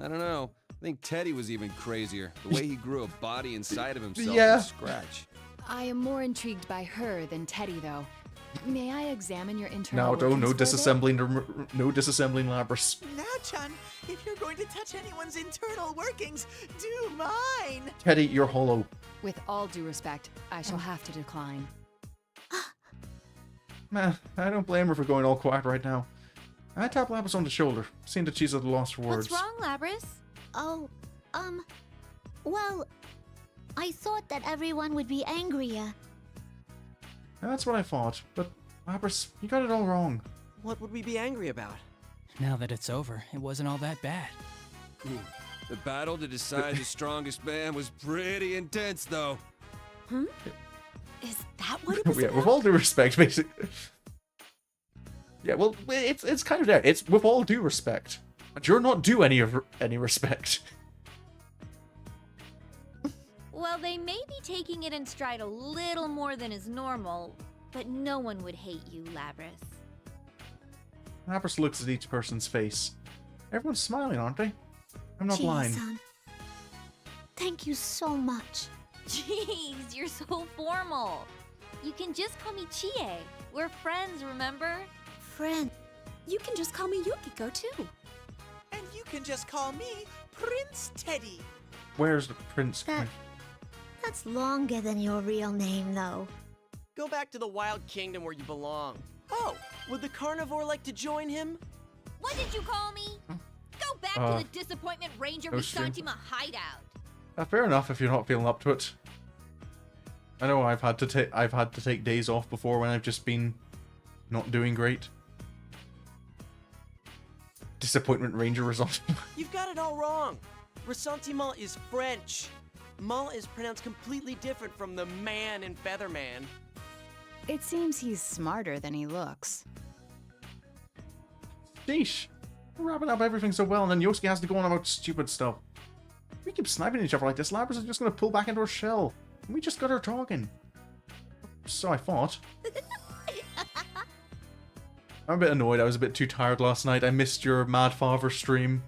I don't know. I think Teddy was even crazier. The way he grew a body inside of himself Yeah. from scratch. I am more intrigued by her than Teddy, though. May I examine your internal No, workings no for a bit? disassembling Labrys. Now, Chun, if you're going to touch anyone's internal workings, do mine! Teddy, you're hollow. With all due respect, I shall have to decline. Man, I don't blame her for going all quiet right now. I tap Labrys on the shoulder, seeing that she's at a loss for words. What's wrong, Labrys? Oh, well, I thought that everyone would be angrier. That's what I thought, but Labrys, you got it all wrong. What would we be angry about? Now that it's over, it wasn't all that bad. The battle to decide the strongest man was pretty intense, though. Hmm? Is that what it was Yeah, about? with all due respect, basically. Yeah, well, it's kind of there. It's with all due respect, but you're not due any respect. Well, they may be taking it in stride a little more than is normal, but no one would hate you, Labrys. Labrys looks at each person's face. Everyone's smiling, aren't they? I'm not blind. Chie-san, thank you so much. Jeez, you're so formal. You can just call me Chie. We're friends, remember? Friend. You can just call me Yukiko, too. And you can just call me Prince Teddy. Where's the prince? That's longer than your real name, though. Go back to the Wild Kingdom where you belong. Oh, would the carnivore like to join him? What did you call me? Go back to the Disappointment Ranger no stream. Visantima hideout. Fair enough if you're not feeling up to it. I know I've had to take days off before when I've just been not doing great. Disappointment Ranger result. You've got it all wrong. Ressentiment is French. Mall is pronounced completely different from the man in Featherman. It seems he's smarter than he looks. Sheesh. We're wrapping up everything so well, and then Yosuke has to go on about stupid stuff. If we keep sniping each other like this, Labrys is just going to pull back into her shell. And we just got her talking. So I thought. I'm a bit annoyed. I was a bit too tired last night. I missed your Mad Father stream.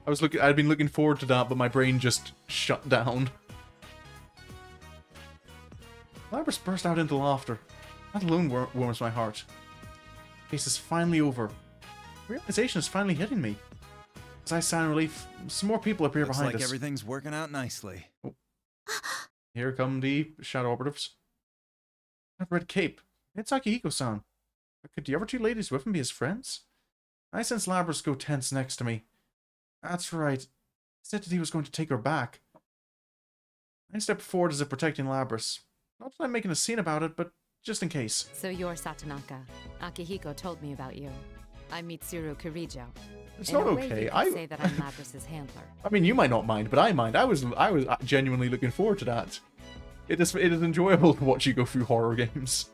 I'd been looking forward to that, but my brain just shut down. Labrys burst out into laughter. That alone warms my heart. Case is finally over. Realization is finally hitting me. As I sigh in relief, some more people appear Looks behind like us. everything's working out nicely. Oh. Here come the shadow operatives. That red cape. It's Akihiko-san. Could the other two ladies with him be his friends? I sense Labrys go tense next to me. That's right. He said that he was going to take her back. I step forward as if protecting Labrys. Not that I'm making a scene about it, but just in case. So you're Satonaka. Akihiko told me about you. I'm Mitsuru Kirijo. It's In not a way, okay. you could say that I'm Labrys' handler. I mean, you might not mind, but I mind. I was genuinely looking forward to that. It is enjoyable to watch you go through horror games.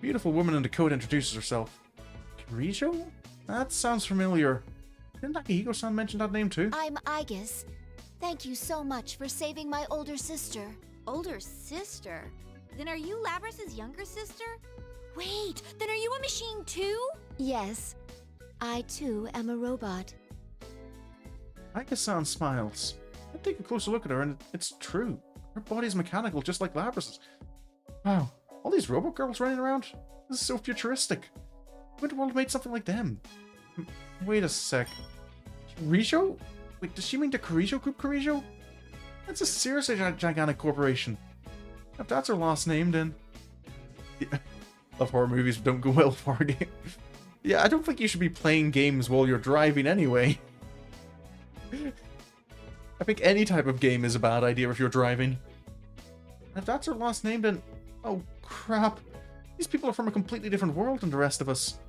Beautiful woman in the coat introduces herself. Kirijo? That sounds familiar. Didn't Akihiko-san mention that name too? I'm Aigis. Thank you so much for saving my older sister. Older sister? Then are you Labrys' younger sister? Wait, then are you a machine too? Yes. I too am a robot. Aika-san smiles. I take a closer look at her and it's true. Her body's mechanical just like Labrys'. Wow, all these robot girls running around? This is so futuristic. Who would have made something like them? Wait a sec. Kirijo? Wait, does she mean the Kirijo Group Kirijo? That's a seriously gigantic corporation. If that's her last name, then... Yeah. Love horror movies, but don't go well for her game. Yeah, I don't think you should be playing games while you're driving anyway. I think any type of game is a bad idea if you're driving. If that's her last name, then... Oh, crap. These people are from a completely different world than the rest of us.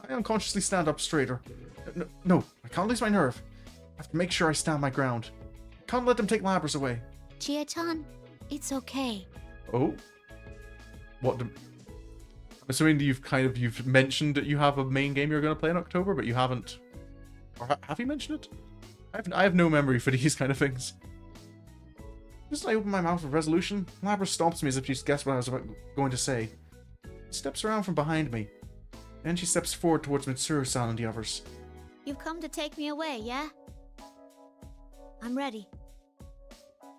I unconsciously stand up straighter. No, I can't lose my nerve. I have to make sure I stand my ground. I can't let them take Labrys away. Chie-chan, it's okay. Oh? What? I'm assuming that you've mentioned that you have a main game you're going to play in October, but you haven't... Or have you mentioned it? I have no memory for these kind of things. Just as I open my mouth with resolution, Labrys stops me as if she's guessed what I was going to say. She steps around from behind me. Then she steps forward towards Mitsuru-san and the others. You've come to take me away, yeah? I'm ready.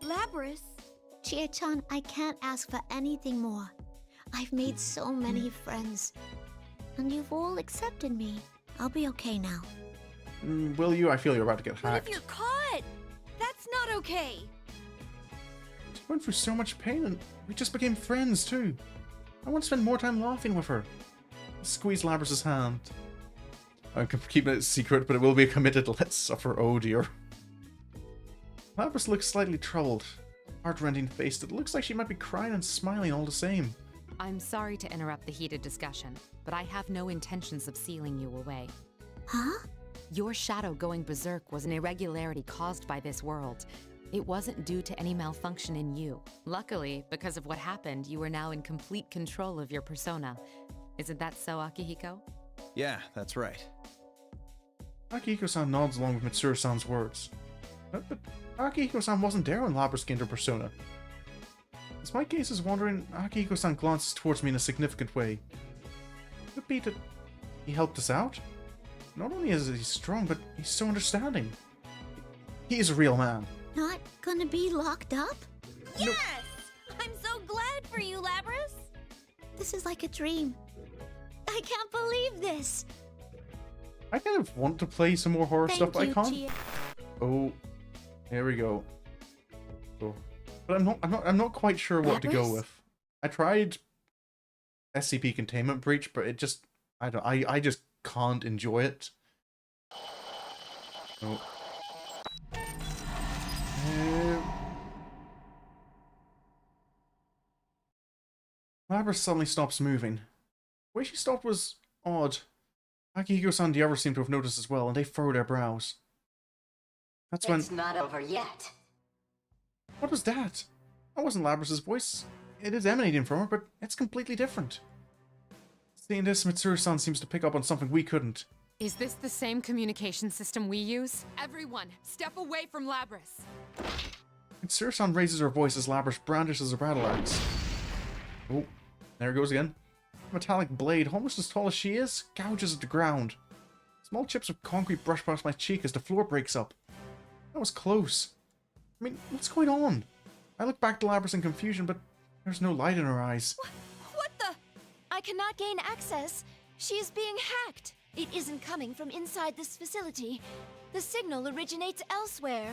Labrys? Chie-chan, I can't ask for anything more. I've made so many friends. And you've all accepted me. I'll be okay now. Will you? I feel you're about to get hacked. What if you're caught? That's not okay. She went through so much pain and we just became friends too. I want to spend more time laughing with her. I squeeze Labrys' hand. I'm keeping it a secret, but it will be a committed let's suffer, oh dear. Labrys looks slightly troubled. Heart-rending face that looks like she might be crying and smiling all the same. I'm sorry to interrupt the heated discussion, but I have no intentions of sealing you away. Huh? Your shadow going berserk was an irregularity caused by this world. It wasn't due to any malfunction in you. Luckily, because of what happened, you are now in complete control of your persona. Isn't that so, Akihiko? Yeah, that's right. Akihiko-san nods along with Mitsuru-san's words. But Akihiko-san wasn't there when Labrys gained her persona. As my gaze is wandering, Akihiko-san glances towards me in a significant way. Could it be that he helped us out? Not only is he strong, but he's so understanding. He is a real man. Not gonna be locked up? Yes! I'm so glad for you, Labrys! This is like a dream. I can't believe this. I kind of want to play some more horror stuff, but I can't. Chie. Oh, there we go. Oh. But I'm not quite sure what to go Labrys? with. I tried SCP Containment Breach, but it just I just can't enjoy it. Oh. Labrys suddenly stops moving. The way she stopped was odd. Akihiko-san and the others seem to have noticed as well, and they furrow their brows. That's when... It's not over yet. What was that? That wasn't Labrys' voice. It is emanating from her, but it's completely different. Seeing this, Mitsuru-san seems to pick up on something we couldn't. Is this the same communication system we use? Everyone, step away from Labrys! Mitsuru-san raises her voice as Labrys brandishes a battle axe. Oh, there it goes again. A metallic blade, almost as tall as she is, gouges at the ground. Small chips of concrete brush past my cheek as the floor breaks up. That was close. I mean, what's going on? I look back to Labrys in confusion, but there's no light in her eyes. What the? I cannot gain access. She is being hacked. It isn't coming from inside this facility. The signal originates elsewhere.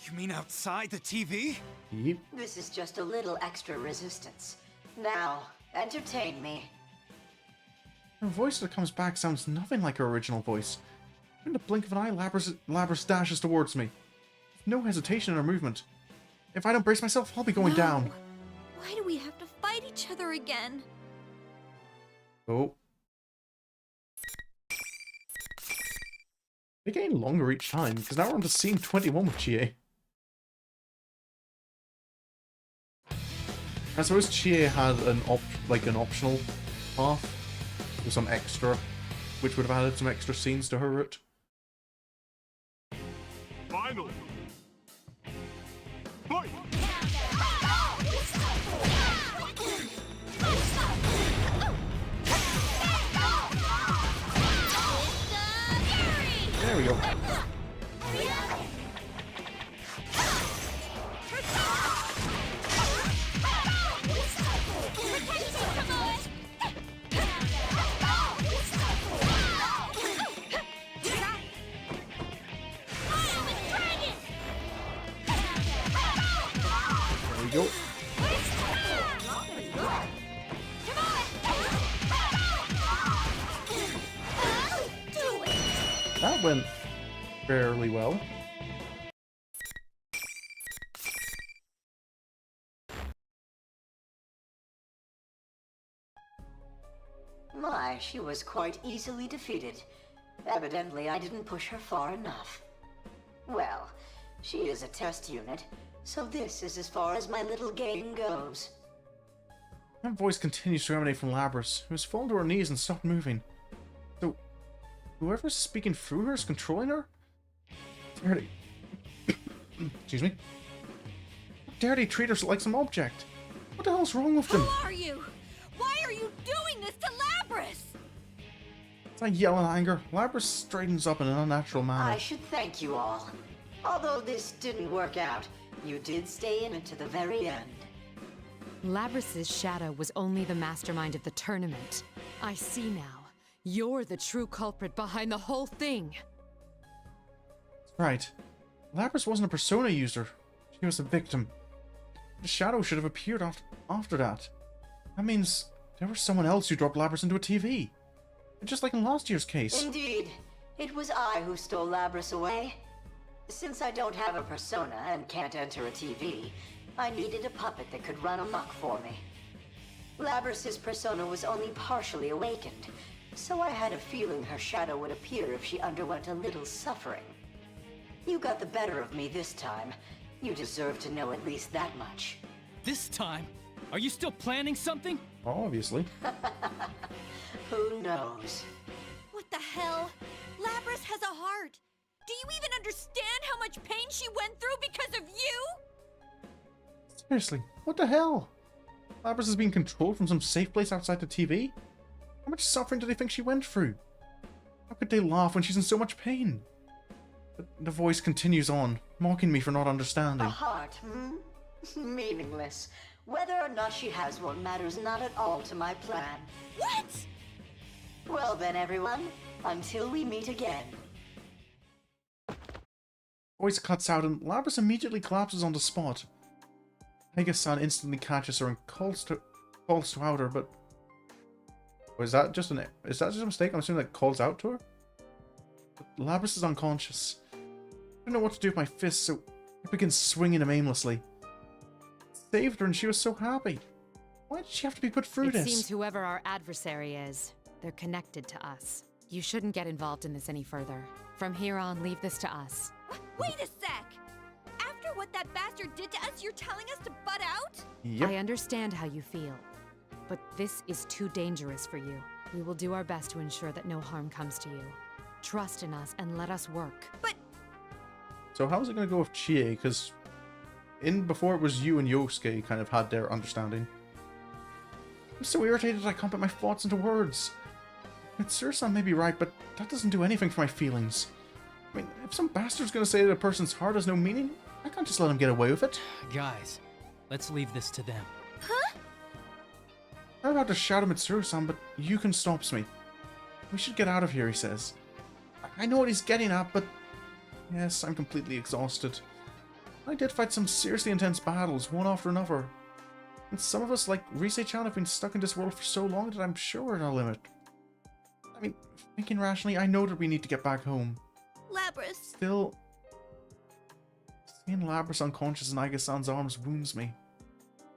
You mean outside the TV? Yep. This is just a little extra resistance. Now, entertain me. Her voice that comes back sounds nothing like her original voice. In the blink of an eye, Labrys dashes towards me. No hesitation in her movement. If I don't brace myself, I'll be going down. Why do we have to fight each other again? Oh. They're getting longer each time, because now we're on to scene 21 with Chie. I suppose Chie had an optional path with some extra, which would have added some extra scenes to her route. Finally! Fight! There we go. There we go. that went fairly well. My, she was quite easily defeated. Evidently, I didn't push her far enough. Well, she is a test unit, so this is as far as my little game goes. That voice continues to emanate from Labrys, who has fallen to her knees and stopped moving. So, whoever's speaking through her is controlling her? Dare they... Excuse me? Dare they treat her like some object? What the hell's wrong with them? Who are you? Why are you doing this to Labrys? As I yell in anger, Labrys straightens up in an unnatural manner. I should thank you all. Although this didn't work out, you did stay in it to the very end. Labrys' shadow was only the mastermind of the tournament. I see now. You're the true culprit behind the whole thing. Right. Labrys wasn't a persona user. She was a victim. The shadow should have appeared after that. That means there was someone else who dropped Labrys into a TV. Just like in last year's case. Indeed. It was I who stole Labrys away. Since I don't have a persona and can't enter a TV, I needed a puppet that could run amok for me. Labrys' persona was only partially awakened, so I had a feeling her shadow would appear if she underwent a little suffering. You got the better of me this time. You deserve to know at least that much. This time? Are you still planning something? Obviously. Who knows? What the hell? Labrys has a heart. Do you even understand how much pain she went through because of you? Seriously, what the hell? Labrys is being controlled from some safe place outside the TV? How much suffering do they think she went through? How could they laugh when she's in so much pain? But the voice continues on, mocking me for not understanding. A heart, hmm? Meaningless. Whether or not she has one matters not at all to my plan. What? Well then, everyone, until we meet again. Voice cuts out and Labrys immediately collapses on the spot. Haga-san instantly catches her and calls to out her, but... is that just a mistake? I'm assuming that calls out to her? But Labrys is unconscious. I don't know what to do with my fists, so I begin swinging them aimlessly. Saved her and she was so happy. Why did she have to be put through this? It seems whoever our adversary is, they're connected to us. You shouldn't get involved in this any further. From here on, leave this to us. Wait a sec! After what that bastard did to us, you're telling us to butt out? Yep. I understand how you feel, but this is too dangerous for you. We will do our best to ensure that no harm comes to you. Trust in us and let us work. But... So how's it going to go with Chie? Because before it was you and Yosuke kind of had their understanding. I'm so irritated I can't put my thoughts into words. Mitsuru-san may be right, but that doesn't do anything for my feelings. I mean, if some bastard's gonna say that a person's heart has no meaning, I can't just let him get away with it. Guys, let's leave this to them. Huh? I'm about to shout at Mitsuru-san, but Yukon stops me. We should get out of here, he says. I know what he's getting at, but... yes, I'm completely exhausted. I did fight some seriously intense battles, one after another. And some of us, like Rise-chan, have been stuck in this world for so long that I'm sure we're at our limit. I mean, thinking rationally, I know that we need to get back home. Labrys. Still, seeing Labrys unconscious in Aiga-san's arms wounds me.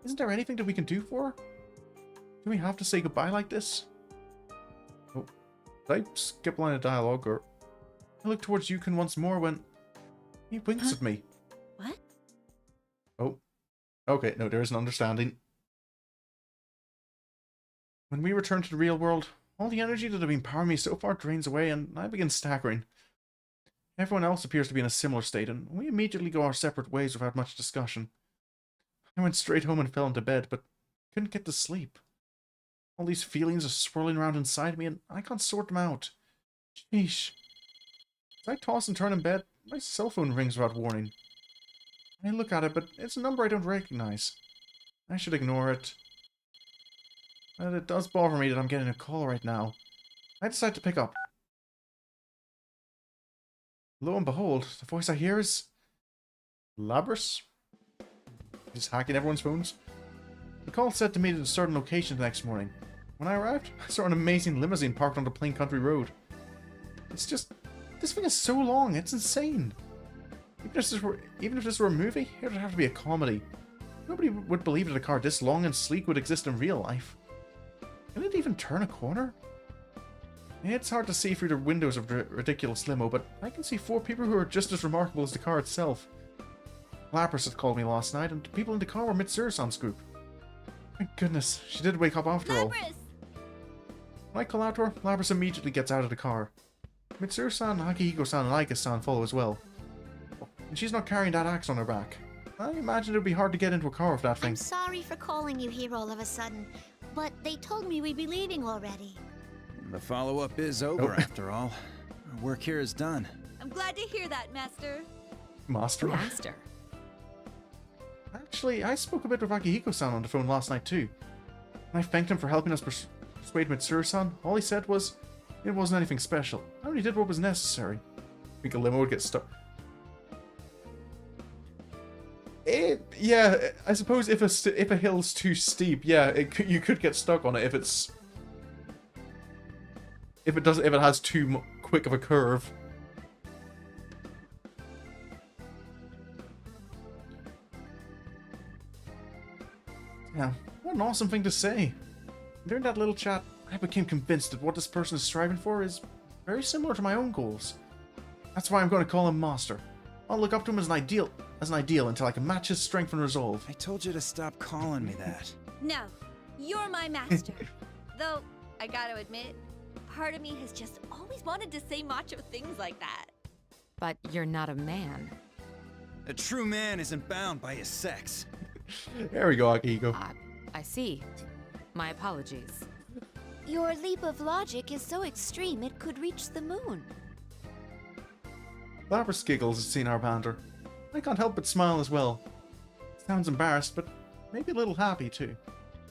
Isn't there anything that we can do for her? Do we have to say goodbye like this? Oh, did I skip a line of dialogue, or... I look towards Yukon once more when... he winks at me. What? Oh. Okay, no, there is an understanding. When we return to the real world, all the energy that had been powering me so far drains away and I begin staggering. Everyone else appears to be in a similar state, and we immediately go our separate ways without much discussion. I went straight home and fell into bed, but couldn't get to sleep. All these feelings are swirling around inside me, and I can't sort them out. Sheesh. As I toss and turn in bed, my cell phone rings without warning. I look at it, but it's a number I don't recognize. I should ignore it. But it does bother me that I'm getting a call right now. I decide to pick up. Lo and behold, the voice I hear is... Labrys? He's hacking everyone's phones? The call said to meet at a certain location the next morning. When I arrived, I saw an amazing limousine parked on the plain country road. It's just This thing is so long, it's insane. Even if this were a movie, it would have to be a comedy. Nobody would believe that a car this long and sleek would exist in real life. Can it even turn a corner? It's hard to see through the windows of the ridiculous limo, but I can see 4 people who are just as remarkable as the car itself. Labrys had called me last night, and the people in the car were Mitsuru-san's group. Thank goodness, she did wake up after all. When I call out to her, Labrys immediately gets out of the car. Mitsuru-san, Akihiko-san, and Aika-san follow as well. And she's not carrying that axe on her back. I imagine it would be hard to get into a car with that thing. I'm sorry for calling you here all of a sudden, but they told me we'd be leaving already. The follow-up is over, after all. Our work here is done. I'm glad to hear that, Master. Master? Actually, I spoke a bit with Akihiko-san on the phone last night too. When I thanked him for helping us persuade Mitsuru-san, all he said was, it wasn't anything special. I only did what was necessary. I think a limo would get stuck. Yeah, I suppose if a hill's too steep, yeah, you could get stuck on it if it has too quick of a curve. Yeah, what an awesome thing to say. During that little chat, I became convinced that what this person is striving for is very similar to my own goals. That's why I'm going to call him Master. I'll look up to him as an ideal until I can match his strength and resolve. I told you to stop calling me that. No, you're my master. Though, I gotta admit, part of me has just always wanted to say macho things like that. But you're not a man. A true man isn't bound by his sex. There we go, Akihiko. I see. My apologies. Your leap of logic is so extreme it could reach the moon. Labrys giggles at seeing our banter. I can't help but smile as well. Sounds embarrassed, but maybe a little happy too.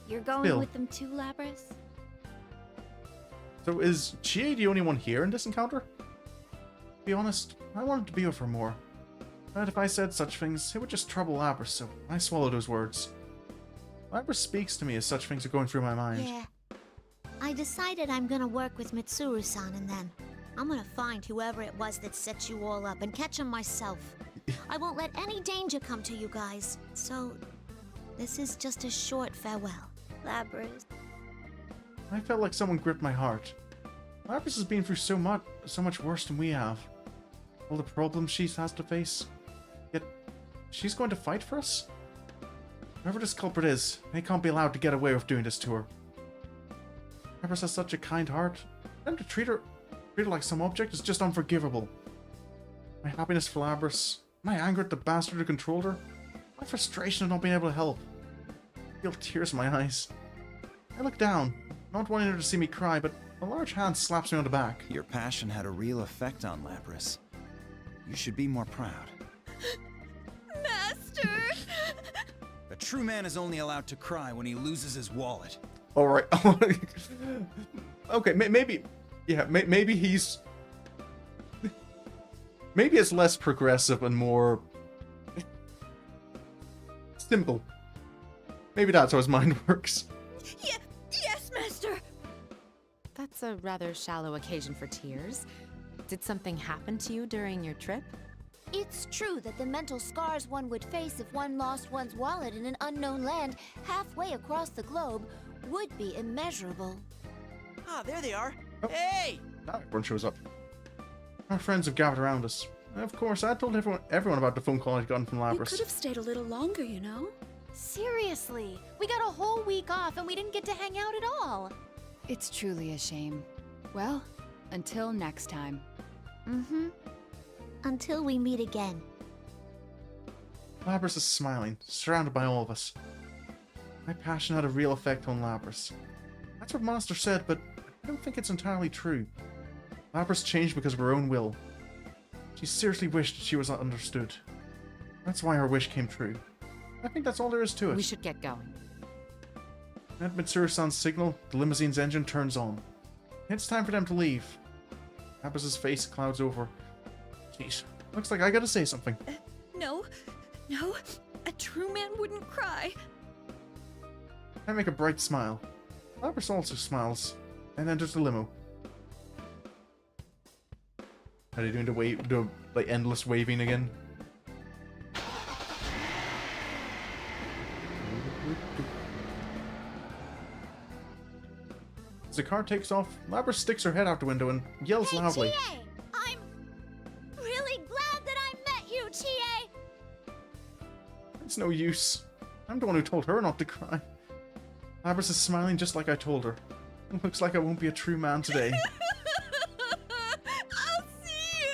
You're going Still. with them too, Labrys? So is Chie the only one here in this encounter? To be honest, I wanted to be with her more. But if I said such things, it would just trouble Labrys, so I swallow those words. Labrys speaks to me as such things are going through my mind. Yeah. I decided I'm gonna work with Mitsuru-san and then I'm gonna find whoever it was that set you all up and catch him myself. I won't let any danger come to you guys. So, this is just a short farewell. Labrys. I felt like someone gripped my heart. Labrys has been through so much worse than we have. All the problems she has to face. Yet, she's going to fight for us? Whoever this culprit is, they can't be allowed to get away with doing this to her. Labrys has such a kind heart. Them to treat her like some object is just unforgivable. My happiness for Labrys, my anger at the bastard who controlled her, my frustration of not being able to help. I feel tears in my eyes. I look down, not wanting her to see me cry, but a large hand slaps me on the back. Your passion had a real effect on Labrys. You should be more proud. Master! A true man is only allowed to cry when he loses his wallet. Alright. Okay, maybe... Yeah, maybe he's... Maybe it's less progressive and more... simple. Maybe that's how his mind works. Yes, Master! That's a rather shallow occasion for tears. Did something happen to you during your trip? It's true that the mental scars one would face if one lost one's wallet in an unknown land halfway across the globe would be immeasurable. Ah, there they are. Oh. Hey! Now everyone shows up. Our friends have gathered around us. Of course, I told everyone about the phone call I'd gotten from You Labrys. could have stayed a little longer, you know? Seriously, we got a whole week off and we didn't get to hang out at all. It's truly a shame. Well, until next time. Mm-hmm. Until we meet again. Labrys is smiling, surrounded by all of us. My passion had a real effect on Labrys. That's what Master said, but I don't think it's entirely true. Labrys changed because of her own will. She seriously wished she was understood. That's why her wish came true. I think that's all there is to it. We should get going. At Mitsuru-san's signal, the limousine's engine turns on. It's time for them to leave. Labrys' face clouds over. Jeez, looks like I gotta say something. No, a true man wouldn't cry. I make a bright smile. Labrys also smiles, and enters the limo. Are they doing the like endless waving again? As the car takes off, Labrys sticks her head out the window and yells loudly. Chie! I'm really glad that I met you, Chie! It's no use. I'm the one who told her not to cry. Labrys is smiling just like I told her. It looks like I won't be a true man today. I'll see you!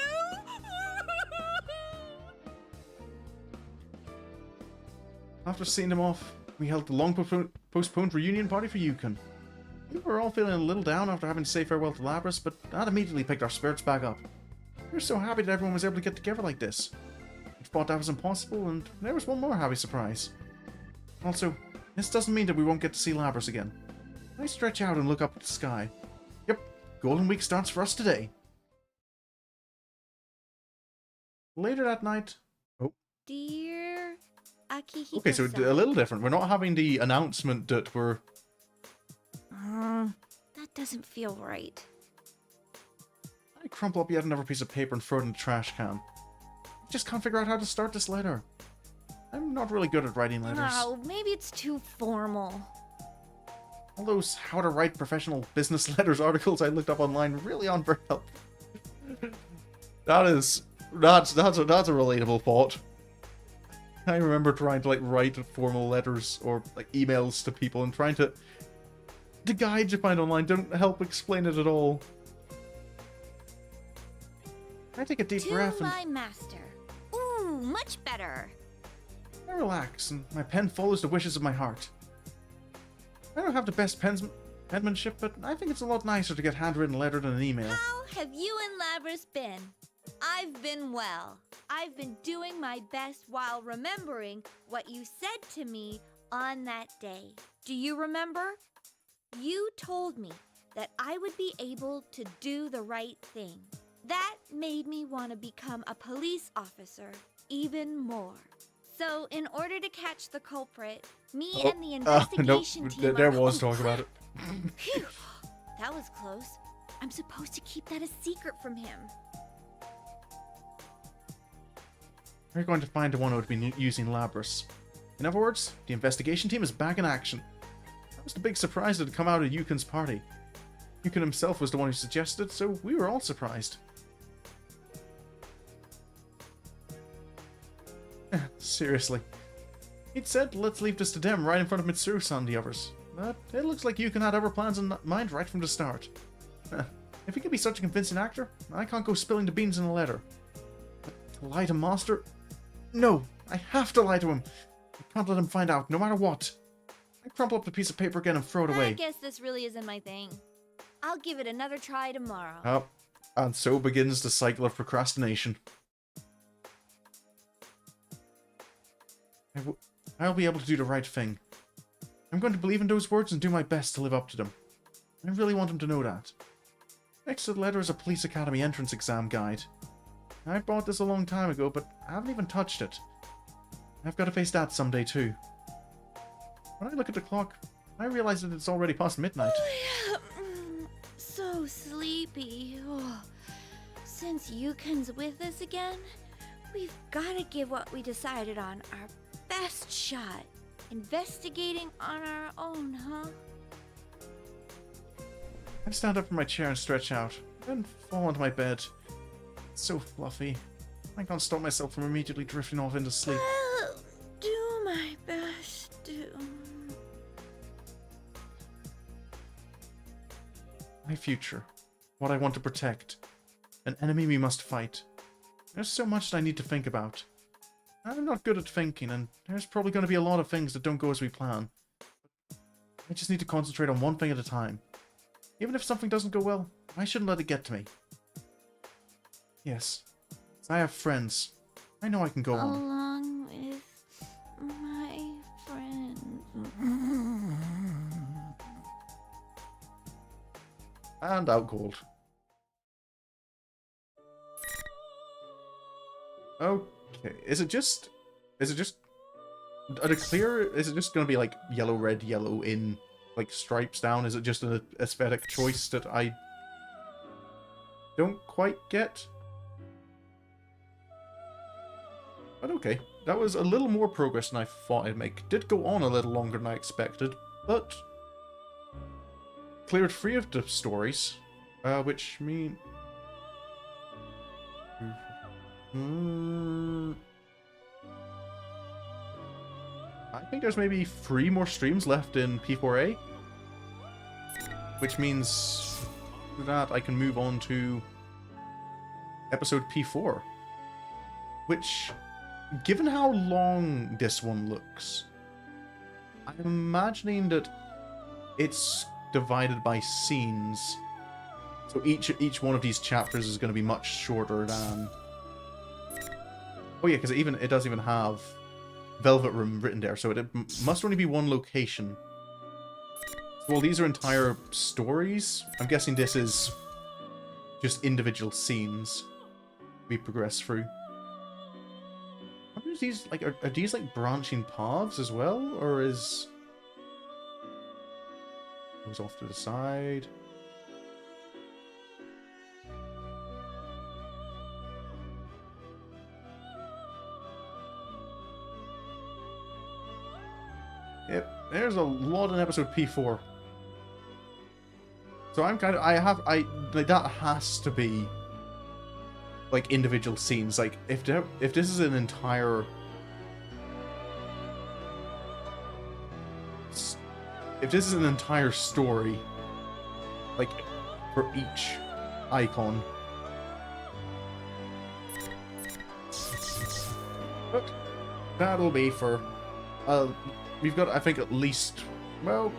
After seeing them off, we held the long postponed reunion party for Yukon. We were all feeling a little down after having to say farewell to Labrys, but that immediately picked our spirits back up. We were so happy that everyone was able to get together like this. We thought that was impossible, and there was one more happy surprise. Also, this doesn't mean that we won't get to see Labrys again. I stretch out and look up at the sky. Yep, Golden Week starts for us today. Later that night... Oh. Dear Akihiko-san. Okay, so a little different. We're not having the announcement that we're... That doesn't feel right. I crumple up yet another piece of paper and throw it in the trash can. I just can't figure out how to start this letter. I'm not really good at writing letters. Oh, maybe it's too formal. All those how to write professional business letters articles I looked up online really aren't very helpful. That's a relatable thought. I remember trying to like write formal letters or like emails to people and trying to... The guides you find online don't help explain it at all. I take a deep breath and... To my master. Ooh, much better. I relax, and my pen follows the wishes of my heart. I don't have the best penmanship, but I think it's a lot nicer to get handwritten letter than an email. How have you and Labrys been? I've been well. I've been doing my best while remembering what you said to me on that day. Do you remember? You told me that I would be able to do the right thing. That made me want to become a police officer even more. So, in order to catch the culprit, me and the investigation team there was talk about it. Phew, that was close. I'm supposed to keep that a secret from him. We're going to find the one who would be using Labrys. In other words, the investigation team is back in action. That was the big surprise that had come out of Yukon's party. Yukon himself was the one who suggested, so we were all surprised. Seriously. He'd said, let's leave this to them right in front of Mitsuru-san and the others. But it looks like Yukon had other plans in mind right from the start. If he could be such a convincing actor, I can't go spilling the beans in a letter. But to lie to Master? No, I have to lie to him. I can't let him find out, no matter what. I crumple up the piece of paper again and throw it away. I guess this really isn't my thing. I'll give it another try tomorrow. Oh, and so begins the cycle of procrastination. I'll be able to do the right thing. I'm going to believe in those words and do my best to live up to them. I really want him to know that. Next to the letter is a police academy entrance exam guide. I bought this a long time ago, but I haven't even touched it. I've got to face that someday too. When I look at the clock, I realize that it's already past midnight. Oh, yeah. So sleepy. Oh. Since Yukon's with us again, we've got to give what we decided on our best shot. Investigating on our own, huh? I stand up from my chair and stretch out, then fall onto my bed. It's so fluffy. I can't stop myself from immediately drifting off into sleep. I'll do my best to... My future. What I want to protect. An enemy we must fight. There's so much that I need to think about. I'm not good at thinking, and there's probably going to be a lot of things that don't go as we plan. I just need to concentrate on one thing at a time. Even if something doesn't go well, I shouldn't let it get to me. Yes, I have friends. I know I can go on. Along with my friends. And out cold. Okay, is it just are they clear? Is it just gonna be like yellow, red, yellow in like stripes down? Is it just an aesthetic choice that I don't quite get? But okay, that was a little more progress than I thought it'd make. Did go on a little longer than I expected, but cleared 3 of the stories, which mean... I think there's maybe 3 more streams left in P4A, which means that I can move on to episode P4, which, given how long this one looks, I'm imagining that it's divided by scenes, so each one of these chapters is going to be much shorter than... Oh yeah, because it does even have Velvet Room written there, so it must only be one location. So while these are entire stories, I'm guessing this is just individual scenes we progress through. I wonder if these, like, are these like branching paths as well, or is... Goes off to the side. Yep, there's a lot in episode P4. So I'm kind of, like, that has to be, like, individual scenes. Like, if this is an entire... If this is an entire story, like, for each icon. But that'll be for... we've got, I think, at least... Well...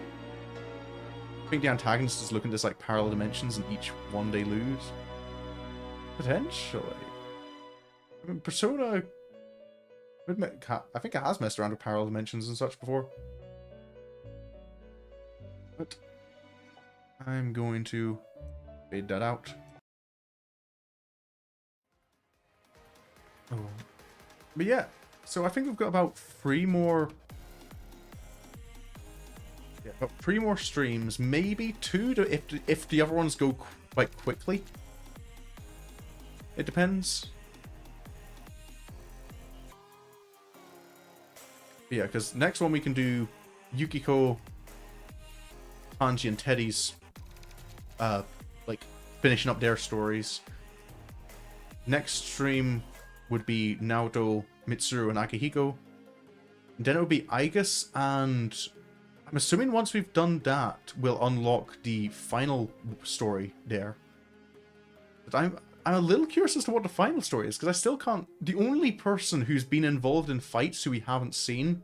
I think the antagonist is looking at this, like, parallel dimensions, and each one they lose. Potentially. I mean, Persona... I think it has messed around with parallel dimensions and such before. But I'm going to fade that out. Oh. But yeah, so I think we've got about 3 more... Yeah, about 3 more streams, maybe 2 to, if the other ones go quite quickly. It depends. But yeah, because next one we can do Yukiko, Hanji, and Teddy's, like, finishing up their stories. Next stream would be Naoto, Mitsuru, and Akihiko. And then it would be Aigus, and I'm assuming once we've done that, we'll unlock the final story there. But I'm a little curious as to what the final story is, because I still can't... The only person who's been involved in fights who we haven't seen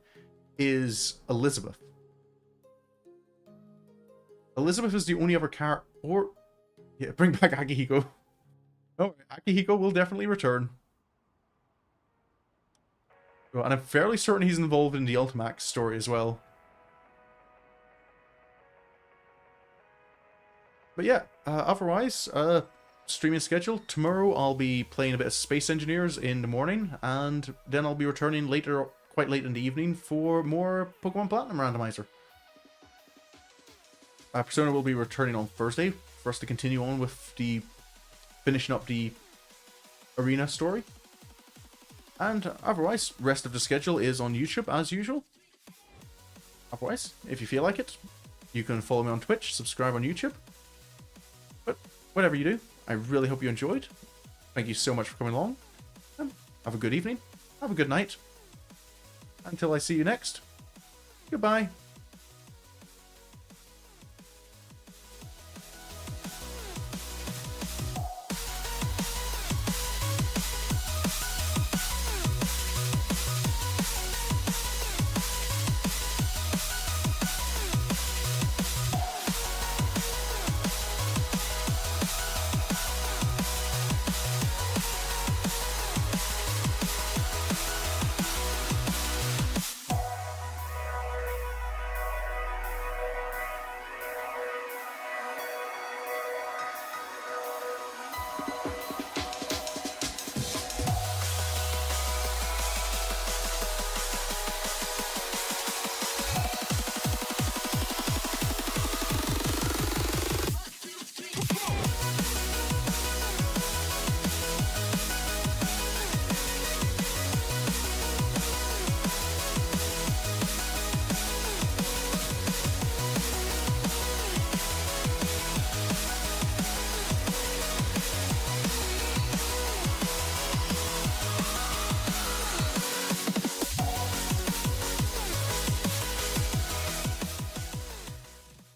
is Elizabeth. Elizabeth is the only other character... Or... Yeah, bring back Akihiko. Oh, Akihiko will definitely return. And I'm fairly certain he's involved in the Ultimax story as well. But yeah, otherwise, streaming schedule. Tomorrow I'll be playing a bit of Space Engineers in the morning, and then I'll be returning later, quite late in the evening, for more Pokemon Platinum Randomizer. Persona will be returning on Thursday for us to continue on with the finishing up the Areana story. And otherwise, rest of the schedule is on YouTube as usual. Otherwise, if you feel like it, you can follow me on Twitch, subscribe on YouTube. But whatever you do, I really hope you enjoyed. Thank you so much for coming along. And have a good evening. Have a good night. Until I see you next. Goodbye.